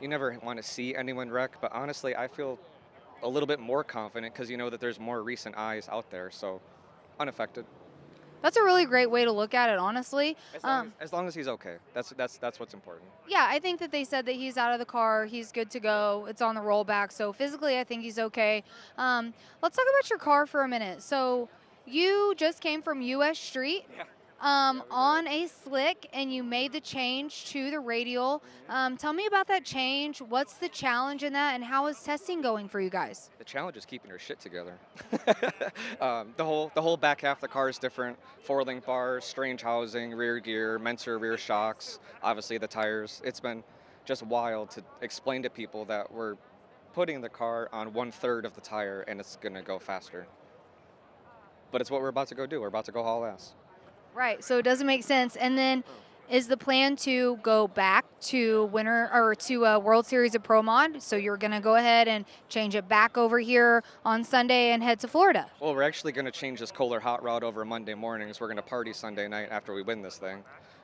you never want to see anyone wreck, but honestly, I feel a little bit more confident because you know that there's more recent eyes out there, so unaffected. That's a really great way to look at it, honestly. As long as he's okay. That's what's important. Yeah, I think that they said that he's out of the car. He's good to go. It's on the rollback. So physically, I think he's okay. Let's talk about your car for a minute. So you just came from US Street. Yeah. On a slick, and you made the change to the Radial. Tell me about that change. What's the challenge in that, and how is testing going for you guys? The challenge is keeping your shit together. The whole back half of the car is different. 4-link bars, strange housing, rear gear, Mentor rear shocks, obviously the tires. It's been just wild to explain to people that we're putting the car on 1/3 of the tire and it's gonna go faster. But it's what we're about to go do. We're about to go haul ass. Right, so it doesn't make sense. And then is the plan to go back to World Series of Pro Mod? So you're going to go ahead and change it back over here on Sunday and head to Florida? Well, we're actually going to change this Kohler hot rod over Monday mornings. We're going to party Sunday night after we win this thing.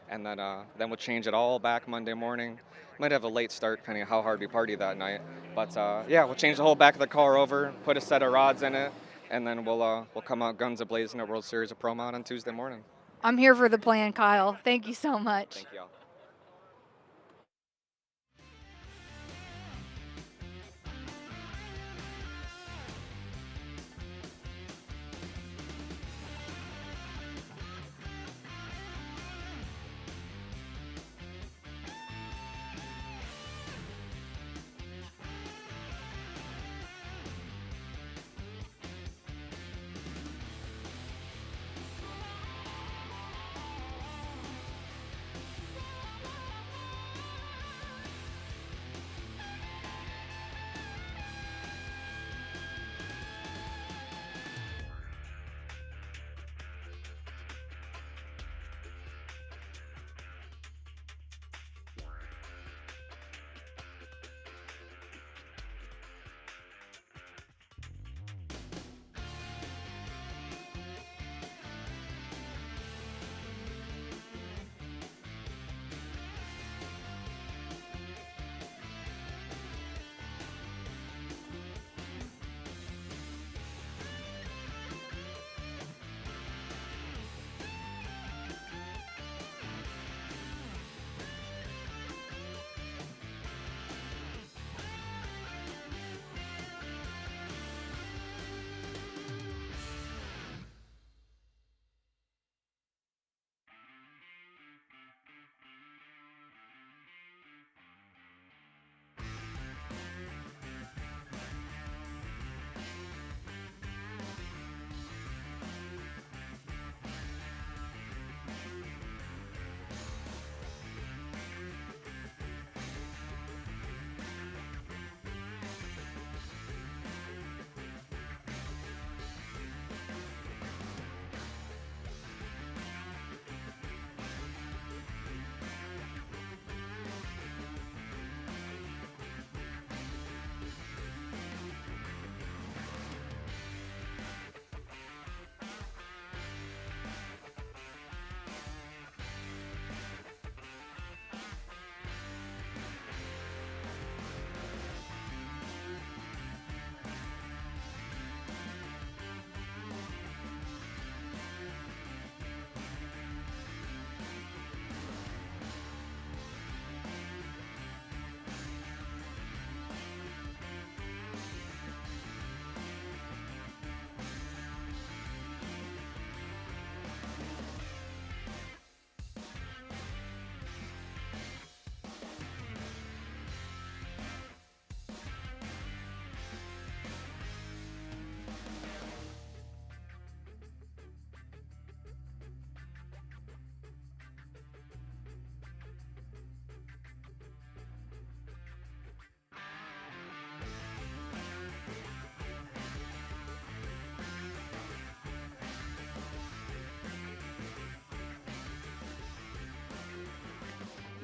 And then we'll change it all back Monday morning. Might have a late start depending on how hard we party that night. But yeah, we'll change the whole back of the car over, put a set of rods in it, and then we'll come out guns a-blazing at World Series of Pro Mod on Tuesday morning. I'm here for the plan, Kyle. Thank you so much. Thank you all.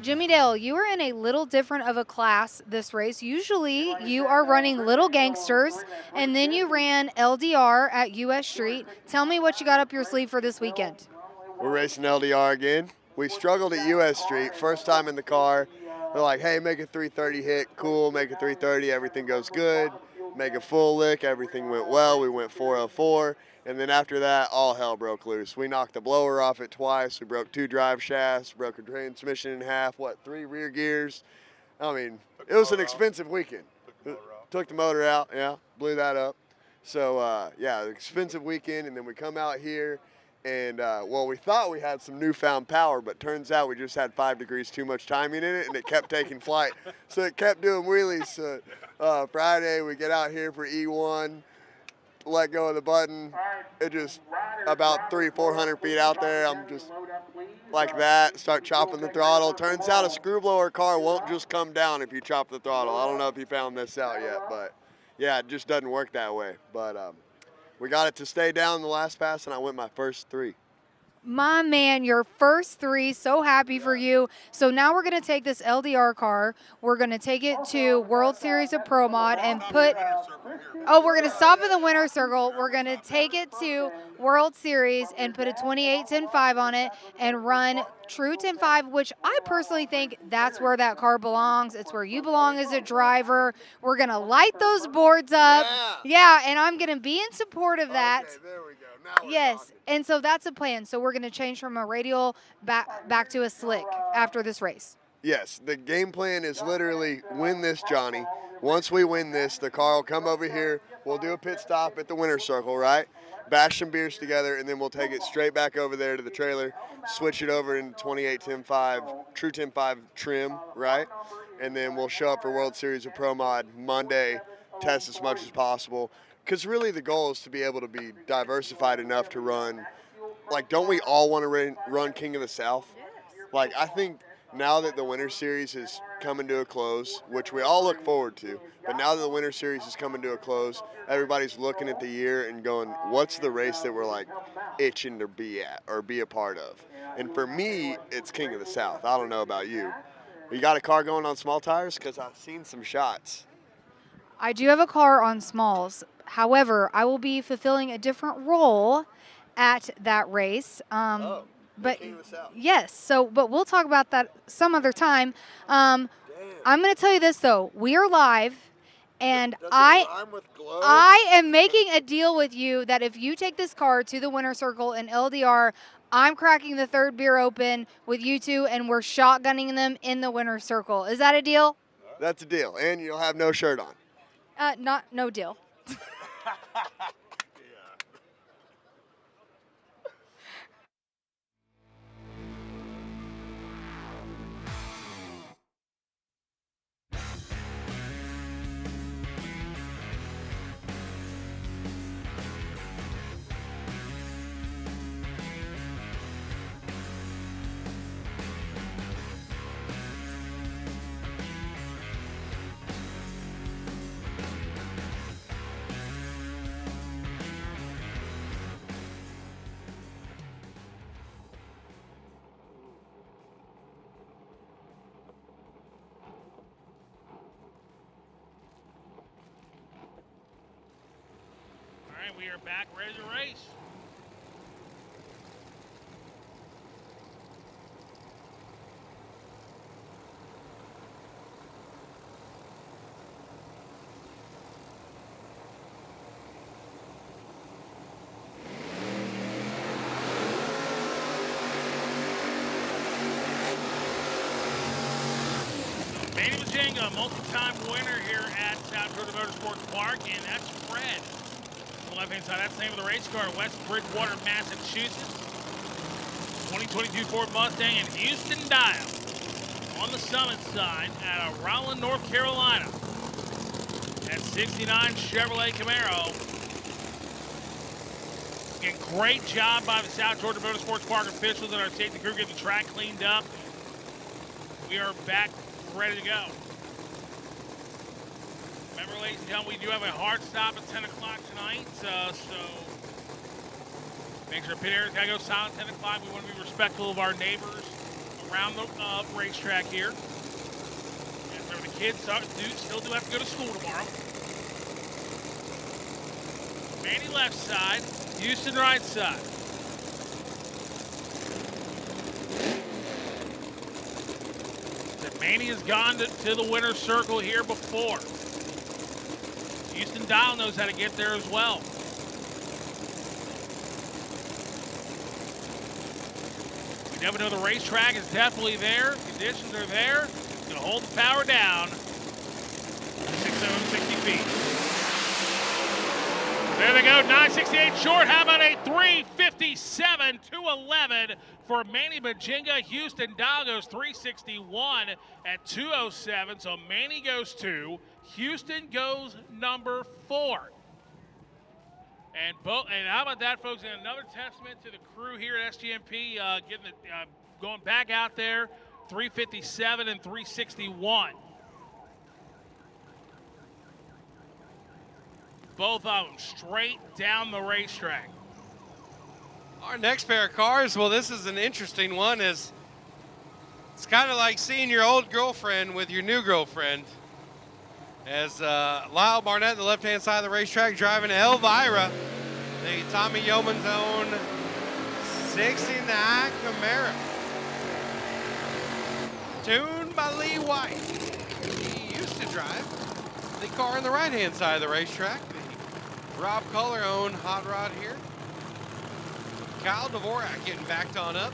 Jimmy Dale, you are in a little different of a class this race. Usually you are running Little Gangsters, and then you ran LDR at US Street. Tell me what you got up your sleeve for this weekend. We're racing LDR again. We struggled at US Street, first time in the car. They're like, hey, make a 330 hit, cool, make a 330, everything goes good. Make a full lick, everything went well, we went 404. And then after that, all hell broke loose. We knocked the blower off it twice. We broke 2 drive shafts, broke a transmission in half, 3 rear gears. I mean, it was an expensive weekend. Took the motor out, yeah, blew that up. So, yeah, expensive weekend. And then we come out here and, well, we thought we had some newfound power, but turns out we just had 5 degrees too much timing in it, and it kept taking flight. So it kept doing wheelies. So, Friday, we get out here for E1. Let go of the button. It just about 300-400 feet out there. I'm just like that, start chopping the throttle. Turns out a screw blower car won't just come down if you chop the throttle. I don't know if you found this out yet, but yeah, it just doesn't work that way. But we got it to stay down the last pass, and I went my first 3. My man, your first 3, so happy for you. So now we're going to take this LDR car, we're going to take it to World Series of Pro Mod and put, we're going to stop in the winner's circle. We're going to take it to World Series and put a 28-10-5 on it and run true 10-5, which I personally think that's where that car belongs. It's where you belong as a driver. We're going to light those boards up. Yeah, and I'm going to be in support of that. Okay, there we go. Yes, and so that's a plan. So we're going to change from a radial back to a slick after this race. Yes, the game plan is literally win this, Johnny. Once we win this, the car will come over here. We'll do a pit stop at the winner's circle, right? Bash some beers together, and then we'll take it straight back over there to the trailer, switch it over into 28-10-5, true 10-5 trim, right? And then we'll show up for World Series of Pro Mod Monday, test as much as possible. Because really the goal is to be able to be diversified enough to run, like, don't we all want to run King of the South? Like, I think now that the Winter Series is coming to a close, which we all look forward to, but now that the Winter Series is coming to a close, everybody's looking at the year and going, what's the race that we're, like, itching to be at or be a part of? And for me, it's King of the South. I don't know about you. You got a car going on small tires? Because I've seen some shots. I do have a car on smalls. However, I will be fulfilling a different role at that race. But yes, but we'll talk about that some other time. I'm going to tell you this though, we are live, and I am making a deal with you that if you take this car to the winner's circle in LDR, I'm cracking the 3rd beer open with you 2, and we're shotgunning them in the winner's circle. Is that a deal? That's a deal, and you'll have no shirt on. No deal. We are back, ready to race. Manny Majinga, multi-time winner here at South Dakota Motorsports Park, and that's Fred. On the left-hand side, that's the name of the race car, West Bridgewater, Massachusetts. 2022 Ford Mustang and Houston Dial. On the Summit side at Rowland, North Carolina. At 69 Chevrolet Camaro. Again, great job by the South Georgia Motorsports Park officials and our safety crew getting the track cleaned up. We are back, ready to go. Remember, ladies and gentlemen, we do have a hard stop at 10 o'clock tonight, so make sure pit area's got to go silent 10 o'clock. We want to be respectful of our neighbors around the racetrack here. And remember, the kids still do have to go to school tomorrow. Manny left side, Houston right side. So Manny has gone to the winner's circle here before. Houston Dial knows how to get there as well. You never know, the racetrack is definitely there. Conditions are there. It's going to hold the power down. 660 feet. There they go, 968 short. How about a 357 211 for Manny Bajinga? Houston Dial goes 361 at 207. So Manny goes 2. Houston goes number 4. And how about that, folks? And another testament to the crew here at SGMP, going back out there, 357 and 361. Both of them straight down the racetrack. Our next pair of cars, well, this is an interesting one. It's kind of like seeing your old girlfriend with your new girlfriend. As Lyle Barnett, the left-hand side of the racetrack, driving Elvira, the Tommy Yeoman's own 69 Camaro. Tuned by Lee White. He used to drive the car on the right-hand side of the racetrack. The Rob Culler owned hot rod here. Kyle Dvorak getting backed on up.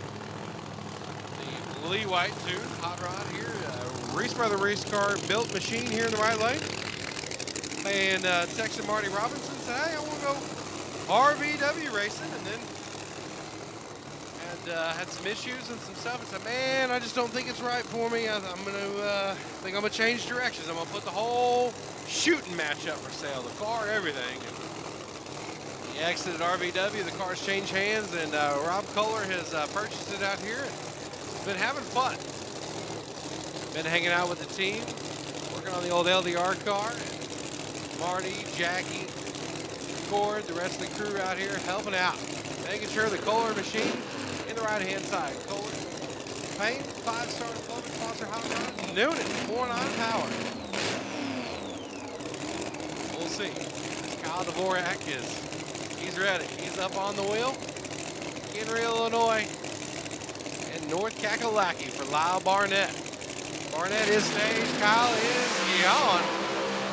The Lee White tuned hot rod here. Reese Brother Reese car built machine here in the right lane. And texted Marty Robinson, said, hey, I want to go RVW racing. And then had some issues and some stuff. And said, man, I just don't think it's right for me. I'm gonna change directions. I'm gonna put the whole shooting match up for sale, the car, everything. And he exited RVW. The car's changed hands, and Rob Kohler has purchased it out here. And been having fun. Been hanging out with the team, working on the old LDR car. And Marty, Jackie, Cord, the rest of the crew out here helping out, making sure the Kohler machine in the right-hand side. Kohler paint, 5-star Clover sponsor hot rod, Noonan, 4.9 power. We'll see. Kyle Dvorak he's ready. He's up on the wheel. Henry, Illinois, and North Kakalaki for Lyle Barnett. Barnett is stage. Kyle is gone.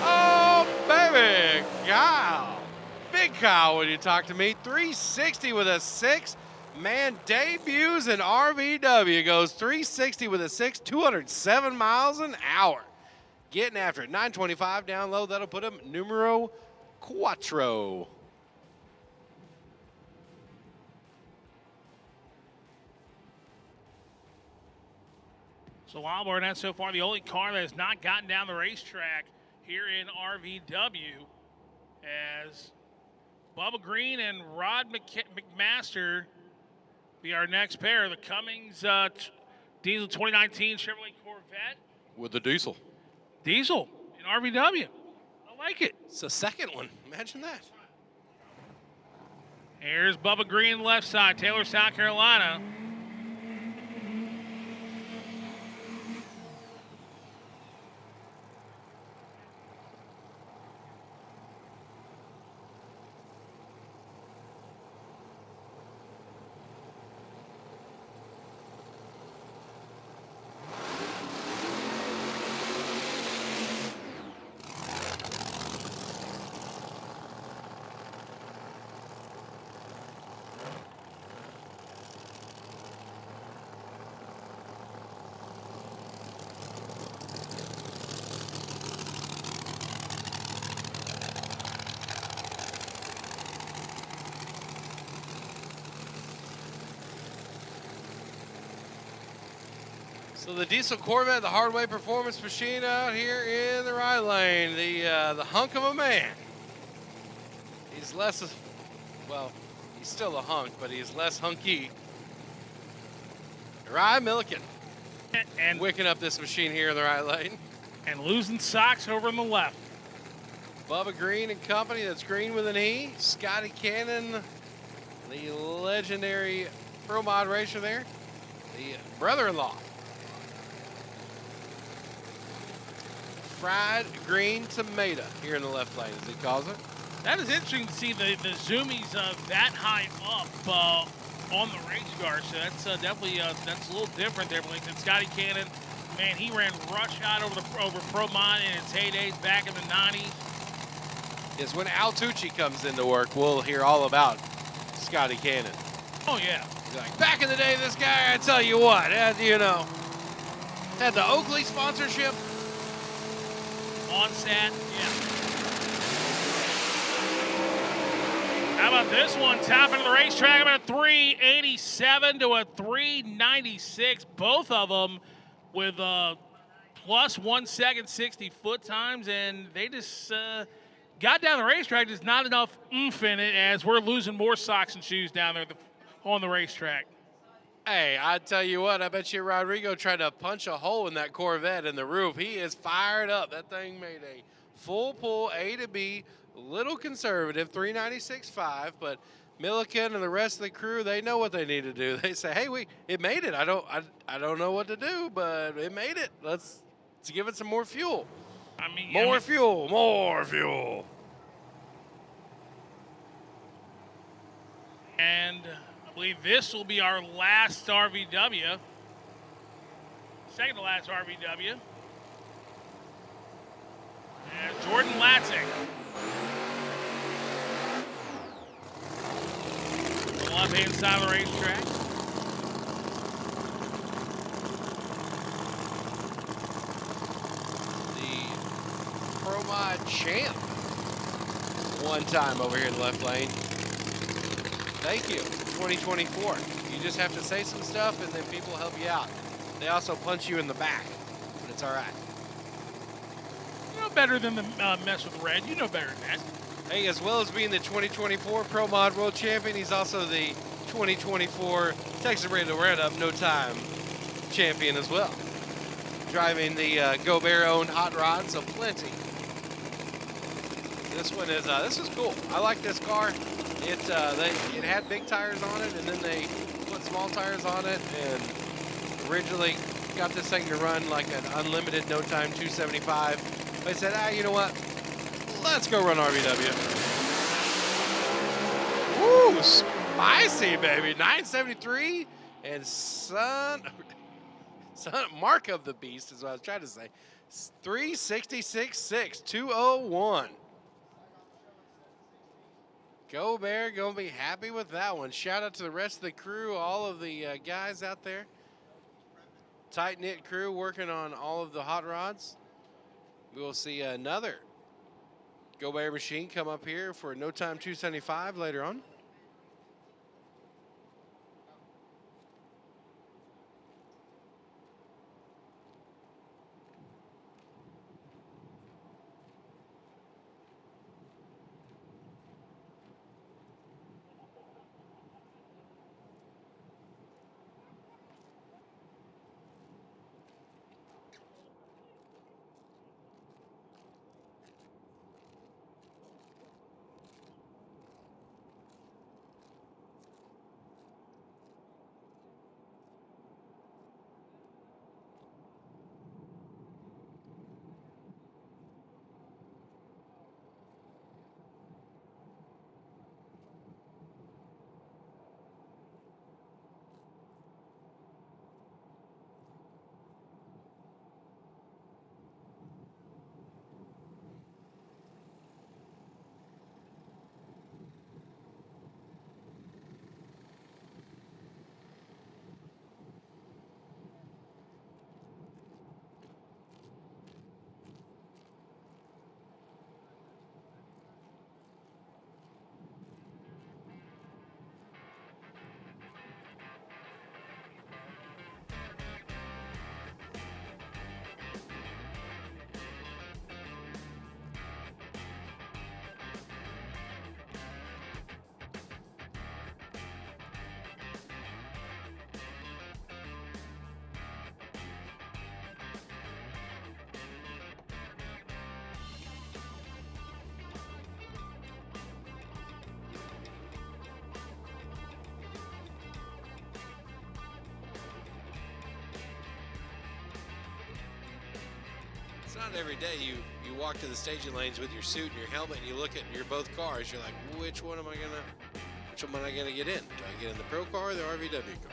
Oh, baby, Kyle. Big Kyle, when you talk to me. 360 with a 6. Man, debuts in RVW. Goes 360 with a 6, 207 miles an hour. Getting after it. 925 down low. That'll put him numero cuatro. So Lyle Barnett so far the only car that has not gotten down the racetrack here in RVW, as Bubba Green and Rod McMaster be our next pair. The Cummins Diesel 2019 Chevrolet Corvette. With the diesel. Diesel in RVW. I like it. It's the second one. Imagine that. Here's Bubba Green left side, Taylor, South Carolina. So the diesel Corvette, the Hardway Performance machine out here in the right lane. The hunk of a man. He's less, well, he's still a hunk, but he's less hunky. Ryan Milliken. And wicking up this machine here in the right lane. And losing socks over on the left. Bubba Green and company, that's Green with an E. Scotty Cannon, the legendary pro mod racer there. The brother-in-law fried green tomato here in the left lane, as he calls it. That is interesting to see the zoomies that high up on the race car. So that's definitely that's a little different there. But Scotty Cannon, man, he ran rush hot over Pro Mod in its heydays back in the 90s. Yes, when Al Tucci comes into work, we'll hear all about Scotty Cannon. Oh yeah. Like, back in the day, this guy, I tell you what, had the Oakley sponsorship. Onsat, yeah. How about this one? Top end of the racetrack, about a 387 to a 396. Both of them with plus 1 second 60 foot times, and they just got down the racetrack. There's not enough oomph in it as we're losing more socks and shoes down there on the racetrack. Hey, I tell you what, I bet you Rodrigo tried to punch a hole in that Corvette in the roof. He is fired up. That thing made a full pull A to B, little conservative, 396.5, but Milliken and the rest of the crew, they know what they need to do. They say, hey, it made it. I don't know what to do, but it made it. Let's give it some more fuel. More fuel. And I believe this will be our last RVW. Second to last RVW. And Jordan Latzing. On the left-hand side of the racetrack. The Pro Mod champ. One time over here in the left lane. Thank you, 2024. You just have to say some stuff and then people help you out. They also punch you in the back, but it's all right. You know better than the mess with red. You know better than that. Hey, as well as being the 2024 Pro Mod World Champion, he's also the 2024 Texas Radial Roundup No Time Champion as well. Driving the Gobert-owned hot rod, so plenty. This one is this is cool. I like this car. It had big tires on it, and then they put small tires on it, and originally got this thing to run like an unlimited no time 275. They said, you know what? Let's go run RVW. Woo, spicy, baby. 973 and son mark of the beast is what I was trying to say. 366.6, 201. Go Bear, gonna be happy with that one. Shout out to the rest of the crew, all of the guys out there. Tight-knit crew working on all of the hot rods. We will see another Go Bear machine come up here for No Time 275 later on. not every day you walk to the staging lanes with your suit and your helmet and you look at your both cars. You're like, which one am I gonna get in? Do I get in the pro car or the RVW car?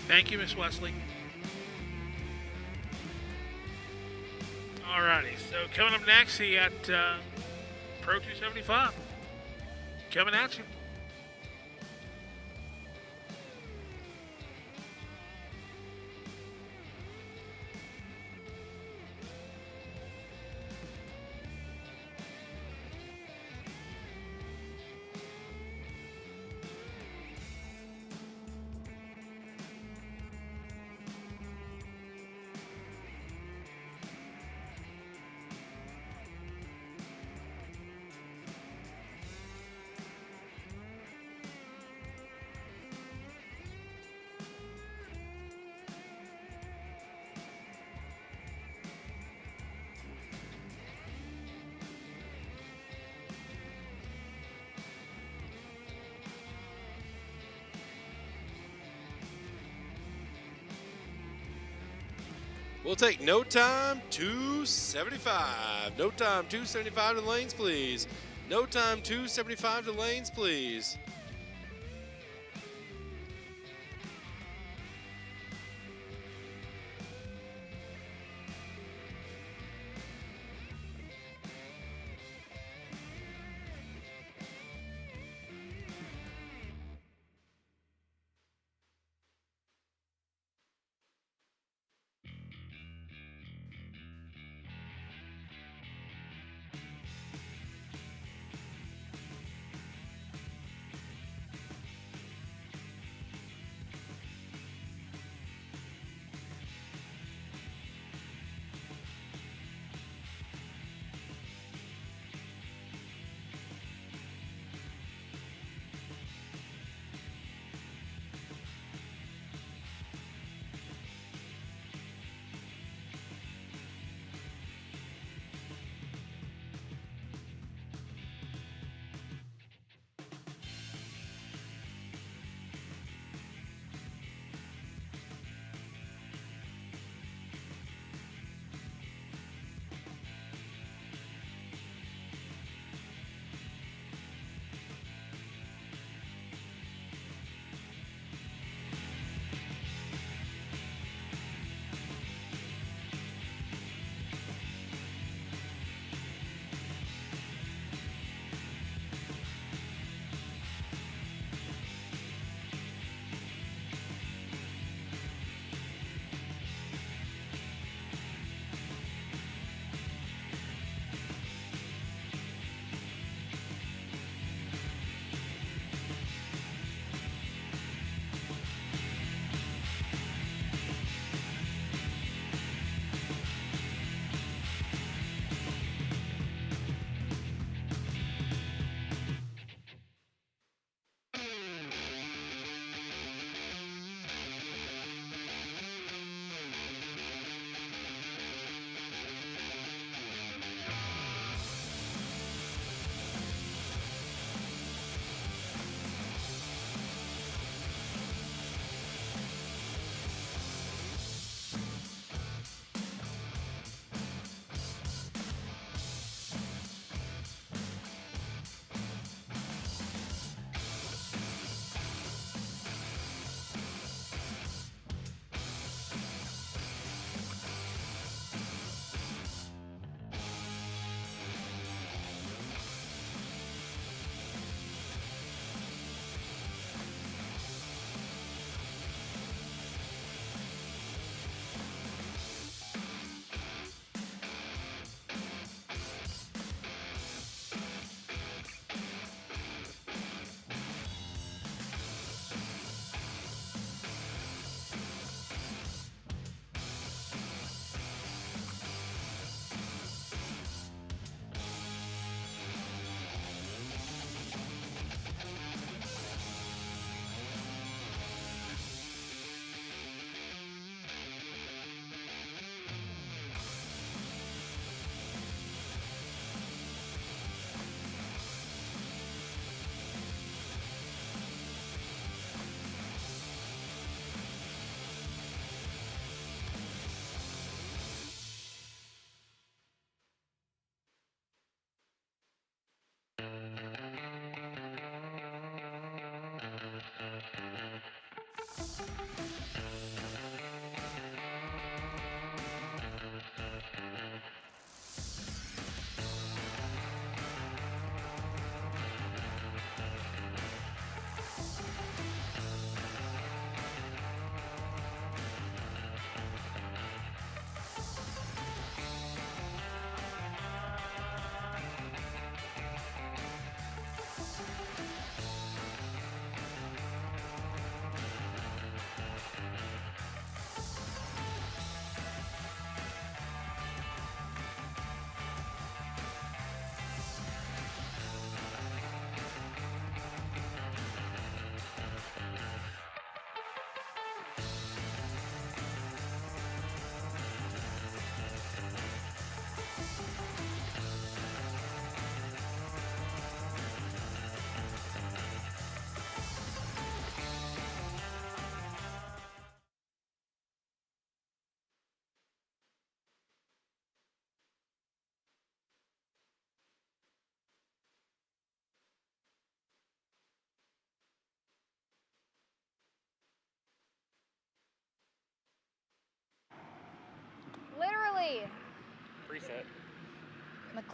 Thank you, Miss Wesley. Alrighty, so coming up next, he got Pro 275 coming at you. We'll take No Time 275. No Time 275 to the lanes, please. No Time 275 to the lanes, please.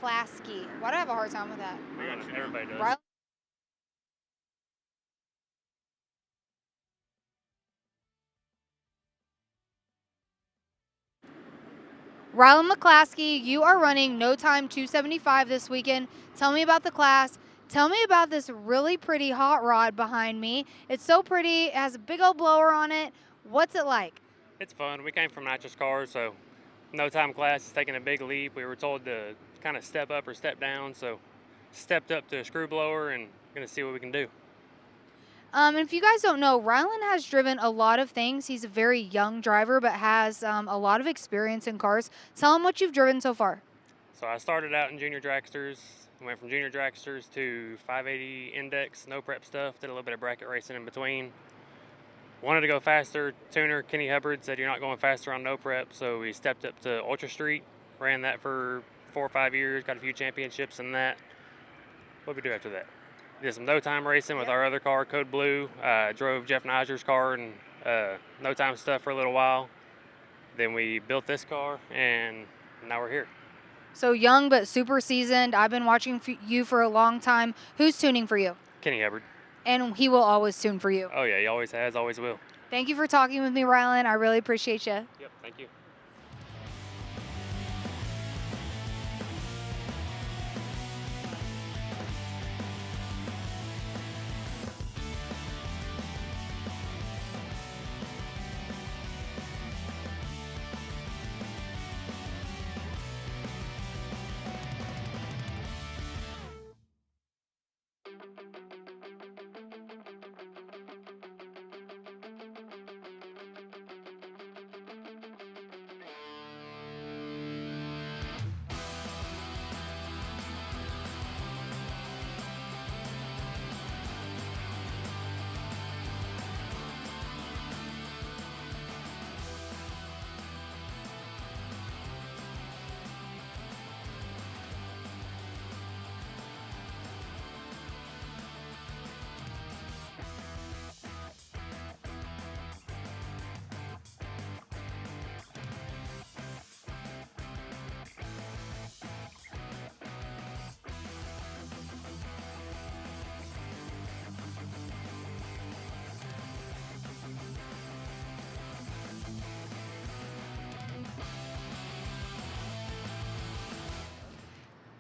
McClaskey. Why do I have a hard time with that? Everybody does. Rylan Rylan McClaskey, you are running No Time 275 this weekend. Tell me about the class. Tell me about this really pretty hot rod behind me. It's so pretty. It has a big old blower on it. What's it like? It's fun. We came from nitrous cars, so No Time class is taking a big leap. We were told to kind of step up or step down, so stepped up to a screw blower and going to see what we can do. And if you guys don't know, Rylan has driven a lot of things. He's a very young driver, but has a lot of experience in cars. Tell him what you've driven so far. So I started out in junior dragsters, went from junior dragsters to 580 index, no prep stuff, did a little bit of bracket racing in between. Wanted to go faster. Tuner Kenny Hubbard said you're not going faster on no prep, so we stepped up to Ultra Street, ran that for 4 or 5 years, got a few championships in that. What did we do after that? Did some No Time racing with our other car, Code Blue. Drove Jeff Niger's car and No Time stuff for a little while. Then we built this car, and now we're here. So young but super seasoned. I've been watching you for a long time. Who's tuning for you? Kenny Hubbard. And he will always tune for you. Oh, yeah, he always has, always will. Thank you for talking with me, Rylan. I really appreciate you. Yep, thank you.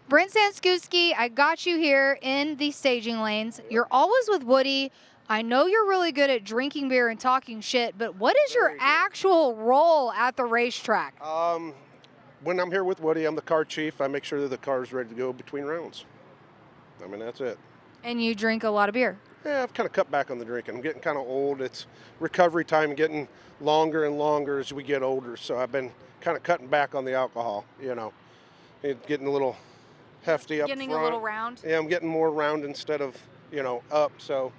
Brent Sanskuski, I got you here in the staging lanes. You're always with Woody. I know you're really good at drinking beer and talking shit, but what is your actual role at the racetrack? When I'm here with Woody, I'm the car chief. I make sure that the car is ready to go between rounds. I mean, that's it. And you drink a lot of beer? Yeah, I've kind of cut back on the drinking. I'm getting kind of old. It's recovery time getting longer and longer as we get older. So I've been kind of cutting back on the alcohol, you know. It's getting a little hefty up front. Getting a little round? Yeah, I'm getting more round instead of, you know, up. So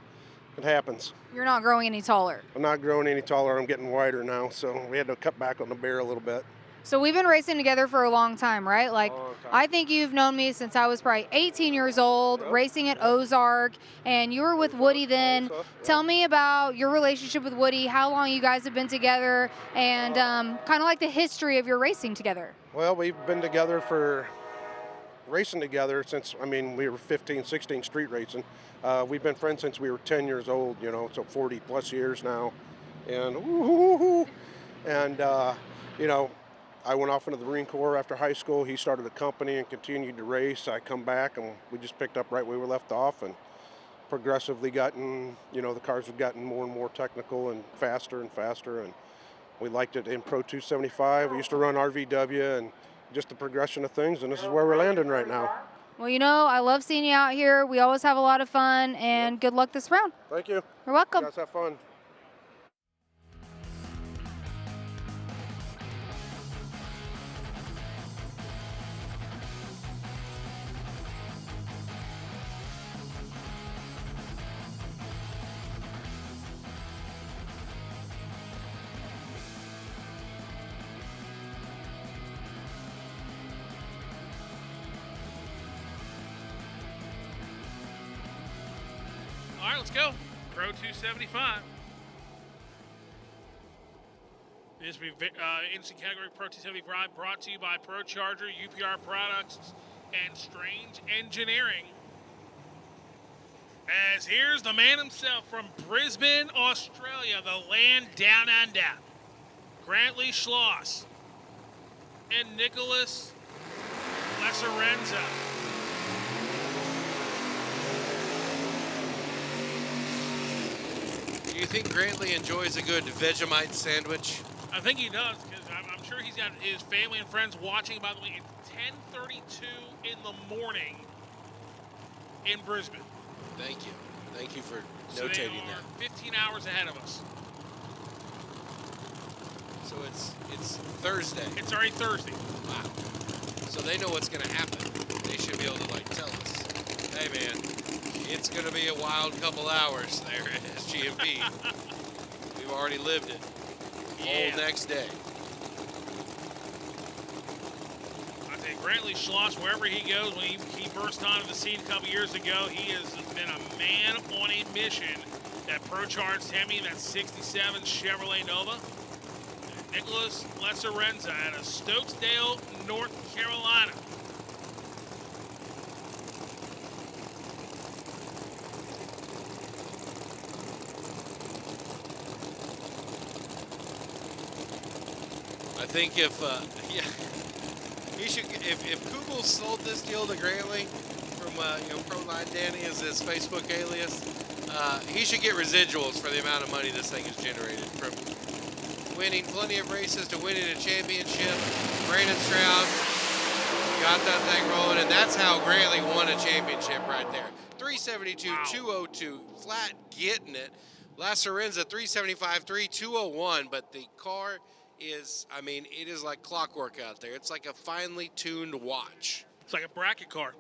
it happens. You're not growing any taller? I'm not growing any taller. I'm getting wider now. So we had to cut back on the beer a little bit. So we've been racing together for a long time, right? Like, I think you've known me since I was probably 18 years old, racing at Ozark, and you were with Woody then. Tell me about your relationship with Woody, how long you guys have been together, and kind of like the history of your racing together. Well, we've been together for racing together since, I mean, we were 15, 16 street racing. We've been friends since we were 10 years old, you know, so 40 plus years now. And, you know, I went off into the Marine Corps after high school. He started a company and continued to race. I come back and we just picked up right where we left off and progressively gotten, you know, the cars have gotten more and more technical and faster. And we liked it in Pro 275. We used to run RVW and just the progression of things, and this is where we're landing right now. Well, you know, I love seeing you out here. We always have a lot of fun, and good luck this round. Thank you. You're welcome. You guys have fun. All right, let's go. Pro 275. This will be instant category Pro 275 brought to you by Pro Charger, UPR Products, and Strange Engineering. As here's the man himself from Brisbane, Australia, the land down under, Grantley Schloss and Nicholas Lasarenza. Do you think Grantley enjoys a good Vegemite sandwich? I think he does, because I'm sure he's got his family and friends watching. By the way, it's 10:32 in the morning in Brisbane. Thank you. Thank you for So they notating are that. 15 hours ahead of us. So it's Thursday. It's already Thursday. Wow. So they know what's going to happen. They should be able to like tell us, hey man, it's going to be a wild couple hours there at SGMP. We've already lived it. Yeah. Whole next day. I think Grantley Schloss, wherever he goes, when he burst onto the scene a couple years ago, he has been a man on a mission. That ProCharged Hemi, that 67 Chevrolet Nova. Nicholas Lasarenza out of Stokesdale, North Carolina. I think if he should, if Kugel sold this deal to Grantley from Proline Danny is his Facebook alias, he should get residuals for the amount of money this thing has generated from winning plenty of races to winning a championship. Brandon Stroud got that thing rolling, and that's how Grantley won a championship right there. 372, 202, flat getting it. Lasarenza 375, 201, but the car is, I mean, it is like clockwork out there. It's like a finely tuned watch. It's like a bracket car.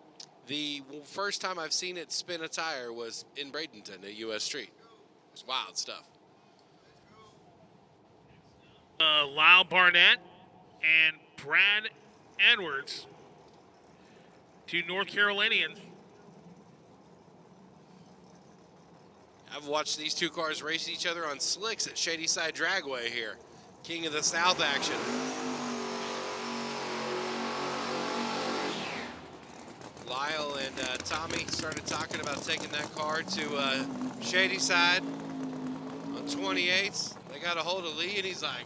The first time I've seen it spin a tire was in Bradenton at US Street. It's wild stuff. Lyle Barnett and Brad Edwards, two North Carolinians. I've watched these two cars race each other on slicks at Shadyside Dragway here. King of the South action. Lyle and Tommy started talking about taking that car to Shadyside on 28s. They got a hold of Lee and he's like,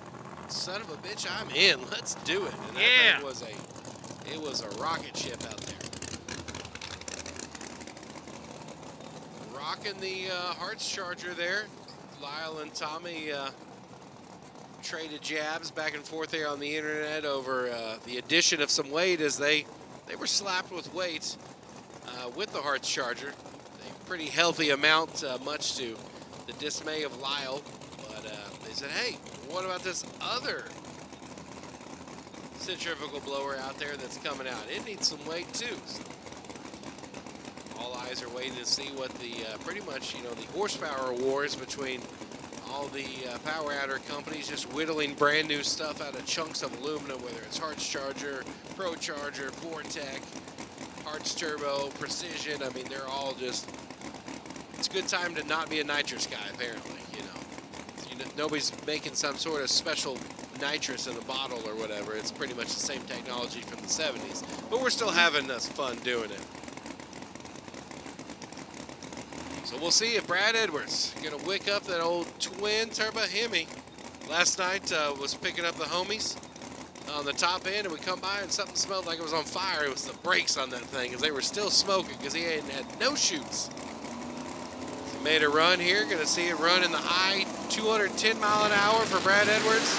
son of a bitch, I'm in. Let's do it. And that thing was a rocket ship out there. Rocking the Hearts Charger there. Lyle and Tommy traded jabs back and forth there on the internet over the addition of some weight as they were slapped with weight with the Hearts Charger. A pretty healthy amount, much to the dismay of Lyle. But they said, hey, what about this other centrifugal blower out there that's coming out? It needs some weight too. So all eyes are waiting to see what the pretty much, the horsepower wars between all the power adder companies just whittling brand new stuff out of chunks of aluminum, whether it's Hearts Charger, Pro Charger, Vortec, Hearts Turbo, Precision. I mean, they're all just, it's a good time to not be a nitrous guy, apparently, nobody's making some sort of special nitrous in a bottle or whatever. It's pretty much the same technology from the 70s, but we're still having us fun doing it. So we'll see if Brad Edwards gonna wick up that old twin turbo Hemi. Last night was picking up the homies on the top end, and we come by and something smelled like it was on fire. It was the brakes on that thing, because they were still smoking because he hadn't had no shoots. He made a run here. Gonna see it run in the high 210 mile an hour for Brad Edwards.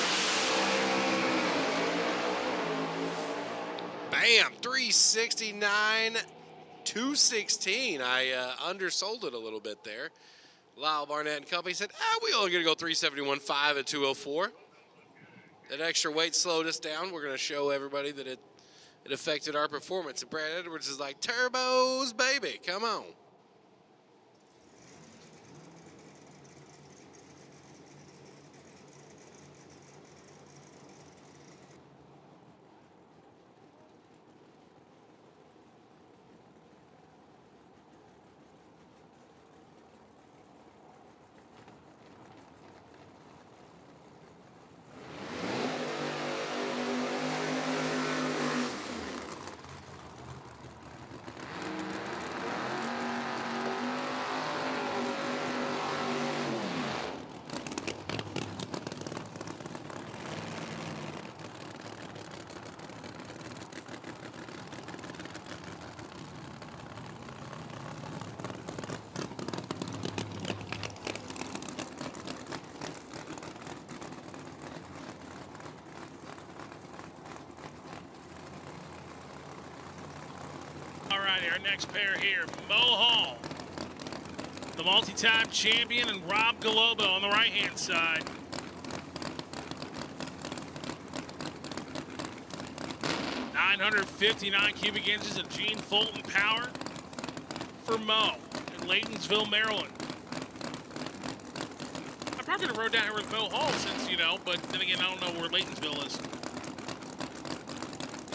Bam, 369. 216. I undersold it a little bit there. Lyle Barnett and company said, we only going to go 371.5 at 204. That extra weight slowed us down. We're going to show everybody that it affected our performance. And Brad Edwards is like, turbos, baby, come on. righty. Our next pair here, Mo Hall, the multi-time champion, and Rob Galobo on the right-hand side. .959 cubic inches of Gene Fulton power for Mo in Laytonsville, Maryland. I probably could have rode down here with Mo Hall since, you know, but then again, I don't know where Laytonsville is.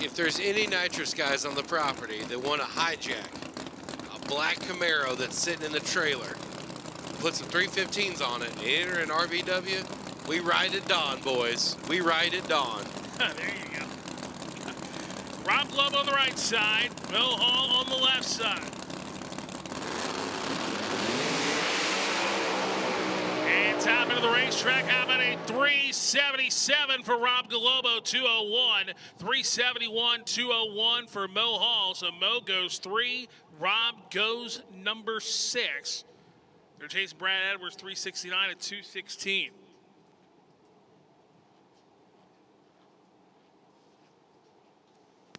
If there's any nitrous guys on the property that want to hijack a black Camaro that's sitting in the trailer, put some 315s on it, and enter an RVW, we ride at dawn, boys. We ride at dawn. There you go. Rob Glove on the right side, Mo Hall on the left side. And top into the racetrack, how about a 377 for Rob Galobo, 201. 371, 201 for Mo Hall. So Mo goes 3, Rob goes number 6. They're chasing Brad Edwards, 369 at 216.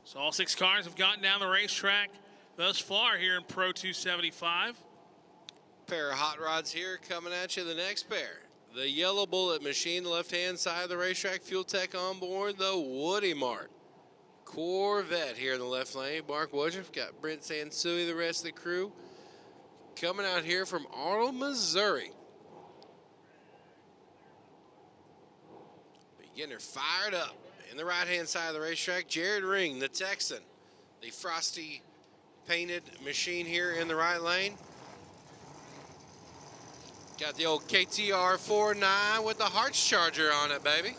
So all 6 cars have gotten down the racetrack thus far here in Pro 275. Pair of hot rods here coming at you. The next pair, the Yellow Bullet machine, the left-hand side of the racetrack. Fuel Tech on board, the Woody Mart Corvette here in the left lane. Mark Woodruff, got Brent Sansui, the rest of the crew, coming out here from Arnold, Missouri. Getting her fired up. In the right-hand side of the racetrack, Jared Ring, the Texan, the frosty painted machine here in the right lane. Got the old KTR 49 with the Harts Charger on it, baby.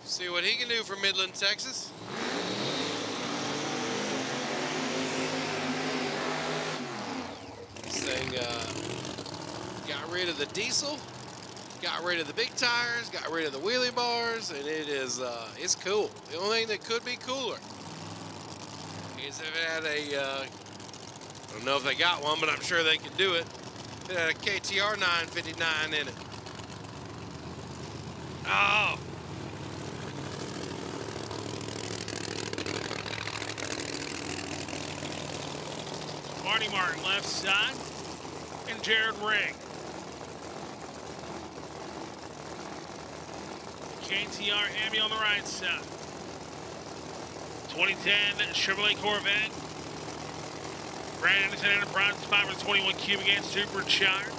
See what he can do for Midland, Texas. This thing got rid of the diesel, got rid of the big tires, got rid of the wheelie bars, and it is it's cool. The only thing that could be cooler is if it had a I don't know if they got one, but I'm sure they could do it. It had a KTR 959 in it. Oh. Marty Martin left side, and Jared Ring. KTR Hemi on the right side. 2010 Chevrolet Corvette. Brad Anderson Enterprise 521 cubic inch supercharged.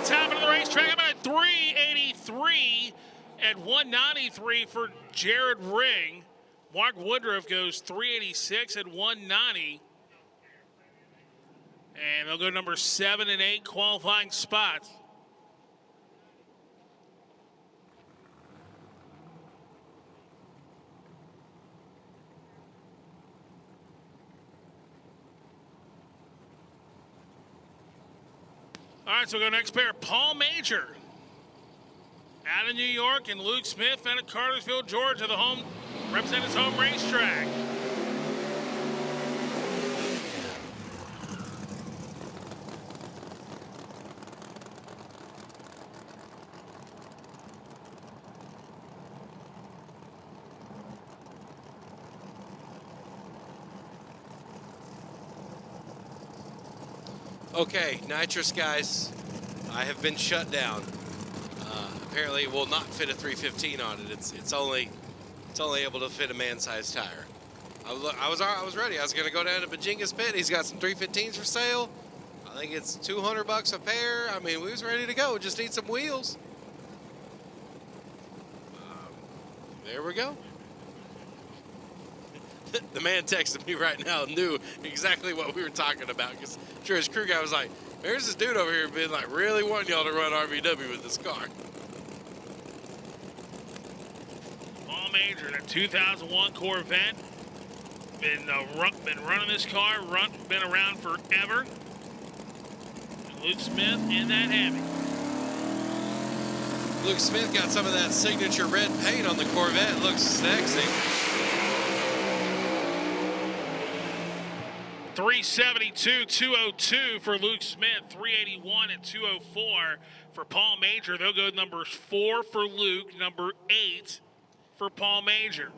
Top of the racetrack, about 383 at 193 for Jared Ring. Mark Woodruff goes 386 at 190. And they'll go number 7 and 8 qualifying spots. All right, so we'll go next pair. Paul Major out of New York, and Luke Smith out of Cartersville, Georgia, the home, represent his home racetrack. Okay, nitrous guys, I have been shut down. Apparently, it will not fit a 315 on it. It's only able to fit a man-sized tire. I was ready. I was going to go down to Bajinga's pit. He's got some 315s for sale. I think it's $200 a pair. I mean, we was ready to go. Just need some wheels. There we go. The man texting me right now knew exactly what we were talking about, because I'm sure his crew guy was like, there's this dude over here being like really wanting y'all to run RVW with this car. Paul Major, the 2001 Corvette. Been running this car, been around forever. Luke Smith in that Hemi. Luke Smith got some of that signature red paint on the Corvette. Looks sexy. 372, 202 for Luke Smith, 381 and 204 for Paul Major. They'll go numbers 4 for Luke, number 8 for Paul Major.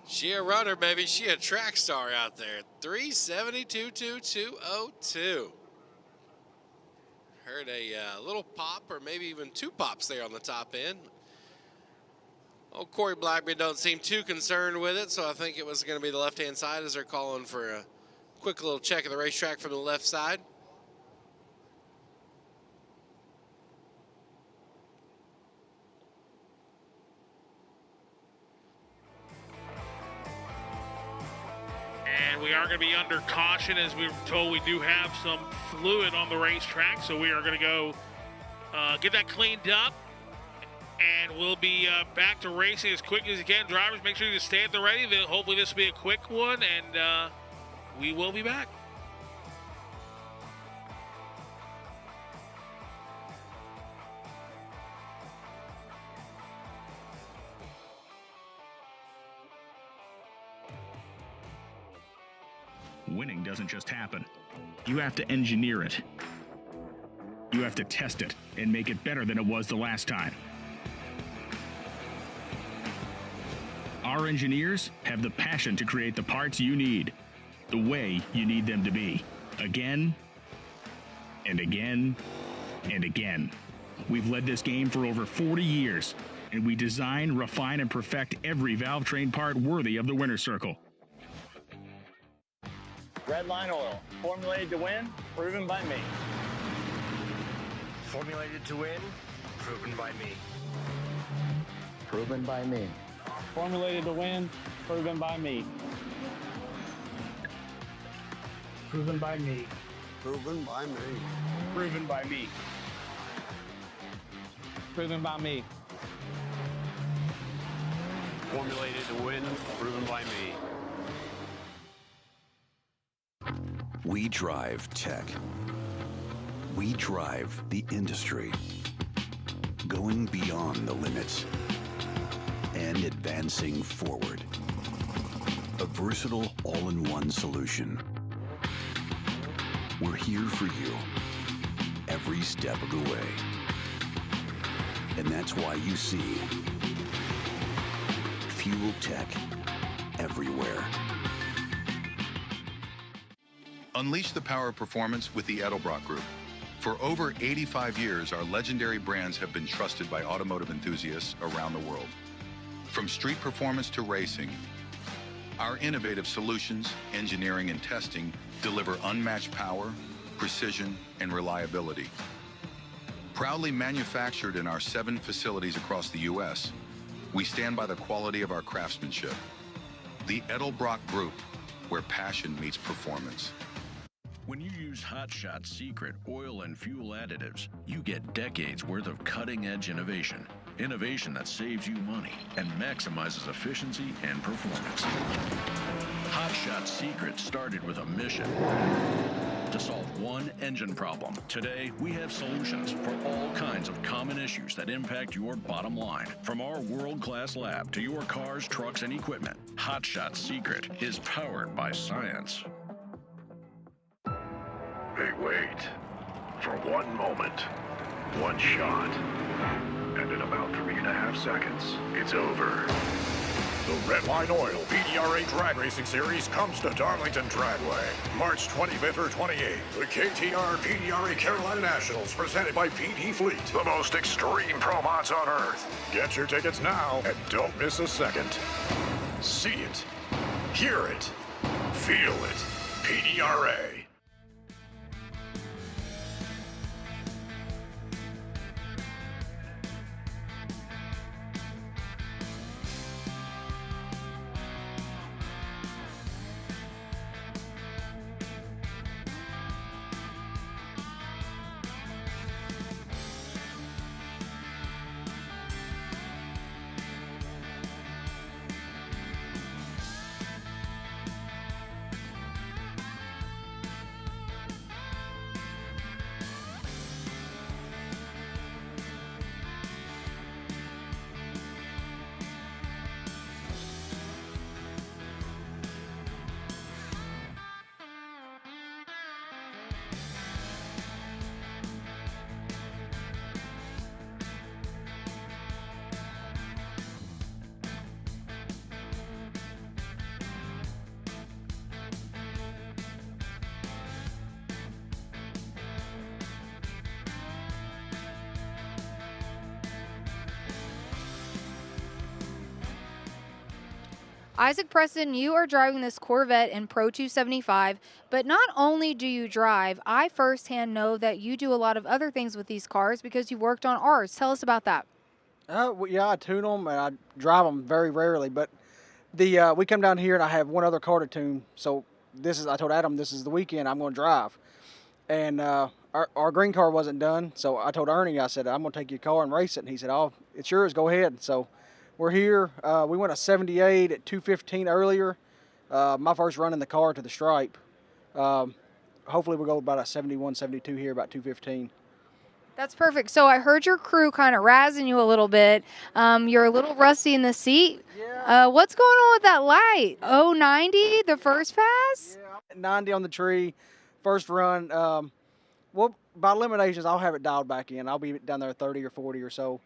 She a runner, baby. She a track star out there. 372, 202. Heard a little pop or maybe even 2 pops there on the top end. Oh, Corey Blackburn don't seem too concerned with it, so I think it was going to be the left-hand side as they're calling for a quick little check of the racetrack from the left side. And we are going to be under caution, as we were told. We do have some fluid on the racetrack, so we are going to go get that cleaned up, and we'll be back to racing as quick as you can. Drivers, make sure you stay at the ready. Hopefully this will be a quick one, and we will be back. Winning doesn't just happen. You have to engineer it. You have to test it and make it better than it was the last time. Our engineers have the passion to create the parts you need, the way you need them to be, again and again and again. We've led this game for over 40 years, and we design, refine, and perfect every valve train part worthy of the winner's circle. Redline Oil, formulated to win, proven by me. Formulated to win, proven by me. Proven by me. Formulated to win, proven by me. Proven by me. Proven by me. Proven by me. Proven by me. Formulated to win, proven by me. We drive tech. We drive the industry. Going beyond the limits and advancing forward. A versatile all-in-one solution. We're here for you every step of the way. And that's why you see Fuel Tech everywhere. Unleash the power of performance with the Edelbrock Group. For over 85 years, our legendary brands have been trusted by automotive enthusiasts around the world. From street performance to racing, our innovative solutions, engineering, and testing deliver unmatched power, precision, and reliability. Proudly manufactured in our 7 facilities across the U.S., we stand by the quality of our craftsmanship. The Edelbrock Group, where passion meets performance. When you use Hot Shot Secret oil and fuel additives, you get decades worth of cutting-edge innovation. Innovation that saves you money and maximizes efficiency and performance. Hot Shot Secret started with a mission to solve one engine problem. Today, we have solutions for all kinds of common issues that impact your bottom line. From our world-class lab to your cars, trucks, and equipment, Hot Shot Secret is powered by science. They wait for one moment, one shot, and in about 3.5 seconds, it's over. The Redline Oil PDRA Drag Racing Series comes to Darlington Dragway, March 25th or 28th. The KTR PDRA Carolina Nationals, presented by PD Fleet, the most extreme pro mods on earth. Get your tickets now and don't miss a second. See it, hear it, feel it. PDRA. Isaac Preston, you are driving this Corvette in Pro 275, but not only do you drive, I firsthand know that you do a lot of other things with these cars because you worked on ours. Tell us about that. Well, yeah, I tune them and I drive them very rarely, but we come down here and I have one other car to tune. So I told Adam, this is the weekend I'm going to drive. And our green car wasn't done, so I told Ernie, I said, I'm going to take your car and race it. And he said, oh, it's yours, go ahead. So we're here. We went a 78 at 215 earlier. My first run in the car to the stripe. Hopefully we'll go about a 71, 72 here, about 215. That's perfect. So I heard your crew kind of razzing you a little bit. You're a little rusty in the seat. Yeah. What's going on with that light? Oh, 90, the first pass? Yeah, 90 on the tree, first run. Well, by eliminations, I'll have it dialed back in. I'll be down there 30 or 40 or so,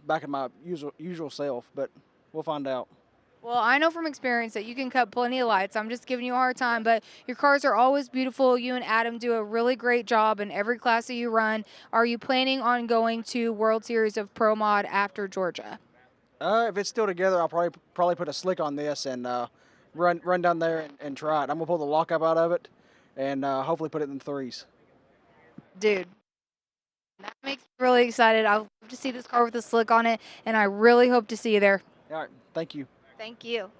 back in my usual self, but we'll find out. Well, I know from experience that you can cut plenty of lights. I'm just giving you a hard time, but your cars are always beautiful. You and Adam do a really great job in every class that you run. Are you planning on going to World Series of Pro Mod after Georgia? If it's still together, I'll probably put a slick on this and run down there and try it. I'm gonna pull the lockup out of it and hopefully put it in the threes. Dude, that makes me really excited. I would love to see this car with a slick on it, and I really hope to see you there. All right, thank you. Thank you.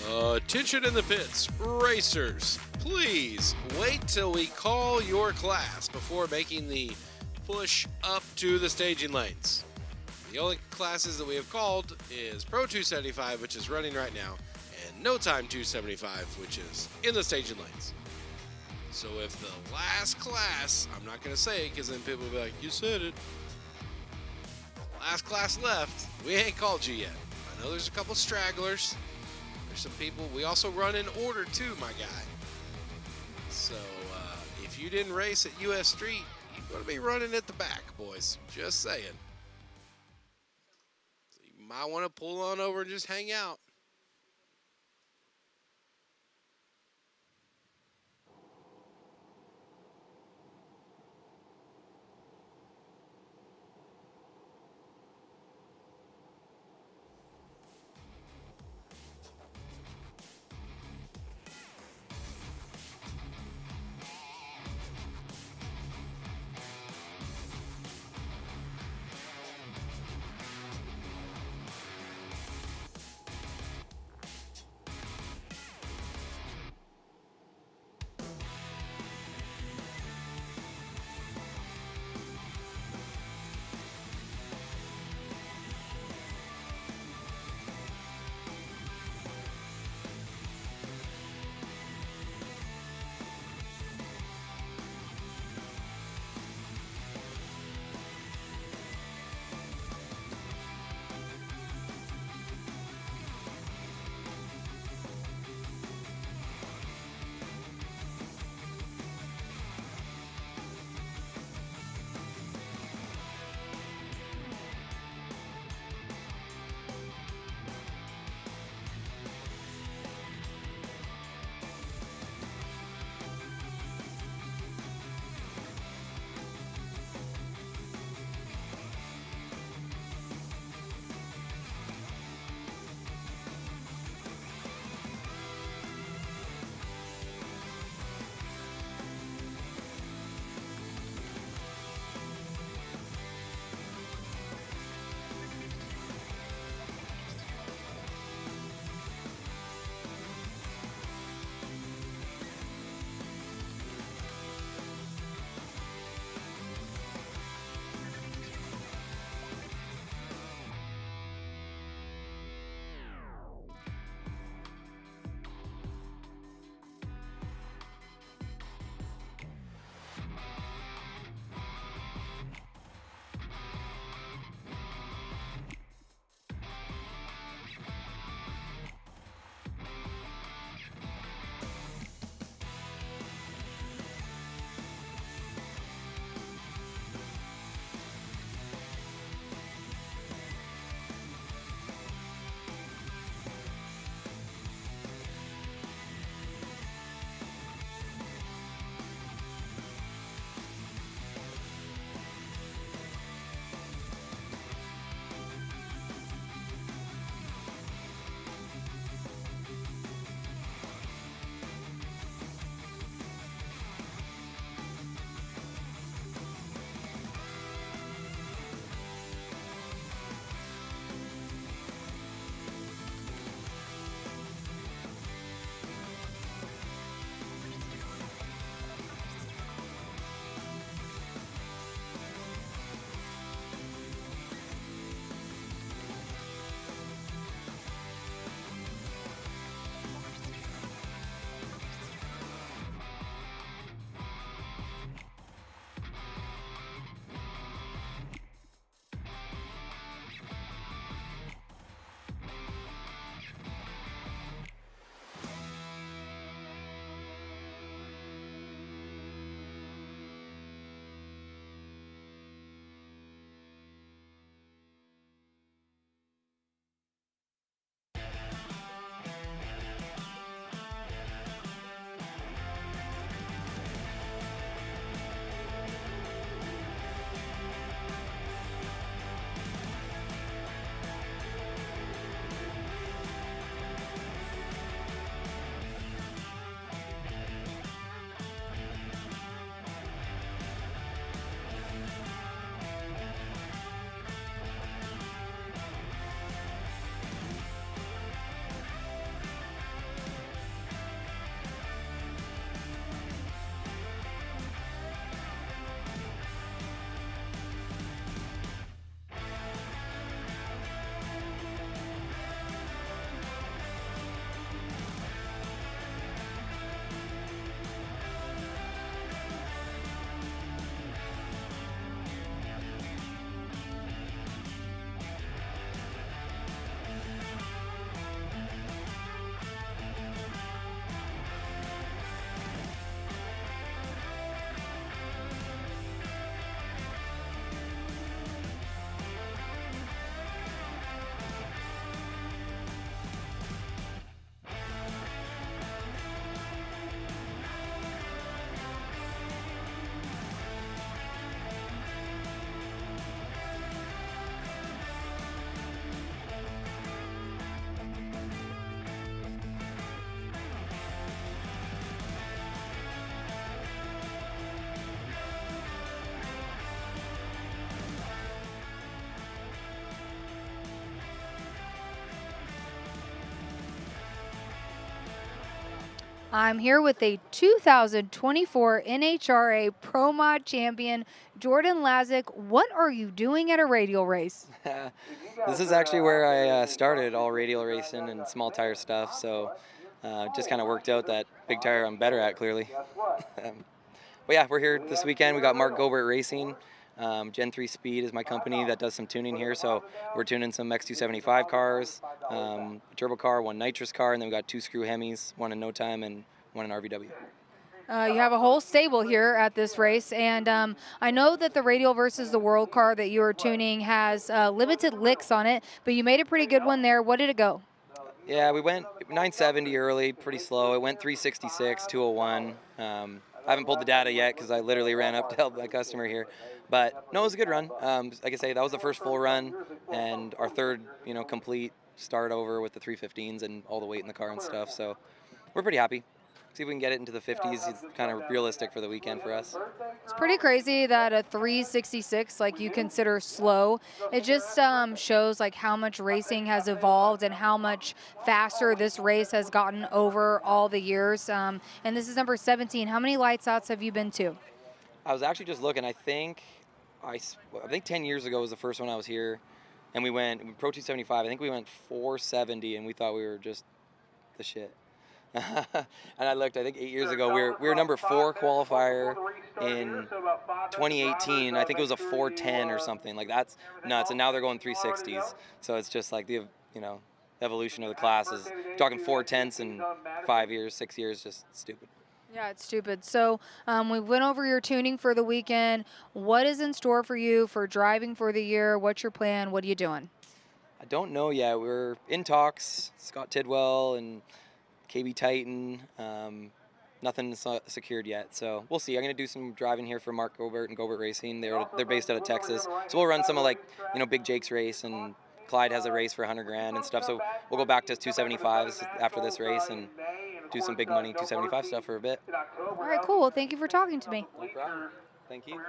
Attention in the pits, racers, please wait till we call your class before making the push up to the staging lanes. The only classes that we have called is Pro 275, which is running right now, and No Time 275, which is in the staging lanes. So if the last class, I'm not going to say it because then people will be like, you said it. Last class left, we ain't called you yet. I know there's a couple stragglers. There's some people. We also run in order too, my guy. So if you didn't race at US Street, you're going to be running at the back, boys. Just saying. So you might want to pull on over and just hang out. I'm here with a 2024 NHRA Pro Mod champion, Jordan Lazick. What are you doing at a radial race? This is actually where I started all radial racing and small tire stuff, so just kind of worked out that big tire I'm better at, clearly. But yeah, we're here this weekend. We got Mark Gobert Racing. Gen 3 Speed is my company that does some tuning here, so we're tuning some X275 cars, a turbo car, one nitrous car, and then we got 2 screw Hemis, one in No Time and one in RVW. You have a whole stable here at this race, and I know that the Radial versus the World car that you are tuning has limited licks on it, but you made a pretty good one there. What did it go? Yeah, we went 970 early, pretty slow. It went 366, 201. I haven't pulled the data yet because I literally ran up to help my customer here. But no, it was a good run. Like I say, that was the first full run and our third, complete start over with the 315s and all the weight in the car and stuff. So we're pretty happy. See if we can get it into the 50s. It's kind of realistic for the weekend for us. It's pretty crazy that a 366, like, you consider slow. It just shows like how much racing has evolved and how much faster this race has gotten over all the years. And this is number 17. How many lights outs have you been to? I was actually just looking. I think 10 years ago was the first one I was here, and we went Pro 275. I think we went 470, and we thought we were just the shit. And I looked, I think 8 years ago, we were number 4 qualifier in 2018. I think it was a 410 or something. Like, that's nuts. And now they're going 360s. So it's just like the, evolution of the classes. Talking 410s in 5 years, 6 years, just stupid. Yeah, it's stupid. So we went over your tuning for the weekend. What is in store for you for driving for the year? What's your plan? What are you doing? I don't know yet. We're in talks, Scott Tidwell and KB Titan. Nothing secured yet, so we'll see. I'm gonna do some driving here for Mark Gobert and Gobert Racing. They're based out of Texas, so we'll run some of Big Jake's race, and Clyde has a race for 100 grand and stuff. So we'll go back to 275s after this race and do some big money 275 stuff for a bit. All right, cool. Well, thank you for talking to me. No problem. Thank you.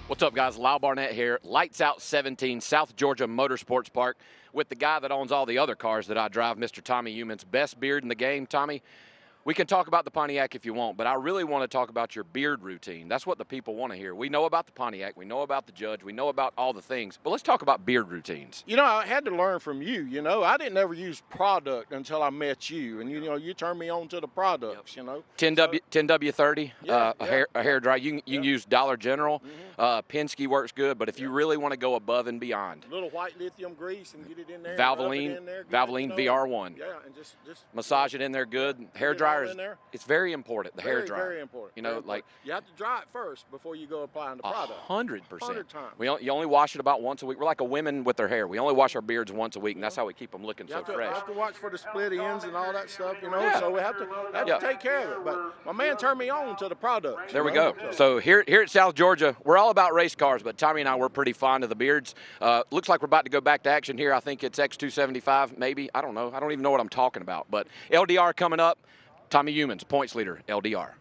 What's up, guys? Lyle Barnett here. Lights Out 17, South Georgia Motorsports Park, with the guy that owns all the other cars that I drive, Mr. Tommy Humans. Best beard in the game, Tommy. We can talk about the Pontiac if you want, but I really want to talk about your beard routine. That's what the people want to hear. We know about the Pontiac, we know about the Judge, we know about all the things, but let's talk about beard routines. You know, I had to learn from you. You know, I didn't ever use product until I met you, and you know, you turned me on to the products. You know, 10W30, Yeah, a hair dryer. You can use Dollar General. Penske works good, but if you really want to go above and beyond, little white lithium grease and get it in there. Valvoline, in there, Valvoline VR1. Yeah, and just Massage it in there good. Hair dryer is, in there. it's very important. The hair Very, dryer, very important. You know, Very important. You have to dry it first before you go applying the product. 100%. 100 times. You only wash it about once a week. We're like a women with their hair. We only wash our beards once a week, and that's how we keep them looking You so have to, fresh. have to watch for the split ends and all that stuff, you know. Yeah. So we have to take care of it. But my man turned me on to the product. There we go. So here at South Georgia, we're all about race cars, but Tommy and I, we're pretty fond of the beards. Looks like we're about to go back to action here. I think it's X275, maybe. I don't know. I don't even know what I'm talking about. But LDR coming up. Tommy Humans, points leader, LDR.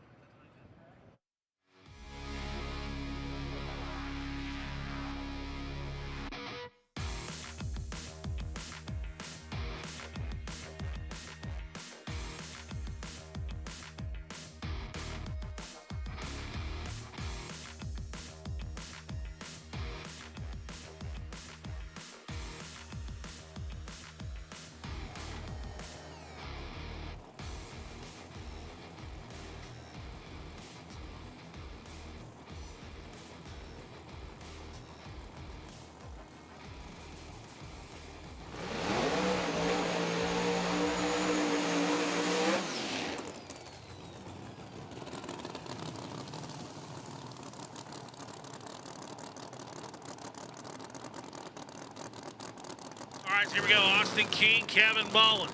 All right, here we go. Austin King, Kevin Mullins.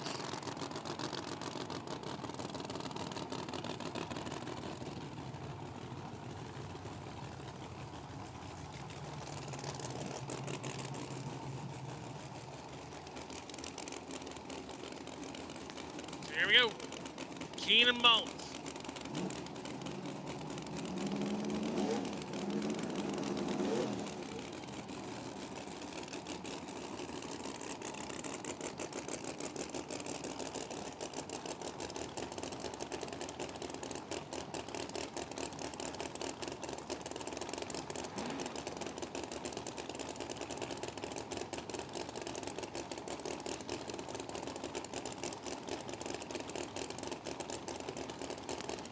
Here we go. Keen and Mullins.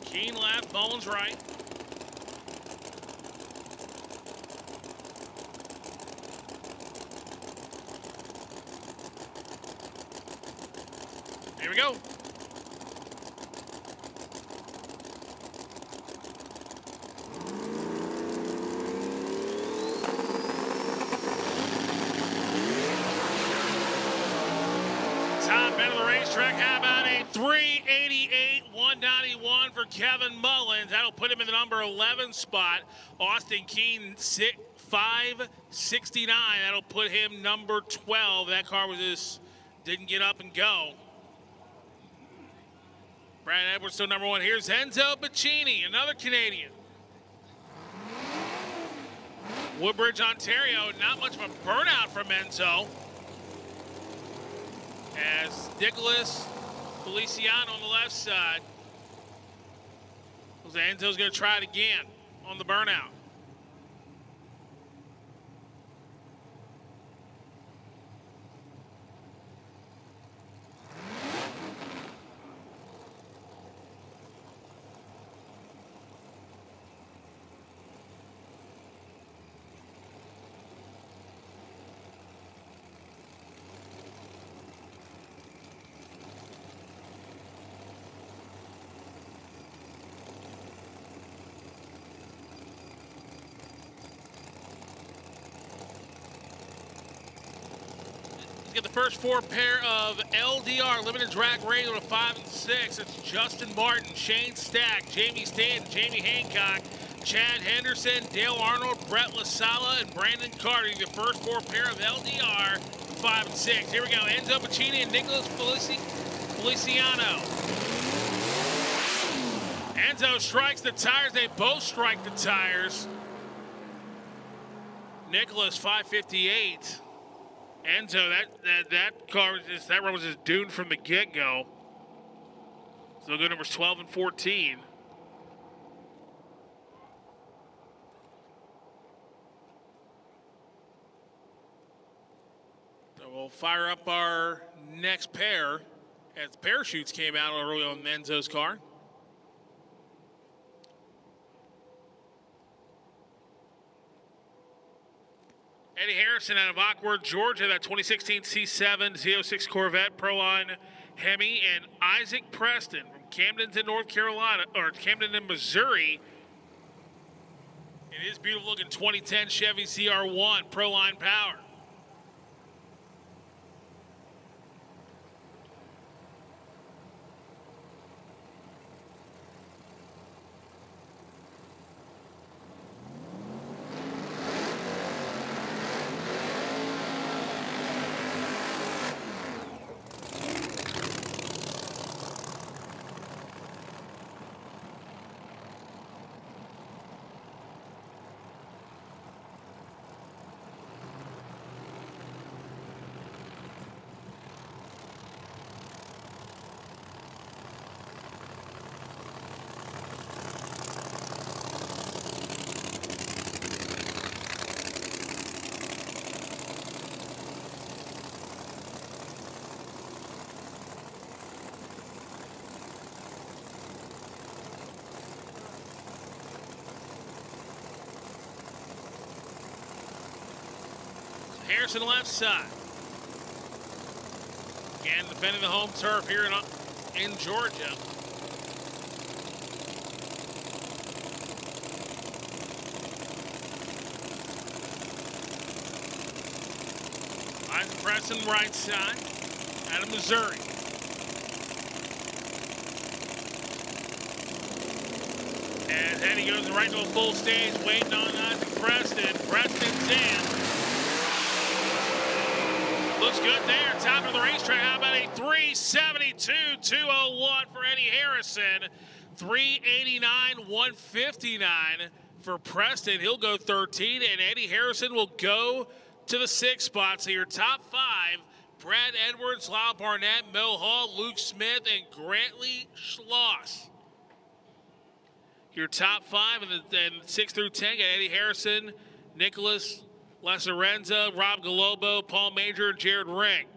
Keen left, Mullins right. Here we go. Top end of the racetrack. How about a 388, 191 for Kevin Mullins? That'll put him in the number 11 spot. Austin Keene, 569. That'll put him number 12. That car was just didn't get up and go. Brad Edwards still number 1. Here's Enzo Bacchini, another Canadian. Woodbridge, Ontario. Not much of a burnout from Enzo. As Nicholas Feliciano on the left side. Enzo's going to try it again on the burnout. Get the first 4 pair of LDR limited drag radio to 5 and 6. It's Justin Martin, Shane Stack, Jamie Stanton, Jamie Hancock, Chad Henderson, Dale Arnold, Brett LaSala, and Brandon Carter. The first 4 pair of LDR 5 and 6. Here we go. Enzo Bacchini and Nicholas Feliciano. Enzo strikes the tires. They both strike the tires. Nicholas 558. Enzo, that car was just, that run was just doomed from the get-go. So go numbers 12 and 14. So we'll fire up our next pair as parachutes came out early on Enzo's car. Eddie Harrison out of Awkward, Georgia, that 2016 C7 Z06 Corvette, Proline Hemi, and Isaac Preston from Camden to North Carolina, or Camden in Missouri. It is beautiful looking 2010 Chevy CR1 Proline Power. Harrison left side. Again, defending the home turf here in Georgia. Isaac Preston right side out of Missouri. And Eddie goes right to a full stage, waiting on Isaac Preston. Preston's in. Looks good there, top of the racetrack. How about a 372.201 for Eddie Harrison? 389.159 for Preston. He'll go 13, and Eddie Harrison will go to the 6th spot. So your top 5, Brad Edwards, Lyle Barnett, Mo Hall, Luke Smith, and Grantley Schloss. Your top 5, and then 6 through 10 got Eddie Harrison, Nicholas Lasarenza, Rob Galobo, Paul Major, Jared Ring.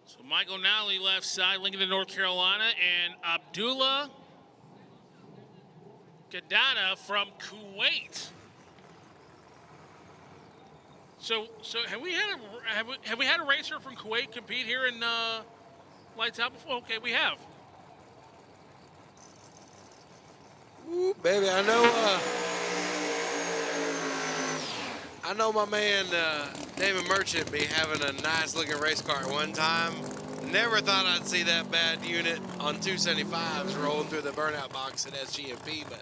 So Michael Nally left side, Lincoln to North Carolina, and Abdullah Gadana from Kuwait. So have we had a racer from Kuwait compete here in Lights Out before? Okay, we have. Ooh, baby, I know my man David Merchant be having a nice looking race car at one time. Never thought I'd see that bad unit on 275s rolling through the burnout box at SGMP, but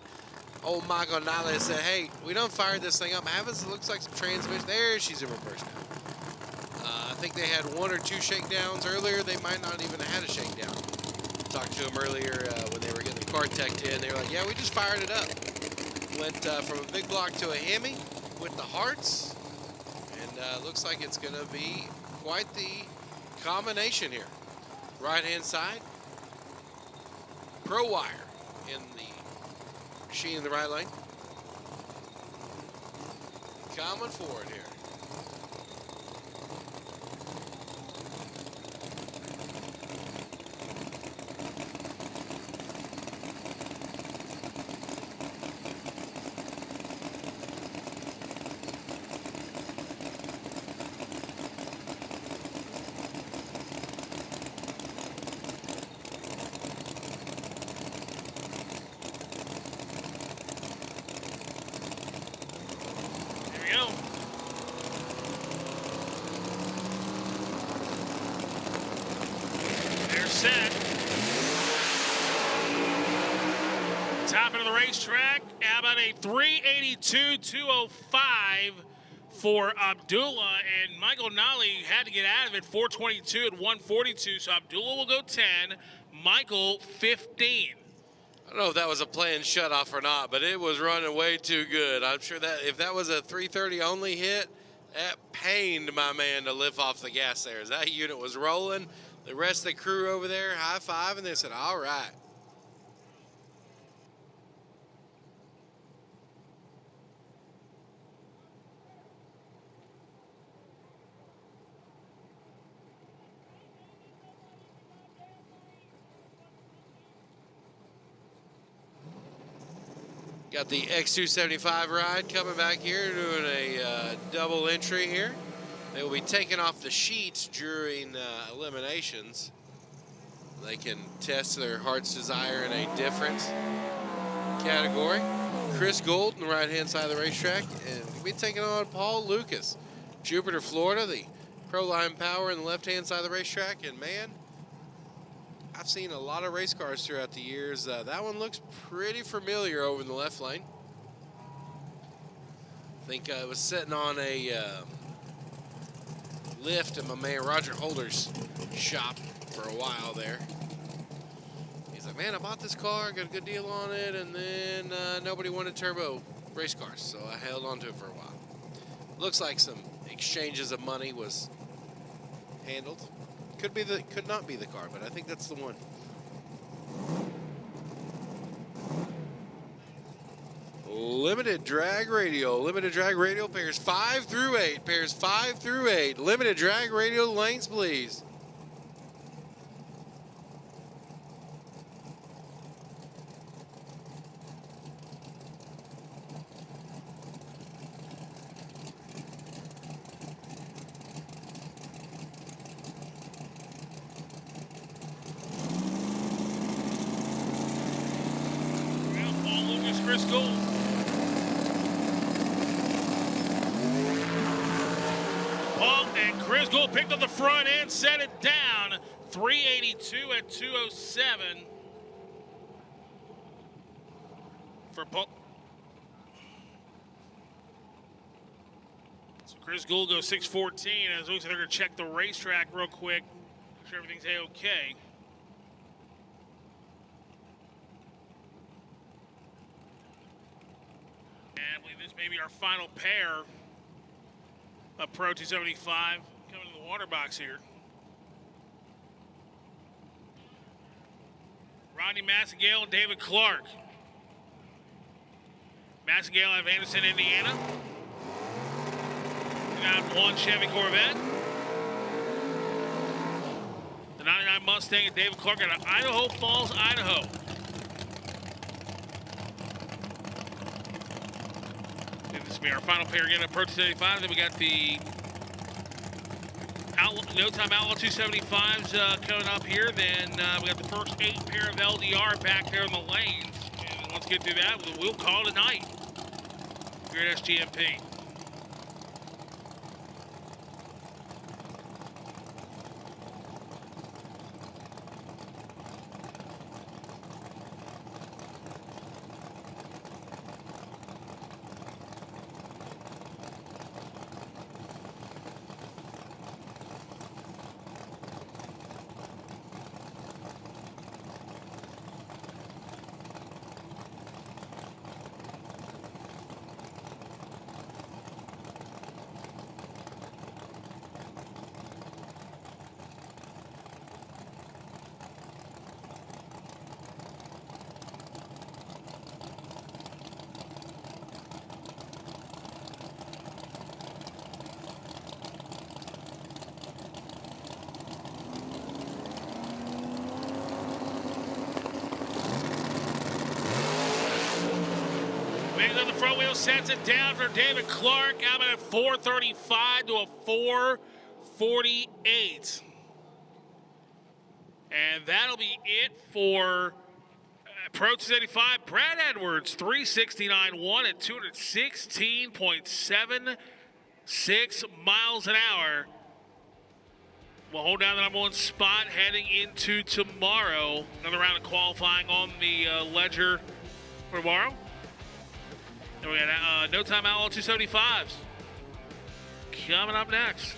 old Michael Nally said, hey, we don't fire this thing up. It looks like some transmission. There, she's in reverse now. I think they had 1 or 2 shakedowns earlier. They might not even have had a shakedown. Talked to them earlier when they were getting the car teched in. They were like, yeah, we just fired it up. Went from a big block to a Hemi with the hearts. And looks like it's going to be quite the combination here. Right-hand side. Pro wire in the machine in the right lane. Coming forward here. Top end of the racetrack, how about a 382.205 for Abdullah, and Michael Nolly had to get out of it, 422 at 142, so Abdullah will go 10, Michael 15. I don't know if that was a planned shutoff or not, but it was running way too good. I'm sure that if that was a 330 only hit, that pained my man to lift off the gas there. As that unit was rolling, the rest of the crew over there high-fiving, they said, all right. Got the X275 ride coming back here, doing a double entry here. They will be taking off the sheets during eliminations. They can test their heart's desire in a different category. Chris Gould on the right-hand side of the racetrack, and we'll be taking on Paul Lucas. Jupiter, Florida, the Proline Power on the left-hand side of the racetrack, and man, I've seen a lot of race cars throughout the years. That one looks pretty familiar over in the left lane. I think it was sitting on a lift at my man Roger Holder's shop for a while there. He's like, man, I bought this car, got a good deal on it, and then nobody wanted turbo race cars, so I held on to it for a while. Looks like some exchanges of money was handled. Could not be the car, but I think that's the one. Limited drag radial. Limited drag radial pairs 5 through 8. Pairs 5 through 8. Limited drag radial lanes, please. Chris Gould. Paul and Chris Gould picked up the front end, set it down. 382 at 207 for Paul. So Chris Gould goes 614. As it looks like they're going to check the racetrack real quick, make sure everything's A-okay. And I believe this may be our final pair of Pro 275 coming to the water box here. Rodney Massengale and David Clark. Massengale out of Anderson, Indiana. We got one Chevy Corvette. The 99 Mustang and David Clark out of Idaho Falls, Idaho. This will be our final pair again of Pro 275. Then we got the No Time Outlaw 275s coming up here. Then we got the first 8 pair of LDR back there in the lanes. And once we get through that, we'll call it a night here at SGMP. On the front wheel, sets it down for David Clark. Out at 435 to a 448. And that'll be it for Pro 275. Brad Edwards, 369.1 at 216.76 miles an hour. We'll hold down the #1 spot heading into tomorrow. Another round of qualifying on the ledger for tomorrow. And we got No Time Outlaw 275s coming up next.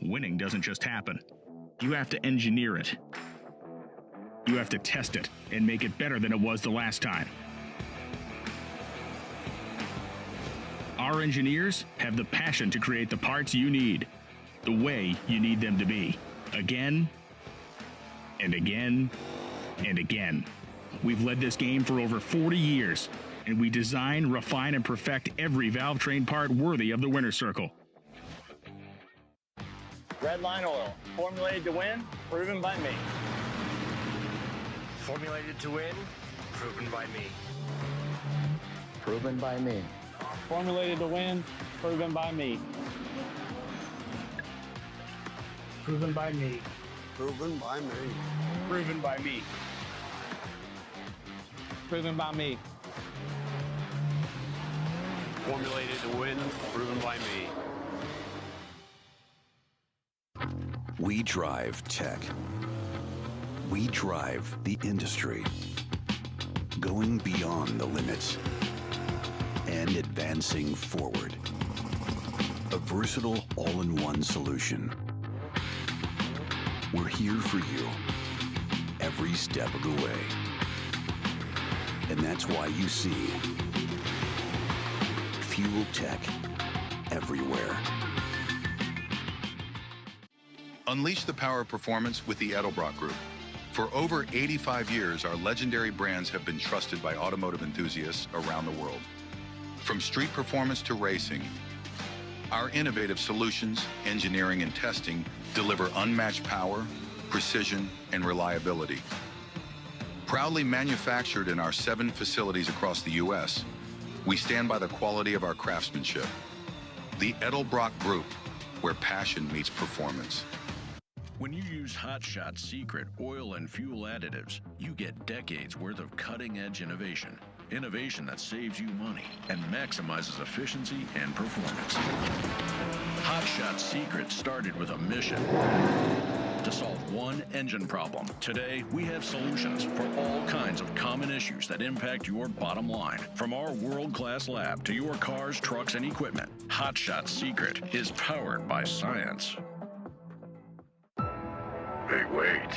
Winning doesn't just happen. You have to engineer it. You have to test it and make it better than it was the last time. Our engineers have the passion to create the parts you need, the way you need them to be, again and again and again. We've led this game for over 40 years, and we design, refine, and perfect every valve train part worthy of the winner's circle. Redline Oil, formulated to win, proven by me. Formulated to win, proven by me. Proven by me. Formulated to win, proven by me. Proven by me. Proven by me. Proven by me. Proven by me. Formulated to win, proven by me. We drive tech. We drive the industry. Going beyond the limits and advancing forward. A versatile all-in-one solution. We're here for you every step of the way. And that's why you see Fuel Tech everywhere. Unleash the power of performance with the Edelbrock Group. For over 85 years, our legendary brands have been trusted by automotive enthusiasts around the world. From street performance to racing, our innovative solutions, engineering, and testing deliver unmatched power, precision, and reliability. Proudly manufactured in our 7 facilities across the U.S., we stand by the quality of our craftsmanship. The Edelbrock Group, where passion meets performance. When you use Hot Shot Secret oil and fuel additives, you get decades worth of cutting-edge innovation. Innovation that saves you money and maximizes efficiency and performance. Hot Shot Secret started with a mission to solve one engine problem. Today, we have solutions for all kinds of common issues that impact your bottom line. From our world-class lab to your cars, trucks, and equipment, Hot Shot Secret is powered by science. They wait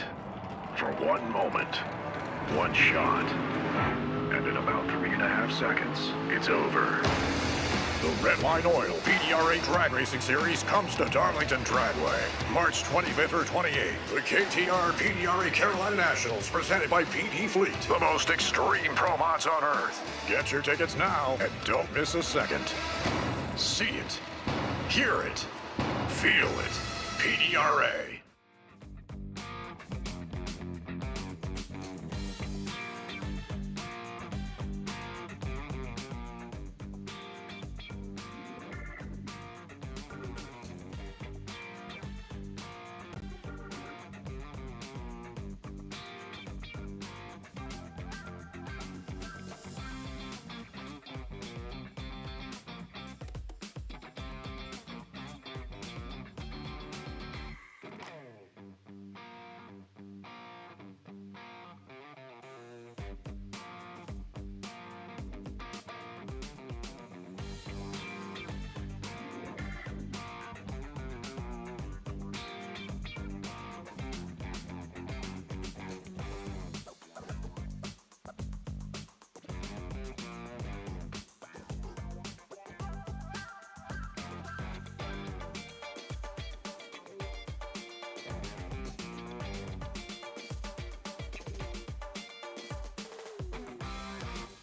for one moment, one shot, and in about 3.5 seconds, it's over. The Redline Oil PDRA Drag Racing Series comes to Darlington Dragway, March 25th or 28th. The KTR PDRA Carolina Nationals, presented by PD Fleet. The most extreme pro mods on Earth. Get your tickets now and don't miss a second. See it, hear it, feel it. PDRA.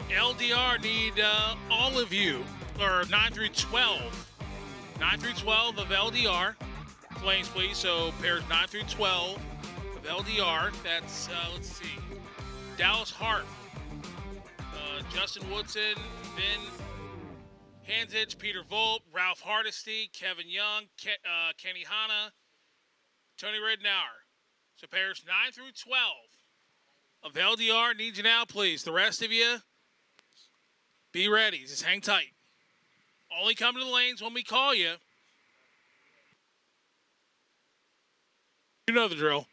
LDR need all of you or 9 through 12. 9 through 12 of LDR. Lanes, please. So pairs 9 through 12 of LDR. That's, let's see, Dallas Hart, Justin Woodson, Vin Hanzich, Peter Volp, Ralph Hardesty, Kevin Young, Kenny Hanna, Tony Ridnour. So pairs 9 through 12 of LDR. Need you now, please. The rest of you, be ready. Just hang tight. Only come to the lanes when we call you. You know the drill.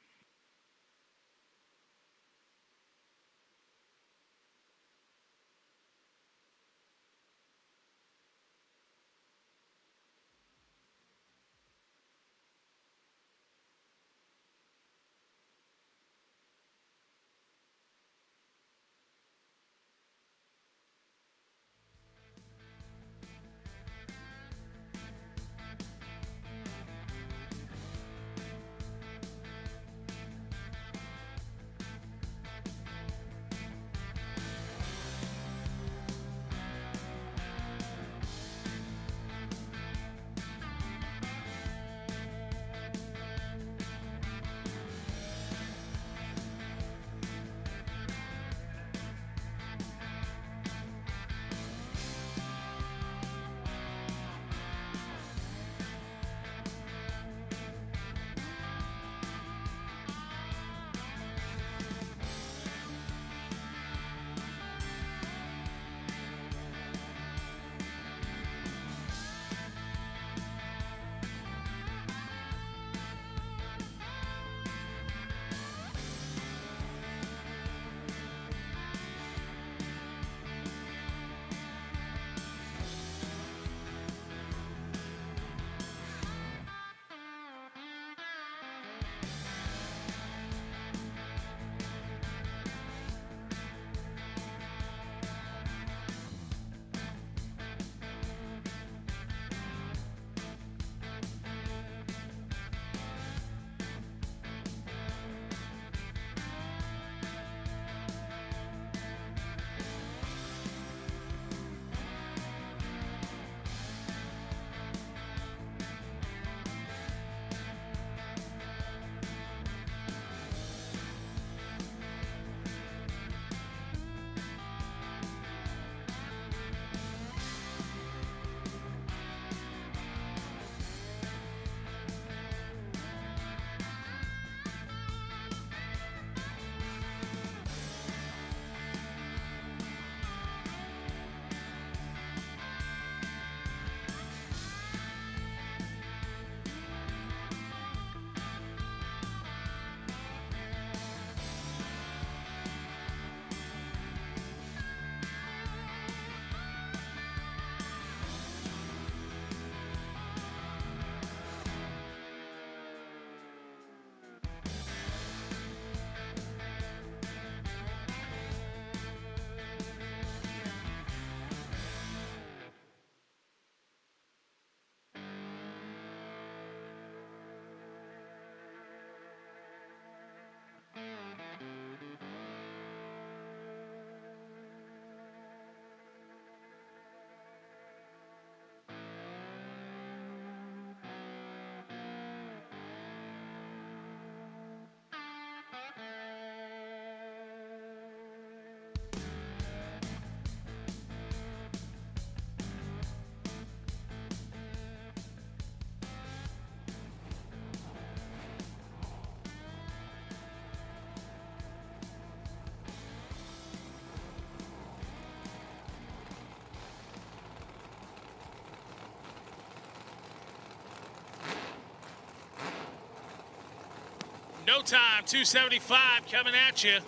No time, 275 coming at you.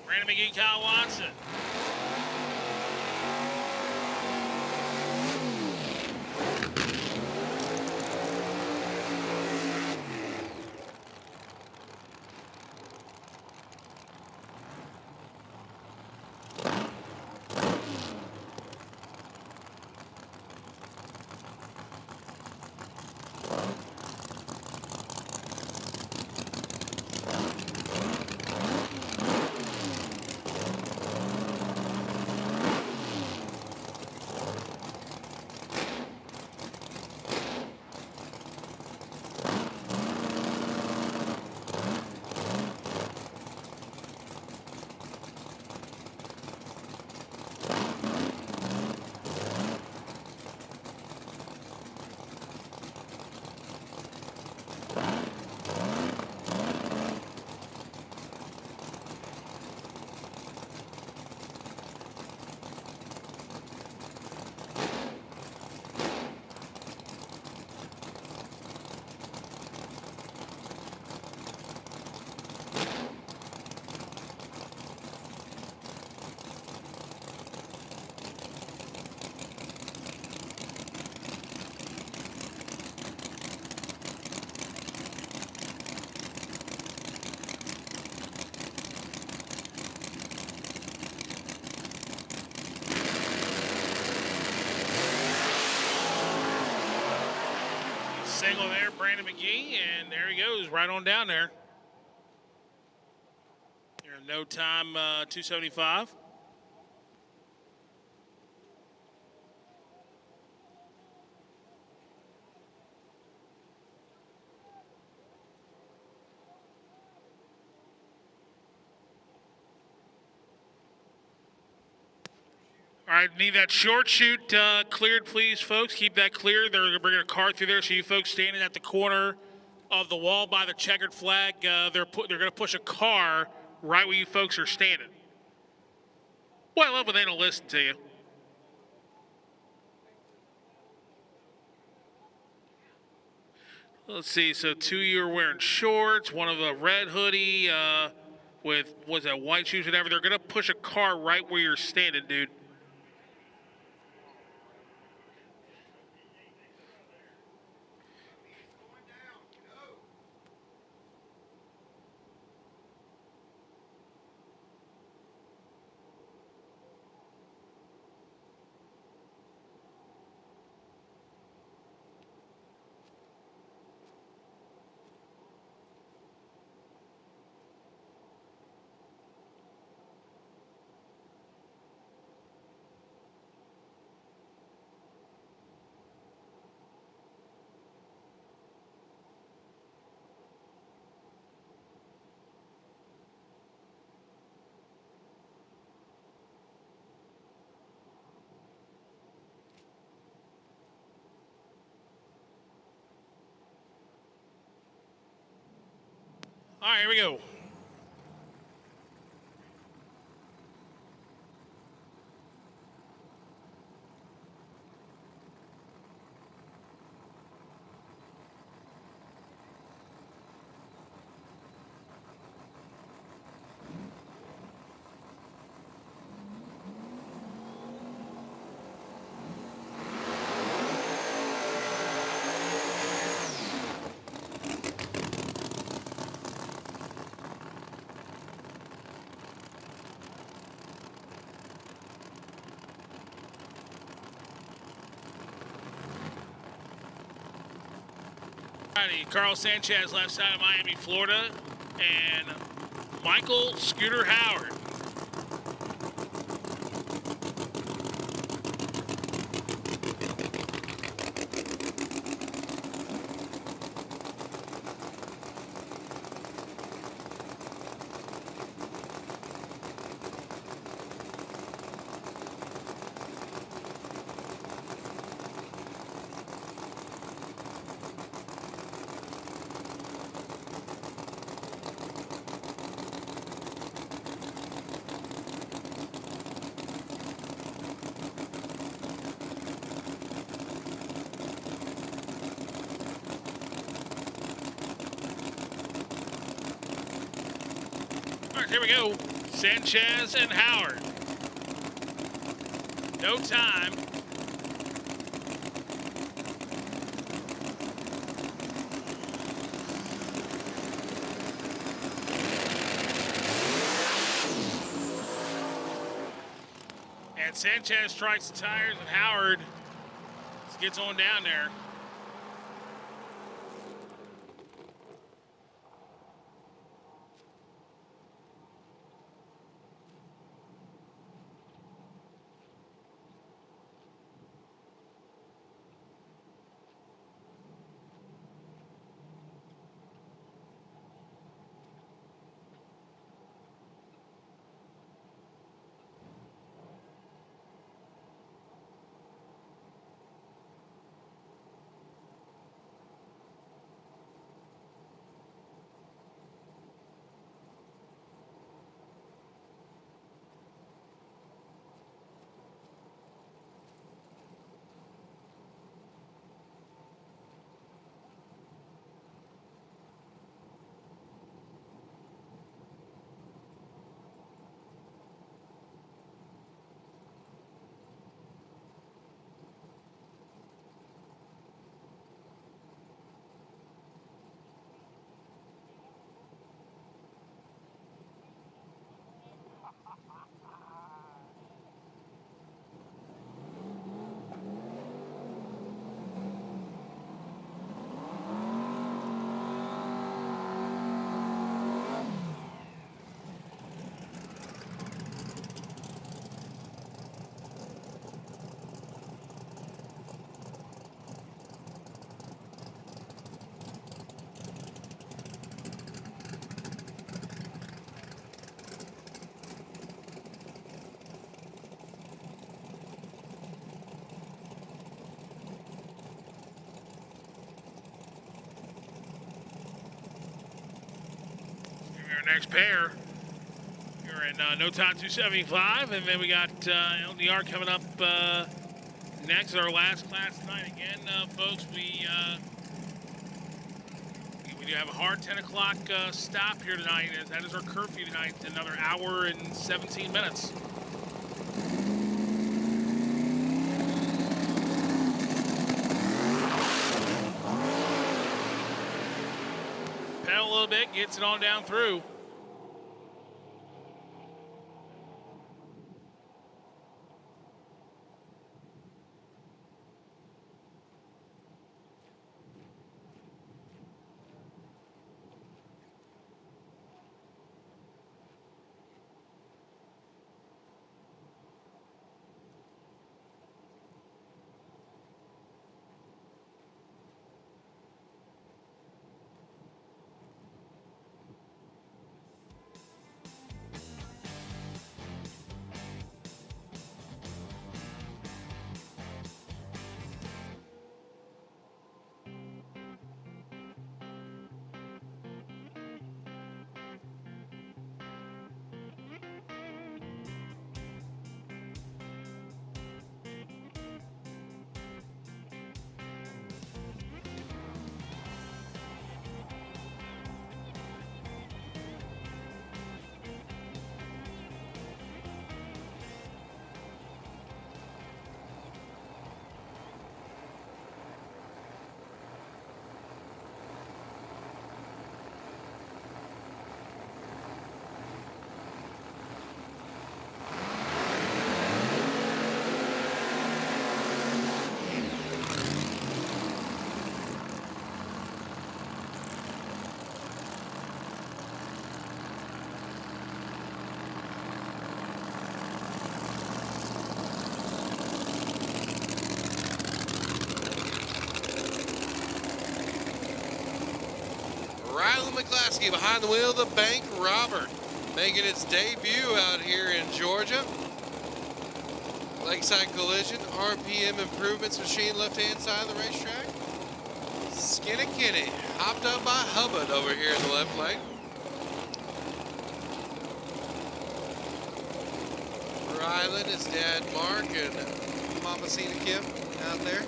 Brandon McGee, Kyle Watson. angle there, Brandon McGee, and there he goes, right on down there. Here in no time, 275. All right, need that short chute cleared, please, folks. Keep that clear. They're going to bring a car through there, so you folks standing at the corner of the wall by the checkered flag, they're going to push a car right where you folks are standing. Well, I love when they don't listen to you. Let's see, so two of you are wearing shorts, one of a red hoodie with, was that white shoes, whatever. They're going to push a car right where you're standing, dude. All right, here we go. Alrighty, Carl Sanchez left side of Miami, Florida, and Michael Scooter Howard. Here we go, Sanchez and Howard. No time. And Sanchez strikes the tires, and Howard gets on down there. Our next pair. We're in No Time 275, and then we got LDR coming up next. Our last class tonight. Again, folks, we do have a hard 10 o'clock stop here tonight, as that is our curfew tonight. Another hour and 17 minutes. Pedal a little bit, gets it on down through. McClaskey behind the wheel of the bank robber, making its debut out here in Georgia. Lakeside collision, RPM improvements machine left-hand side of the racetrack. Skinny Kenny hopped up by Hubbard over here in the left lane. Ryland, his dad Mark, and Mama Cena Kim out there.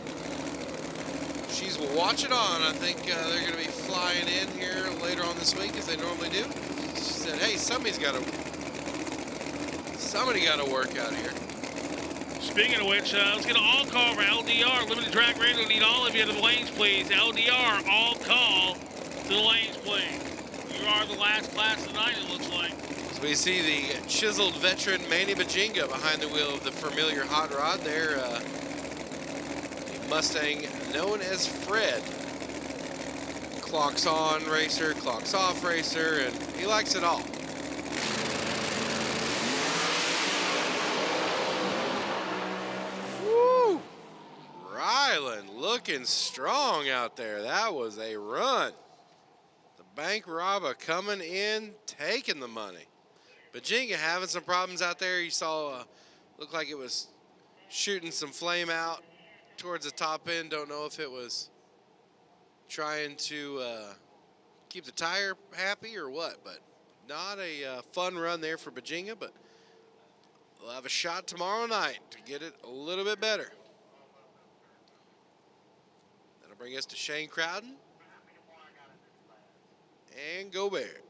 She's watching on. I think they're going to be flying in here later on this week, as they normally do. She said, hey, somebody got to work out here. Speaking of which, let's get an all call for LDR. Limited Track Radio. Need all of you to the lanes, please. LDR, all call to the lanes, please. You are the last class tonight, it looks like. So we see the chiseled veteran Manny Bajinga behind the wheel of the familiar hot rod there. Mustang known as Fred. Clocks on racer, clocks off racer, and he likes it all. Woo! Ryland looking strong out there. That was a run. The bank robber coming in, taking the money. Bajinga having some problems out there. You saw, looked like it was shooting some flame out towards the top end. Don't know if it was trying to keep the tire happy or what, but not a fun run there for Bajinga, but we'll have a shot tomorrow night to get it a little bit better. That'll bring us to Shane Crowden and Gobert.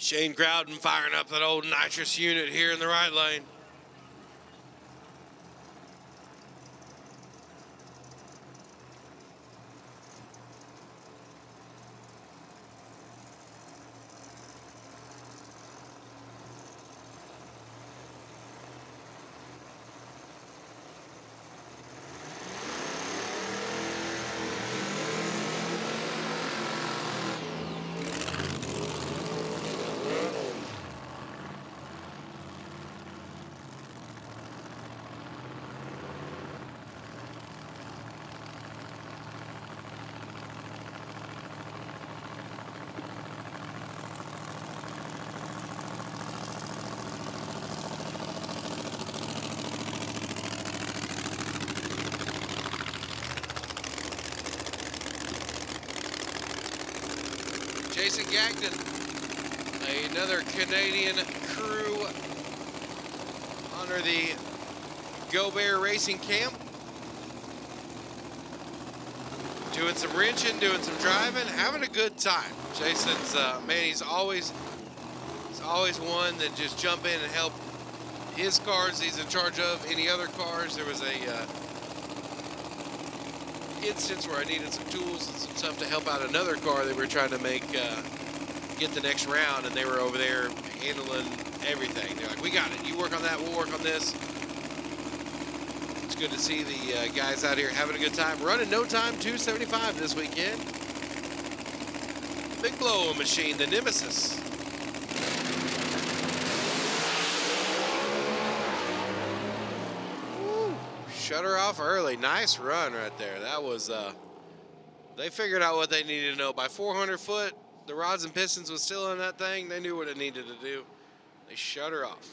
Shane Crowden firing up that old nitrous unit here in the right lane. Jason Gagnon, another Canadian crew under the Go Bear Racing camp. Doing some wrenching, doing some driving, having a good time. Jason's, man, he's always one that just jump in and help his cars he's in charge of, any other cars. There was a instance where I needed some tools and some stuff to help out another car that we were trying to make get the next round, and they were over there handling everything. They're like, we got it, you work on that, we'll work on this. It's good to see the guys out here having a good time, running no time 275 this weekend. Big blow machine, the Nemesis. Shut her off early. Nice run right there. That was, they figured out what they needed to know. By 400 foot, the rods and pistons was still in that thing. They knew what it needed to do. They shut her off.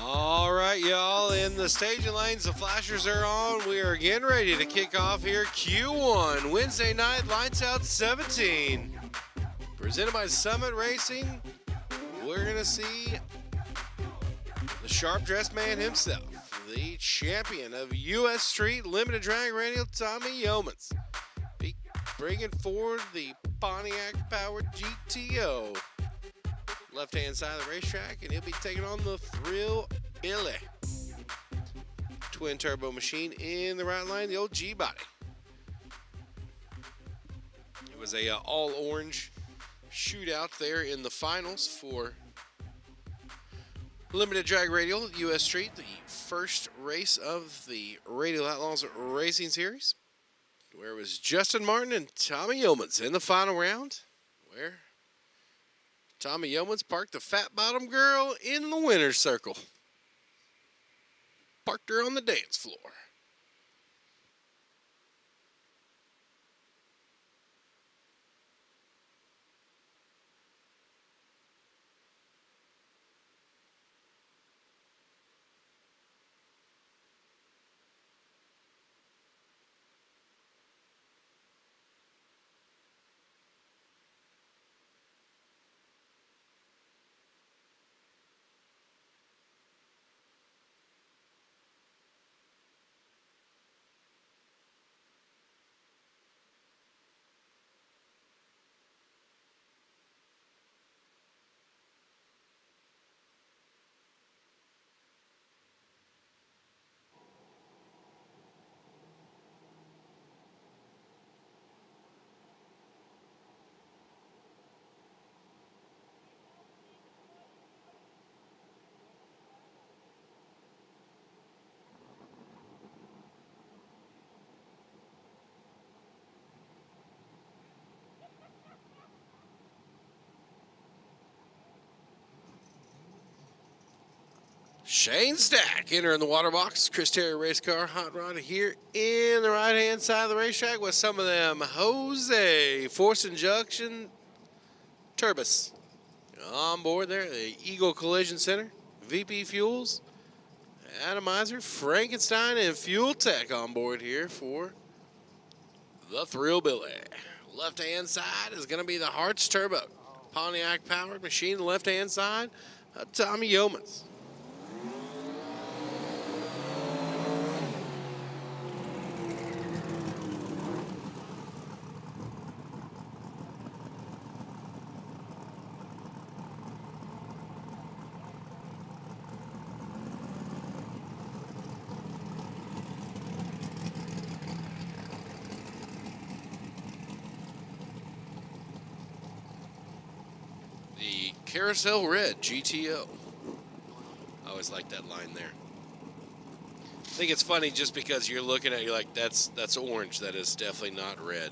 All right, y'all, in the staging lanes, the flashers are on. We are getting ready to kick off here Q1, Wednesday night, Lights Out 17. Presented by Summit Racing. We're going to see the sharp-dressed man himself, the champion of U.S. Street Limited Drag Radial, Tommy Yeomans, bringing forward the Pontiac-powered GTO. Left-hand side of the racetrack, and he'll be taking on the Thrill Billet. Twin-turbo machine in the right line, the old G-body. It was a all-orange shootout there in the finals for Limited Drag Radial, U.S. Street, the first race of the Radial Outlaws Racing Series, where it was Justin Martin and Tommy Yeomans in the final round, where Tommy Yeomans parked the fat bottom girl in the winner's circle. Parked her on the dance floor. Shane Stack entering the water box. Chris Terry Race Car Hot Rod here in the right-hand side of the racetrack with some of them Jose Force Injection Turbos on board there. The Eagle Collision Center, VP Fuels, Atomizer, Frankenstein, and Fuel Tech on board here for the Thrill Billy. Left-hand side is going to be the Hearts Turbo. Pontiac-powered machine. The left-hand side, Tommy Yeomans. The Carousel Red GTO. I always like that line there. I think it's funny just because you're looking at it, you're like, that's orange. That is definitely not red.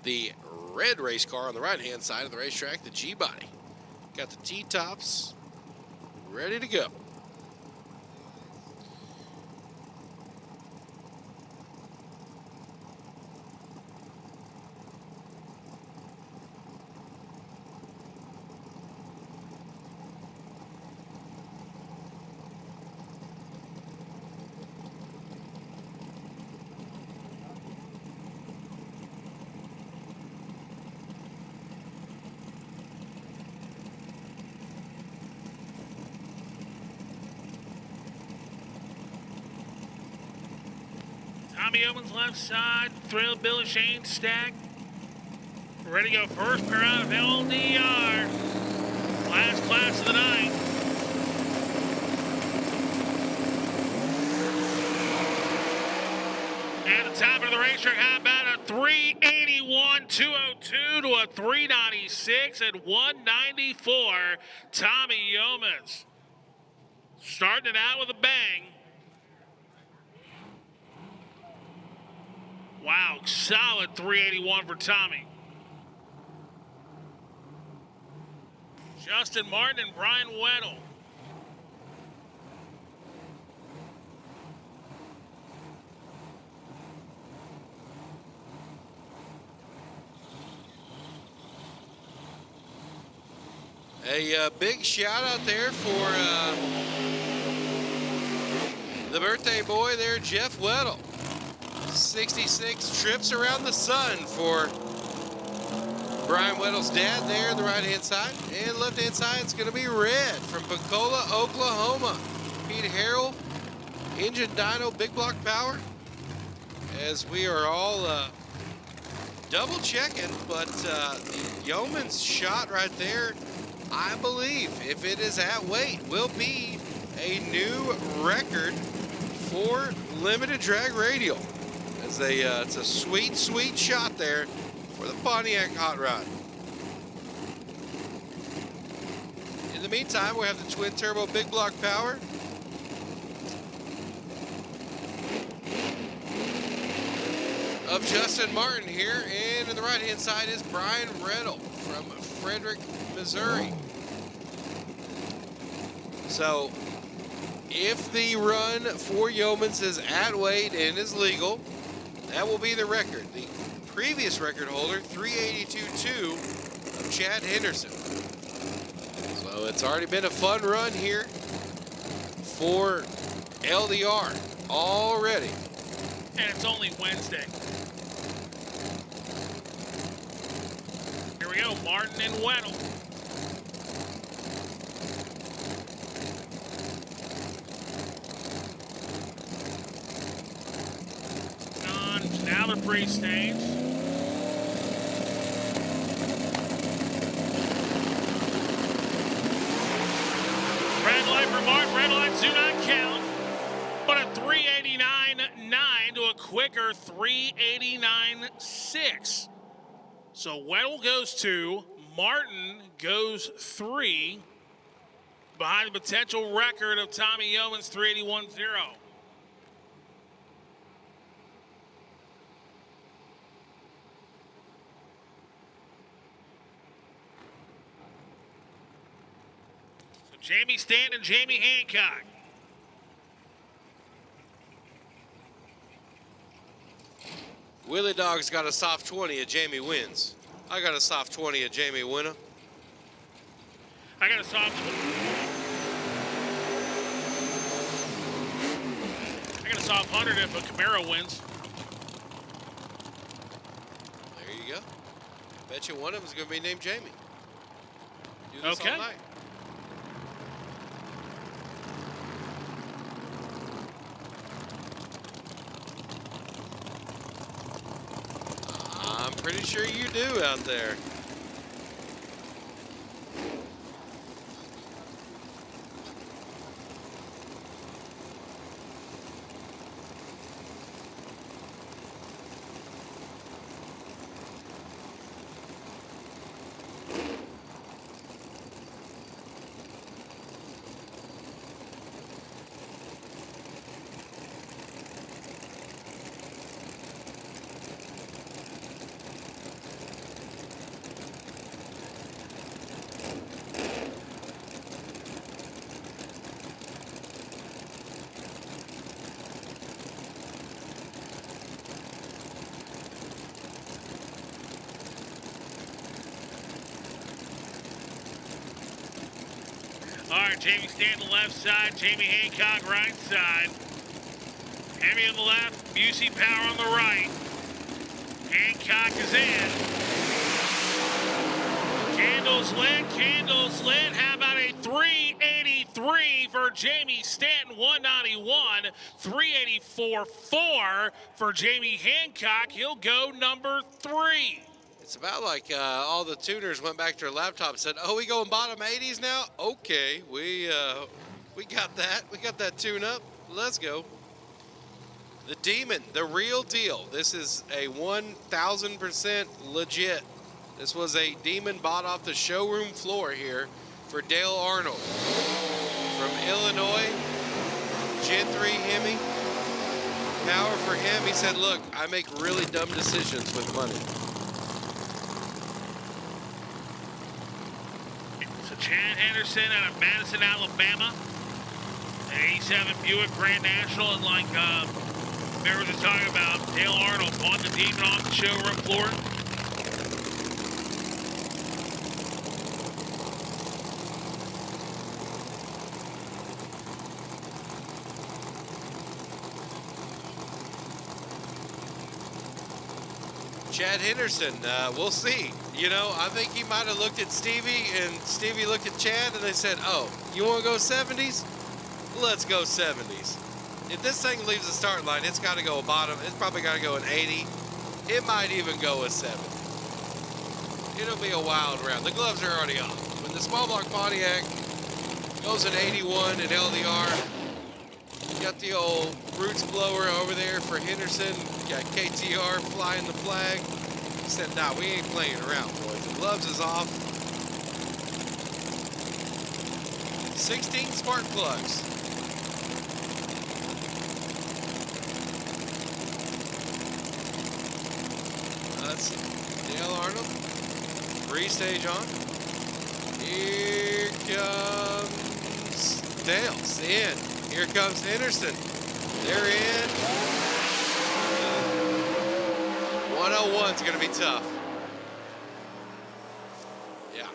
The red race car on the right-hand side of the racetrack, the G-Body. Got the T-tops ready to go. Tommy Yeomans left side, Thrill Billy Shane Stack. Ready to go first pair out of LDR. Last class of the night. At the top of the racetrack, how about a 381.202 to a 396 at 194. Tommy Yeomans starting it out with a bang. Wow, solid 381 for Tommy. Justin Martin and Brian Weddle. A big shout out there for the birthday boy there, Jeff Weddle. 66 trips around the sun for Brian Weddle's dad there on the right-hand side. And left-hand side, it's going to be red from Pensacola, Oklahoma. Pete Harrell, Engine Dyno, Big Block Power. As we are all double checking, but the Yeoman's shot right there, I believe, if it is at weight, will be a new record for limited drag radial. It's a sweet, sweet shot there for the Pontiac Hot Rod. In the meantime, we have the twin turbo big block power. Of Justin Martin here, and on the right hand side is Brian Riddle from Frederick, Missouri. So if the run for Yeomans is at weight and is legal, that will be the record. The previous record holder, 382.2 of Chad Henderson. So it's already been a fun run here for LDR already. And it's only Wednesday. Here we go, Martin and Weddle. Now the pre-stage. Red light for Martin, red lights do not count. But a 389.9 to a quicker 389.6. So Weddle goes 2, Martin goes 3, behind the potential record of Tommy Yeomans 381.0. Jamie Stanton and Jamie Hancock. Willie Dog's got a soft 20 at Jamie wins. I got a soft 20 at Jamie winner. I got a soft 100 if a Camaro wins. There you go. Bet you one of them is going to be named Jamie. Do this all night. I'm pretty sure you do out there. All right, Jamie Stanton left side, Jamie Hancock right side. Hemi on the left, Busey Power on the right. Hancock is in. Candles lit. How about a 383 for Jamie Stanton, 191. 384.4 for Jamie Hancock. He'll go number 3. It's about like all the tuners went back to their laptop and said, "Oh, we going bottom 80s now? Okay, we got that. We got that tune up. Let's go." The Demon, the real deal. This is a 1,000% legit. This was a Demon bought off the showroom floor here for Dale Arnold from Illinois. Gen 3 Hemi. Power for him. He said, "Look, I make really dumb decisions with money." Chad Henderson out of Madison, Alabama. An 87 Buick Grand National, and like Mayor was just talking about, Dale Arnold bought the Demon off the showroom floor. Chad Henderson, we'll see. You know, I think he might have looked at Stevie, and Stevie looked at Chad, and they said, "Oh, you want to go 70s? Let's go 70s." If this thing leaves the start line, it's got to go bottom. It's probably got to go an 80. It might even go a 70. It'll be a wild round. The gloves are already off. When the small block Pontiac goes an 81 in LDR, you got the old Roots blower over there for Henderson. You got KTR flying the flag. He said, "Nah, we ain't playing around, boys. The gloves is off." 16 spark plugs. That's Dale Arnold. 3-stage on. Here comes Dale's in. Here comes Henderson. They're in. 101's going to be tough. Yeah.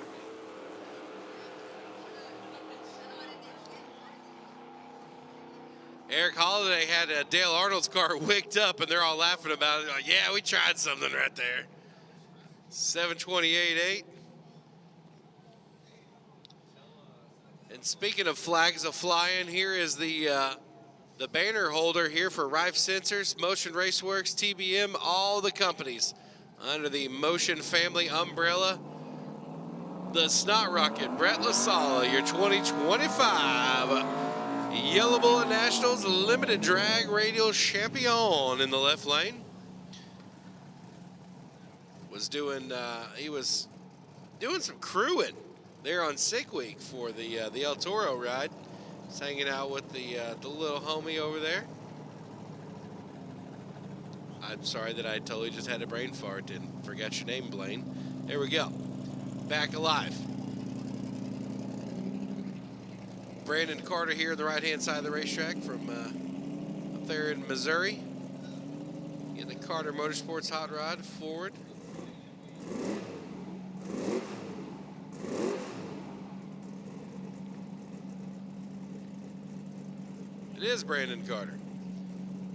Eric Holiday had Dale Arnold's car wicked up, and they're all laughing about it. Like, yeah, we tried something right there. 728.8. And speaking of flags a-flying, here is the banner holder here for Rife Sensors, Motion Raceworks, TBM, all the companies under the Motion family umbrella. The Snot Rocket, Brett LaSala, your 2025 Yellow Bullet Nationals Limited Drag Radial Champion in the left lane. He was doing some crewing there on Sick Week for the El Toro ride. He's hanging out with the little homie over there. I'm sorry that I totally just had a brain fart and forgot your name, Blaine. There we go. Back alive. Brandon Carter here on the right-hand side of the racetrack from up there in Missouri. In the Carter Motorsports hot rod forward. It is Brandon Carter.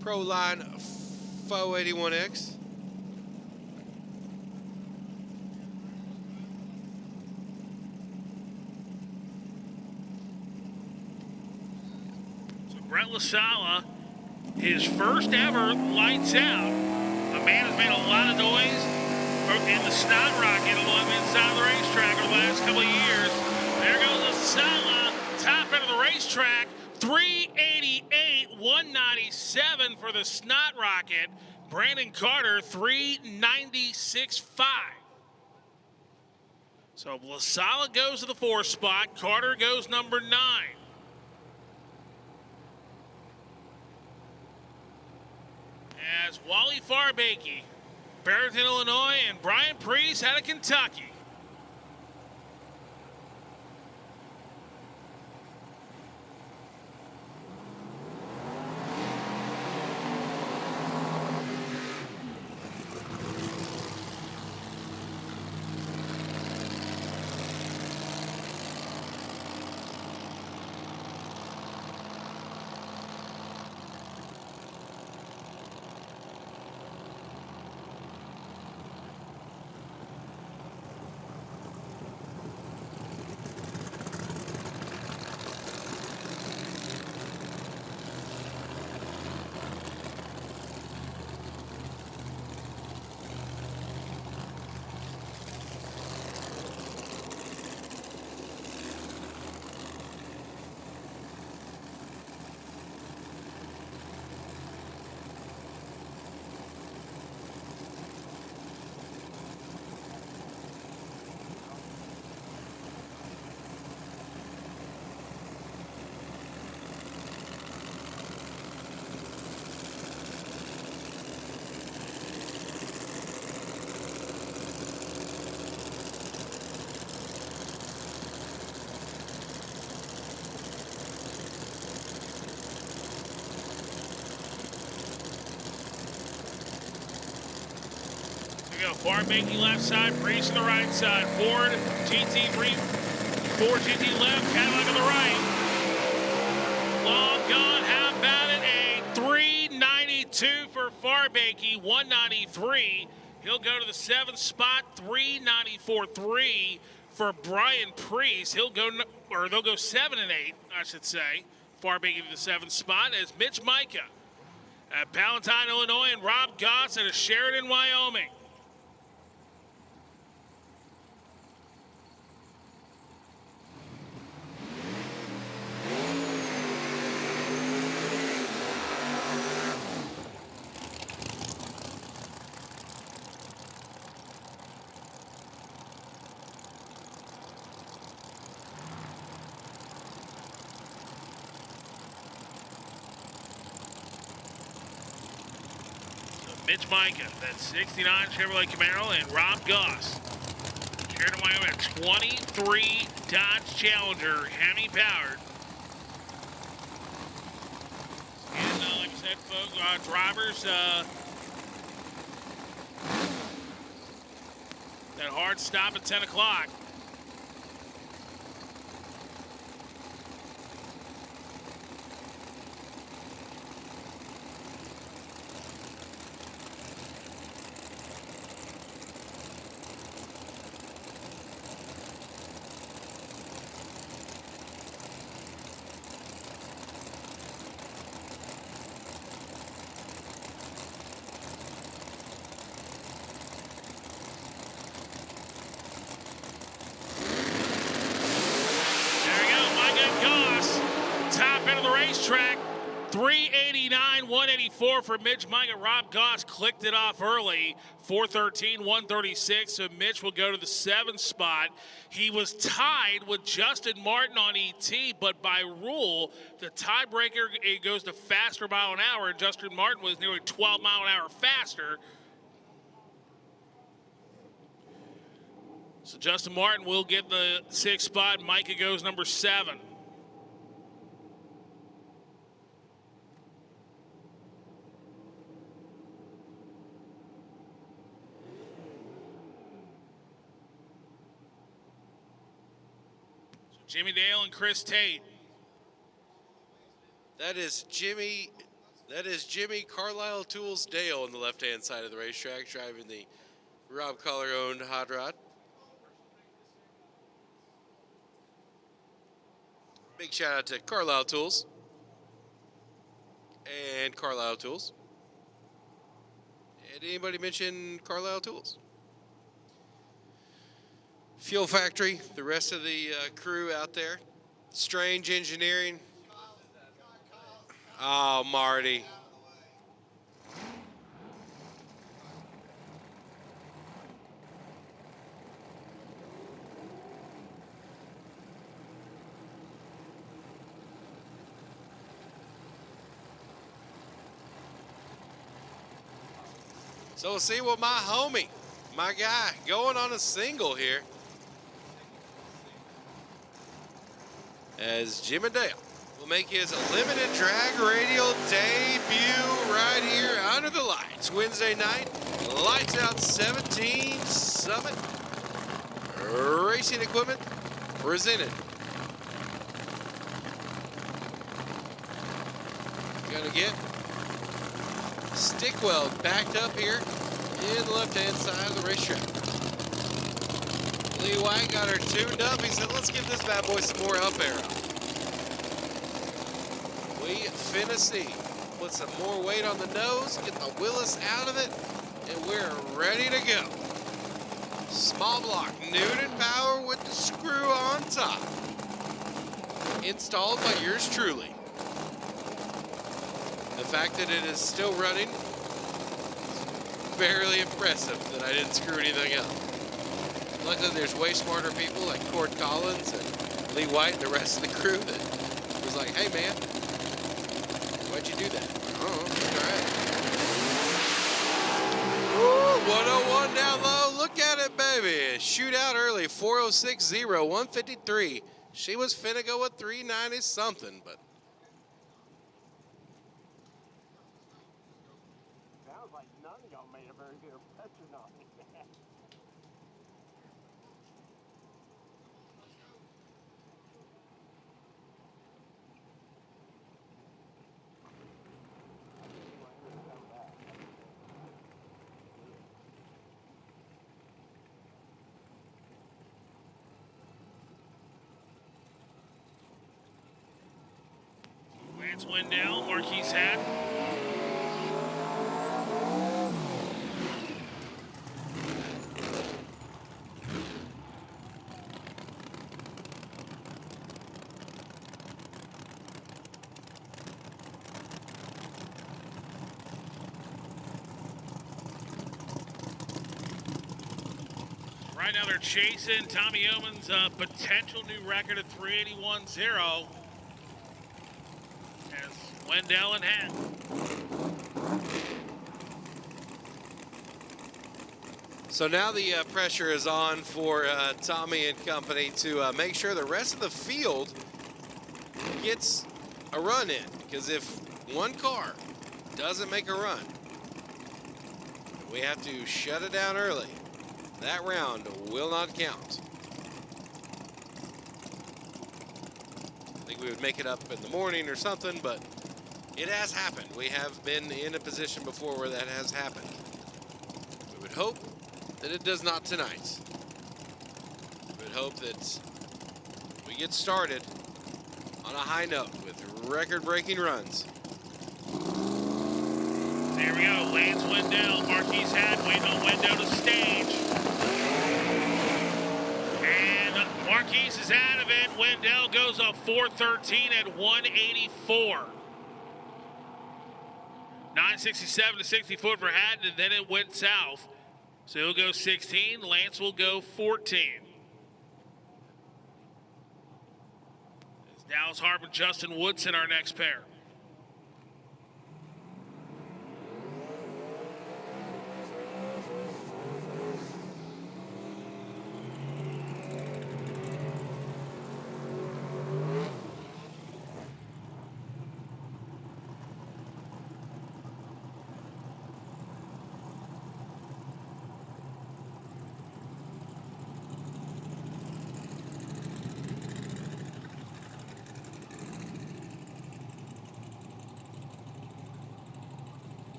Proline 481X. Brett LaSala, his first ever lights out. The man has made a lot of noise in the snot rocket along the inside of the racetrack over the last couple of years. There goes LaSala, top end of the racetrack, 388, 197 for the snot rocket. Brandon Carter, 396.5. So LaSala goes to the 4th spot. Carter goes number 9. As Wally Farbakey, Barrington, Illinois, and Brian Priest out of Kentucky. Farbakey left side, Priest on the right side. Ford, GT3, Ford GT left, Cadillac on the right. Long gone, how about it? A 392 for Farbakey, 193. He'll go to the 7th spot, 394.3 for Brian Priest. He'll go, or they'll go 7 and 8, I should say. Farbakey to the 7th spot as Mitch Micah at Palatine, Illinois, and Rob Goss at Sheridan, Wyoming. Mitch Micah, that's 69 Chevrolet Camaro, and Rob Goss. Sheridan, Wyoming, 23 Dodge Challenger, Hemi powered. And like I said, folks, drivers, that hard stop at 10 o'clock. Racetrack, 389, 184 for Mitch Micah. Rob Goss clicked it off early, 413, 136. So Mitch will go to the 7th spot. He was tied with Justin Martin on ET, but by rule, the tiebreaker, it goes to faster mile an hour, and Justin Martin was nearly 12 mile an hour faster. So Justin Martin will get the 6th spot. Micah goes number 7. Jimmy Dale and Chris Tate. That is Jimmy Carlisle Tools Dale on the left-hand side of the racetrack, driving the Rob Collar-owned hot rod. Big shout out to Carlisle Tools and Carlisle Tools. Did anybody mention Carlisle Tools? Fuel Factory, the rest of the crew out there. Strange Engineering. Oh, Marty. So we'll see what my homie, my guy, going on a single here, as Jim and Dale will make his limited drag radial debut right here under the lights. Wednesday night, Lights Out 17 Summit Racing Equipment presented. Gonna get stick weld backed up here in the left-hand side of the racetrack. Lee White got her tuned up. He said, let's give this bad boy some more up arrow. We finna see. Put some more weight on the nose, get the Willis out of it, and we're ready to go. Small block Newton power with the screw on top. Installed by yours truly. The fact that it is still running, fairly impressive that I didn't screw anything up. Luckily, there's way smarter people like Cord Collins and Lee White and the rest of the crew that was like, hey man, why'd you do that? Oh, all right. Woo, 101 down low, look at it, baby. Shootout early, 406.0, 153. She was finna go with 390 something, but sounds like none of y'all made a very good impression on me. Lance Wendell, Marquise Hat. Right now they're chasing Tommy Yeoman's potential new record of 381.0 as Wendell and Hat. so now the pressure is on for Tommy and company to make sure the rest of the field gets a run in. Because if one car doesn't make a run, we have to shut it down early. That round will not count. I think we would make it up in the morning or something, but it has happened. We have been in a position before where that has happened. We would hope that it does not tonight. We would hope that we get started on a high note with record-breaking runs. There we go, Lance Wendell, Marquise Hat waiting on Wendell to stage. And Marquise is out of it. Wendell goes up 413 at 184. 967 to 60 foot for Hat, and then it went south. So he'll go 16, Lance will go 14. It's Dallas Harper, Justin Woodson, our next pair.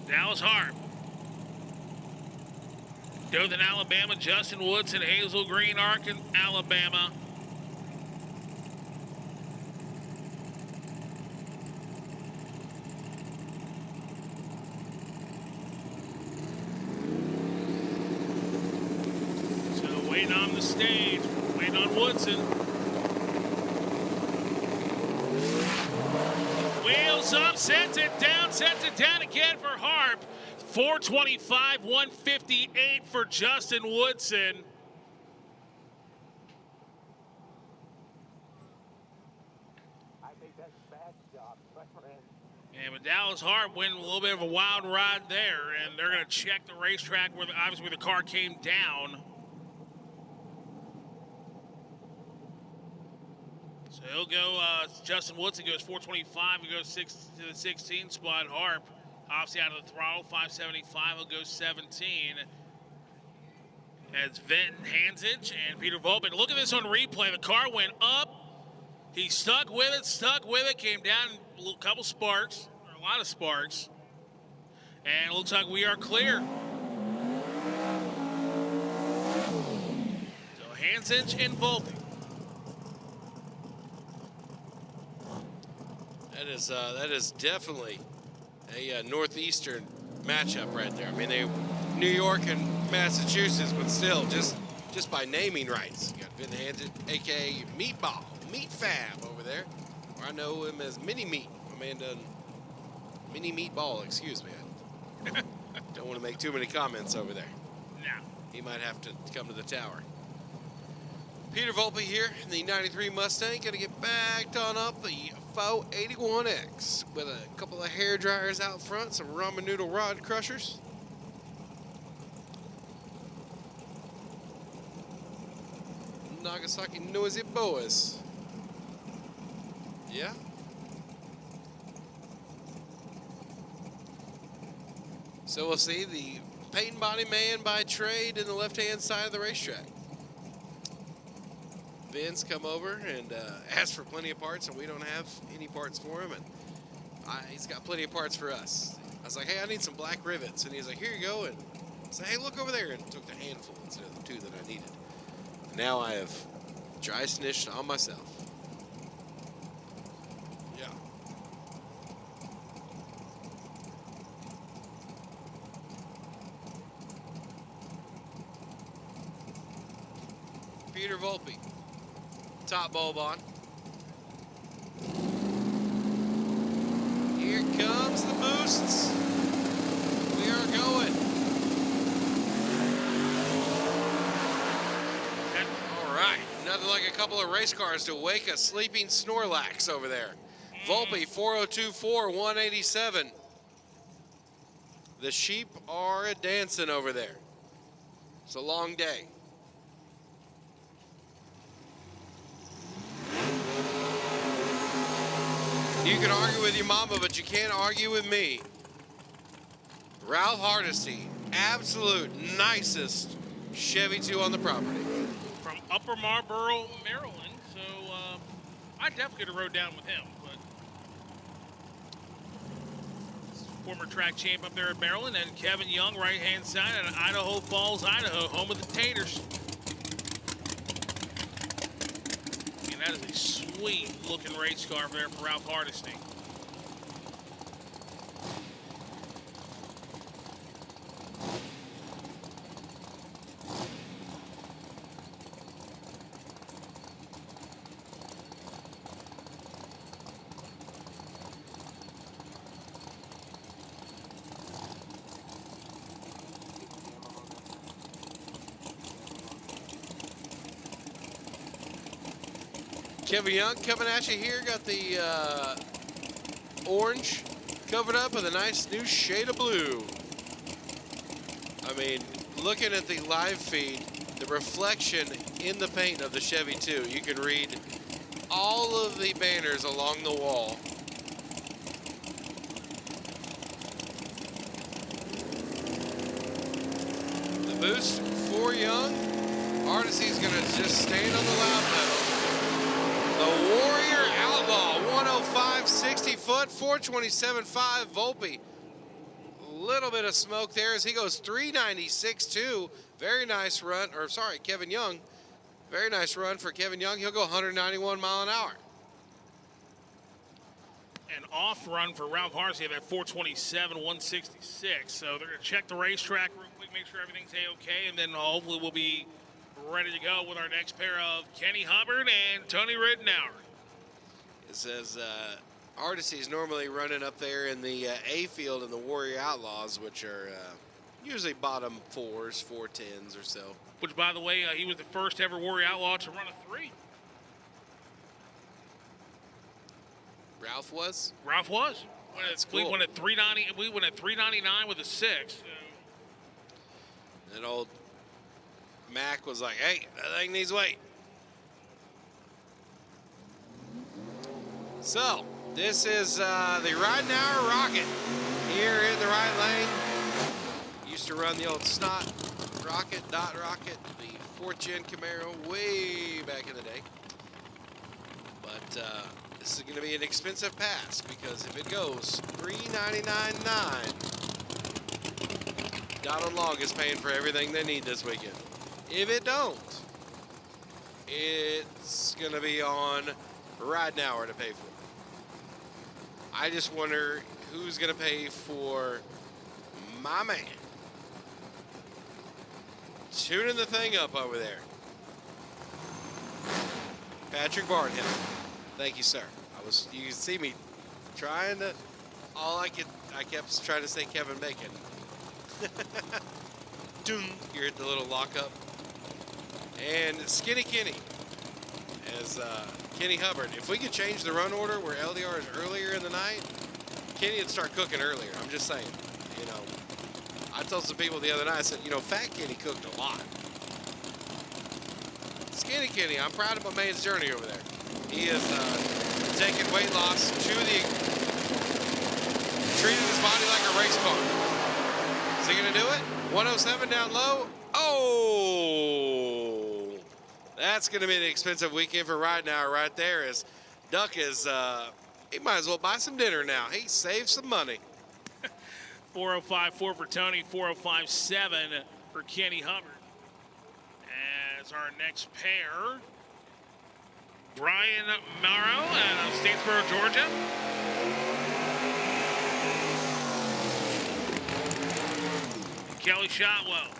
Dallas Harp. Dothan, Alabama. Justin Woodson, Hazel Green, Arkansas, Alabama. So waiting on the stage, waiting on Woodson. Wheels up, sets it down again for Harp. 425, 158 for Justin Woodson. I think that's a bad job, my friend. And with Dallas Harp winning a little bit of a wild ride there, and they're going to check the racetrack where obviously the car came down. So he'll go, Justin Woodson goes 425, he goes to the 16 spot. Harp, obviously out of the throttle, 575, he'll go 17. As Vinton Hansich and Peter Volkman. Look at this on replay. The car went up. He stuck with it, came down a couple sparks, or a lot of sparks. And it looks like we are clear. So Hansich and Volpe. That is definitely a northeastern matchup right there. I mean, they New York and Massachusetts, but still, just by naming rights. You got Vin Hansen, a.k.a. Meatball, Meat Fab over there. Or I know him as Mini Meat. My man done Mini Meatball, excuse me. I don't want to make too many comments over there. No. He might have to come to the tower. Peter Volpe here in the 93 Mustang, gonna get backed on up the 481X with a couple of hair dryers out front, some ramen noodle rod crushers. Nagasaki Noisy Boys. Yeah. So we'll see the paint and body man by trade in the left-hand side of the racetrack. Vince come over and ask for plenty of parts, and we don't have any parts for him. And he's got plenty of parts for us. I was like, hey, I need some black rivets. And he's like, here you go. And I said, hey, look over there. And took the handful instead of the two that I needed. Now I have dry snitched on myself. Yeah. Peter Volpe. Top bulb on. Here comes the boosts. We are going. All right. Nothing like a couple of race cars to wake a sleeping Snorlax over there. Volpe 4024, 187. The sheep are a-dancing over there. It's a long day. You can argue with your mama, but you can't argue with me. Ralph Hardesty, absolute nicest Chevy 2 on the property. From Upper Marlboro, Maryland. So I definitely could have rode down with him. But former track champ up there in Maryland, and Kevin Young, right-hand side, at Idaho Falls, Idaho, home of the Taters. And that is a sweet-looking race car there for Ralph Hardesty. Kevin Young coming at you here. Got the orange covered up with a nice new shade of blue. I mean, looking at the live feed, the reflection in the paint of the Chevy 2, you can read all of the banners along the wall. The boost for Young. Hardesty's gonna just stand on the loud pedal. The Warrior Outlaw, 105, 60 foot, 427.5 Volpe. Little bit of smoke there as he goes 396.2. Very nice run, or sorry, Kevin Young. Very nice run for Kevin Young. He'll go 191 mile an hour. An off run for Ralph Harsley at 427, 166. So they're going to check the racetrack real quick, make sure everything's A-okay, and then hopefully we'll be ready to go with our next pair of Kenny Hubbard and Tony Rittenauer. It says Artisty's normally running up there in the A field in the Warrior Outlaws, which are usually bottom 4s, 410s or so. Which, by the way, he was the first ever Warrior Outlaw to run a 3. Ralph was? Ralph was. We Cool. went at 390. We went at 399 with a 6. And old Mac was like, "Hey, that thing needs weight." So this is the Rittenauer Rocket here in the right lane. Used to run the old Snot Rocket, Dot Rocket, the 4th Gen Camaro way back in the day. But this is going to be an expensive pass because if it goes 399.9, Donald Long is paying for everything they need this weekend. If it don't, it's going to be on Rittenauer to pay for. I just wonder who's going to pay for my man tuning the thing up over there. Patrick Barnhill. Thank you, sir. You can see me trying to, I kept trying to say Kevin Bacon. You're at the little lockup. And Skinny Kenny as Kenny Hubbard. If we could change the run order where LDR is earlier in the night, Kenny would start cooking earlier. I'm just saying, you know. I told some people the other night, I said, you know, Fat Kenny cooked a lot. Skinny Kenny, I'm proud of my man's journey over there. He is taking weight loss treating his body like a race car. Is he gonna do it? 107 down low. Oh, that's gonna be an expensive weekend for Rittenauer right there. As Duck is, he might as well buy some dinner now. He saved some money. 405.4 for Tony, 405.7 for Kenny Hubbard. As our next pair, Brian Morrow out of Statesboro, Georgia. Kelly Shotwell.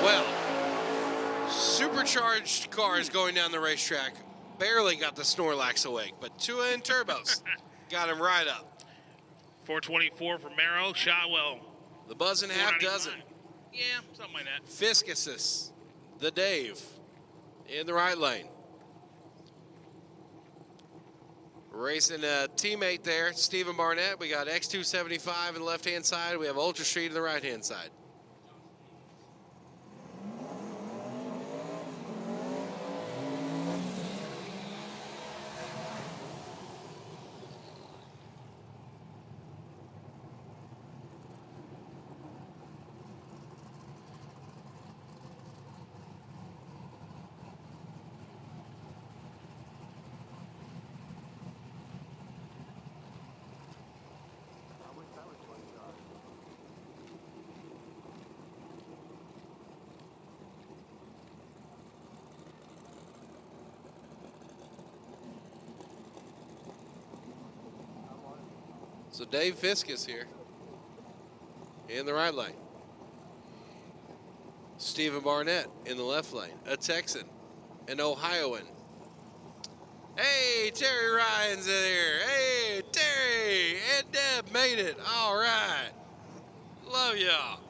Well, supercharged cars going down the racetrack barely got the Snorlax awake, but two in turbos got him right up. 424 for Merrill, Shotwell. The buzzing half dozen. Yeah, something like that. Fiscuses, the Dave, in the right lane. Racing a teammate there, Stephen Barnett. We got X275 on the left-hand side. We have Ultra Street on the right-hand side. So Dave Fiskus here in the right lane. Stephen Barnett in the left lane, a Texan, an Ohioan. Hey, Terry Ryan's in here. Hey, Terry and Deb made it. All right. Love y'all.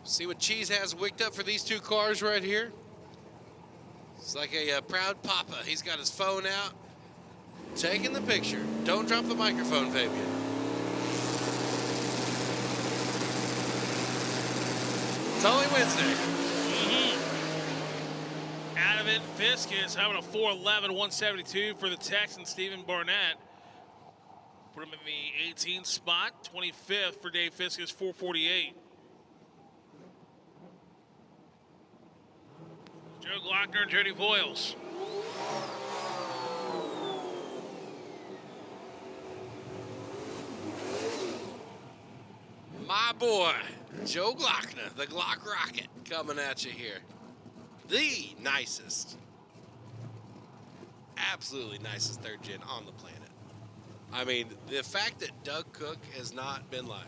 See what Cheese has wicked up for these two cars right here? It's like a proud papa. He's got his phone out, taking the picture. Don't drop the microphone, Fabian. It's only Wednesday. Out of it, Fiskus having a 4:11, 172 for the Texan, Stephen Barnett. Put him in the 18th spot, 25th for Dave Fiskus, 448. Joe Glockner and Jody Voiles. My boy, Joe Glockner, the Glock Rocket, coming at you here. The nicest, absolutely nicest third gen on the planet. I mean, the fact that Doug Cook has not been like,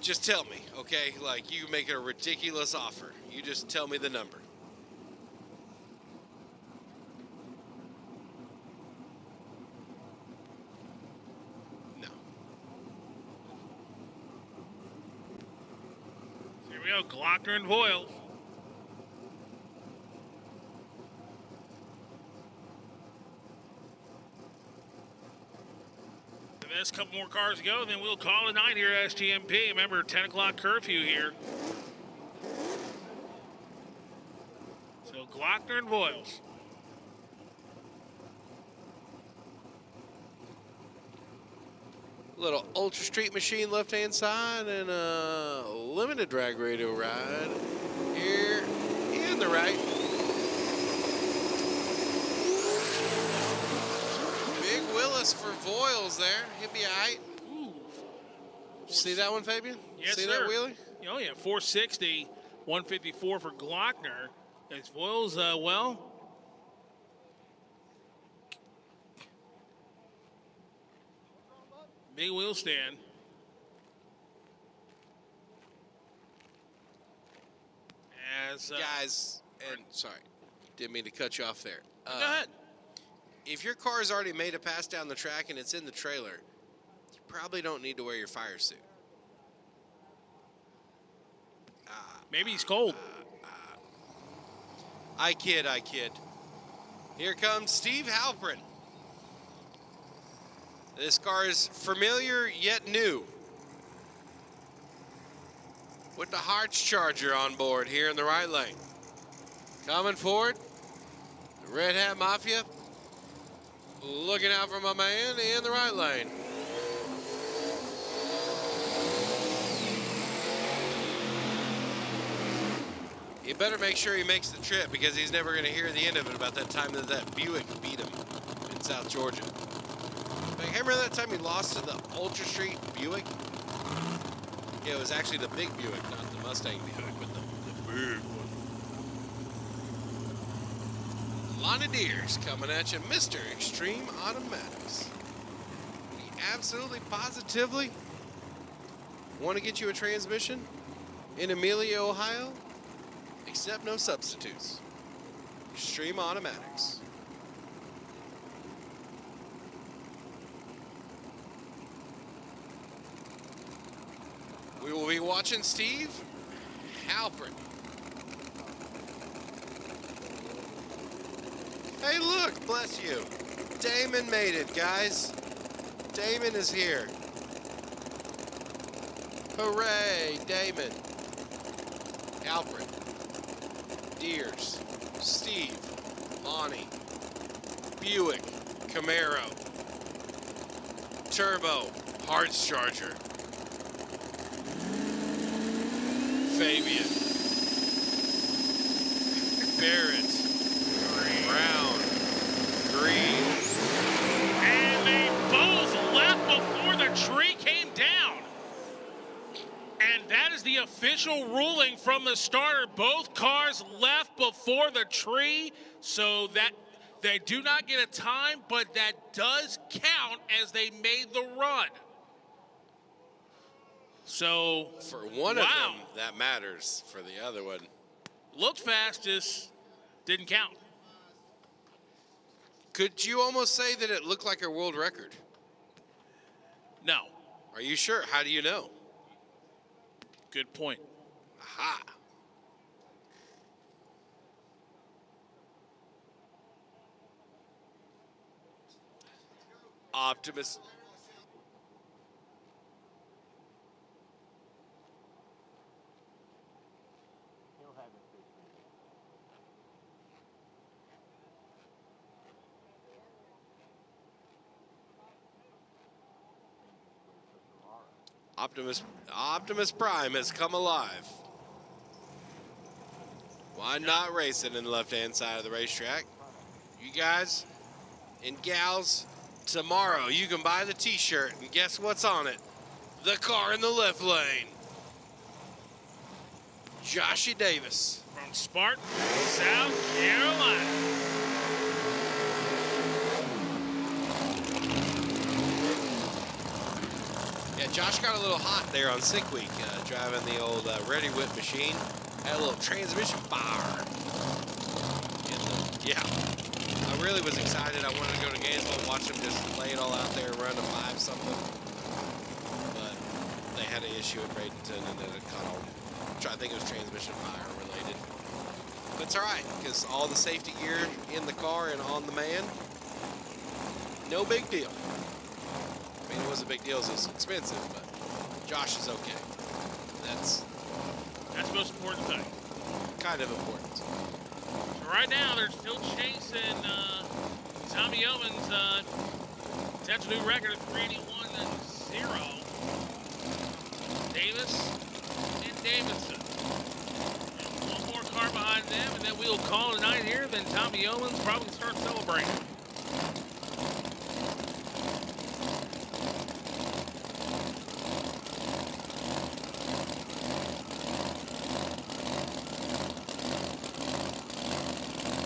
just tell me, okay? Like, you make a ridiculous offer. You just tell me the number. No. Here we go, Glockner and Voiles. There's a couple more cars to go, then we'll call it a night here at SGMP. Remember, 10 o'clock curfew here. So Glockner and Voiles. Little Ultra Street Machine left-hand side and a limited drag radio ride here in the right. Big Willis for Voiles there. He'll be all right. See that one, Fabian? Yes, See sir. that wheelie? Oh, yeah, 460, 154 for Glockner. As Voiles, well, big wheel stand. As guys, and sorry, didn't mean to cut you off there. Go ahead. If your car's already made a pass down the track and it's in the trailer, you probably don't need to wear your fire suit. Maybe he's cold. I kid. Here comes Steve Halprin. This car is familiar yet new. With the Harts Charger on board here in the right lane. Coming forward, the Red Hat Mafia. Looking out for my man in the right lane. You better make sure he makes the trip because he's never going to hear the end of it about that time that Buick beat him in South Georgia. Like, hey, remember that time he lost to the Ultra Street Buick? Yeah, it was actually the big Buick, not the Mustang Buick, but the big one. Lonnie Deers coming at you, Mr. Extreme Automatics. We absolutely, positively want to get you a transmission in Amelia, Ohio, except no substitutes. Extreme Automatics. We will be watching Steve Halprin. Hey, look, bless you. Damon made it, guys. Damon is here. Hooray, Damon. Halprin. Deers. Steve. Lonnie. Buick. Camaro. Turbo. Harts Charger. Fabian. Barrett. Brown. Green. And they both left before the tree came down. And that is is the official ruling from the starter. Both cars left before the tree, so that they do not get a time, but that does count as they made the run. So for one of them, that matters. For the other one, looked fastest, didn't count. Could you almost say that it looked like a world record? No. Are you sure? How do you know? Good point. Aha. Optimus. Optimus Prime has come alive. Why not racing in the left-hand side of the racetrack? You guys and gals, tomorrow you can buy the t-shirt and guess what's on it? The car in the left lane. Joshy Davis. From Spartan, South Carolina. Yeah, Josh got a little hot there on Sick Week, driving the old Ready Whip machine. Had a little transmission fire. Yeah, I really was excited. I wanted to go to Gainesville and watch them just lay it all out there and run a 5-something. But they had an issue at Bradenton, and then it caught on. I think it was transmission fire related. But it's all right, because all the safety gear in the car and on the man, no big deal. I mean, it was a big deal, so it's expensive, but Josh is okay. That's the most important thing. Kind of important. So right now, they're still chasing Tommy Yeoman's potential new record of 381-0. Davis and Davidson. And one more car behind them, and then we'll call it a night here. Then Tommy Yeoman's probably start celebrating.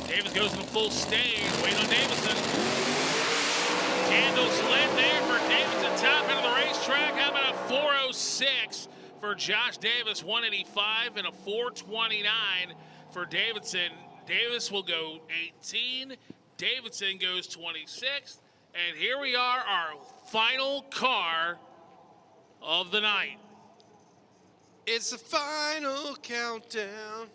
Davis goes to the full stage. Wait on Davison. Candles lit there for Davison. Top end of the racetrack. How about a 406 for Josh Davis? 185 and a 429 for Davidson. Davis will go 18. Davidson goes 26th. And here we are, our final car of the night. It's the final countdown.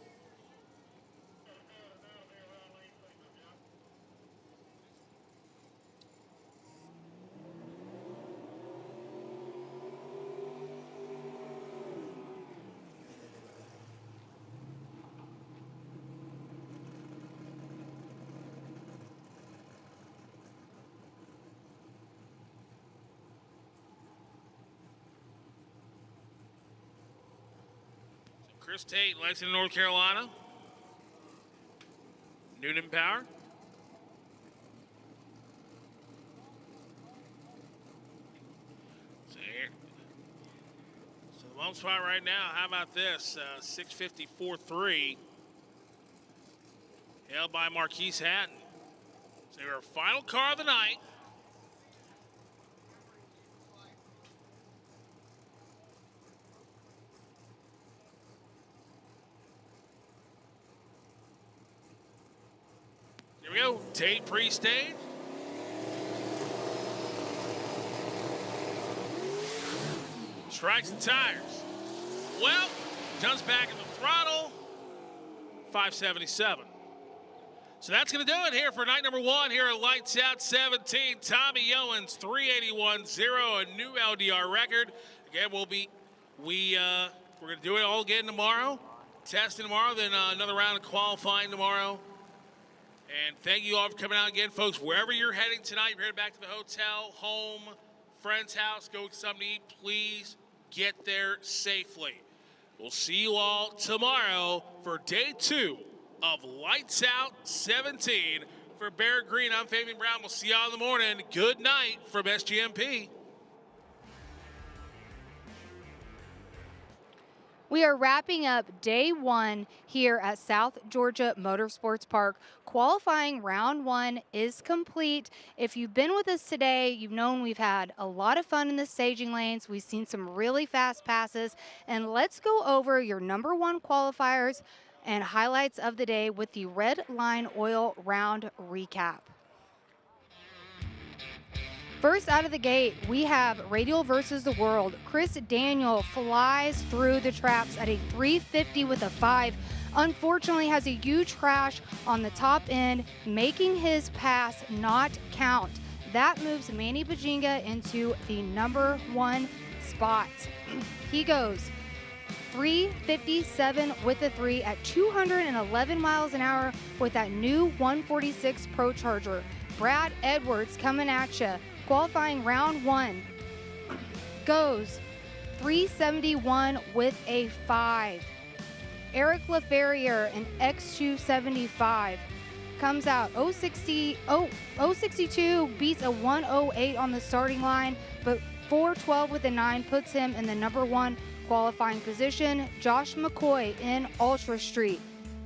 Chris Tate, Lexington, North Carolina. Noonan Power. So here. So the bump spot right now, how about this? 654.3. Held by Marquise Hatton. So our final car of the night. Here we go, Tate pre-stage. Strikes and tires. Well, jumps back in the throttle. 577. So that's going to do it here for night number one here at Lights Out 17. Tommy Owens, 381.0, a new LDR record. Again, we're going to do it all again tomorrow. Testing tomorrow, then another round of qualifying tomorrow. And thank you all for coming out again, folks. Wherever you're heading tonight, you're heading back to the hotel, home, friend's house, go get something to eat, please get there safely. We'll see you all tomorrow for day 2 of Lights Out 17. For Barrett Green, I'm Fabian Brown. We'll see y'all in the morning. Good night from SGMP. We are wrapping up day 1 here at South Georgia Motorsports Park. Qualifying round 1 is complete. If you've been with us today, you've known we've had a lot of fun in the staging lanes. We've seen some really fast passes. And let's go over your number 1 qualifiers and highlights of the day with the red line oil round recap. First out of the gate, we have Radial versus the World. Chris Daniel flies through the traps at a 350 with a 5. Unfortunately, has a huge crash on the top end, making his pass not count. That moves Manny Bajinga into the number 1 spot. He goes 357 with a 3 at 211 miles an hour with that new 146 Pro Charger. Brad Edwards coming at you. Qualifying round 1 goes 371 with a 5. Eric LaFerriere, an X275, comes out 062, beats a 108 on the starting line, but 412 with a 9 puts him in the number 1 qualifying position. Josh McCoy in Ultra Street.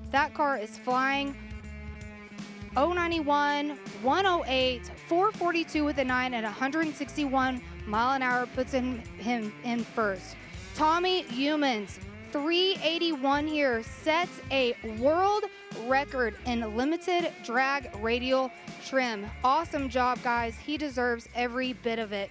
That car is flying 091, 108, 442 with a 9 at 161 mile an hour puts him in first. Tommy Humans, 381 here, sets a world record in limited drag radial trim. Awesome job, guys. He deserves every bit of it.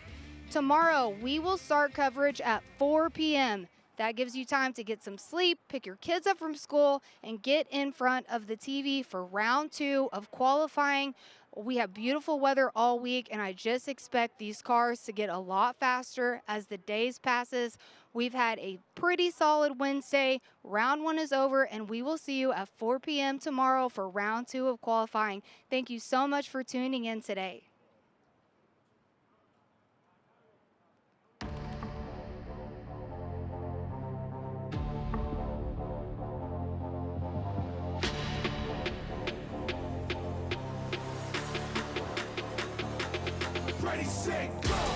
Tomorrow, we will start coverage at 4 p.m. That gives you time to get some sleep, pick your kids up from school, and get in front of the TV for round 2 of qualifying. We have beautiful weather all week, and I just expect these cars to get a lot faster as the days passes. We've had a pretty solid Wednesday. Round 1 is over, and we will see you at 4 p.m. tomorrow for round 2 of qualifying. Thank you so much for tuning in today. Ready, set, go!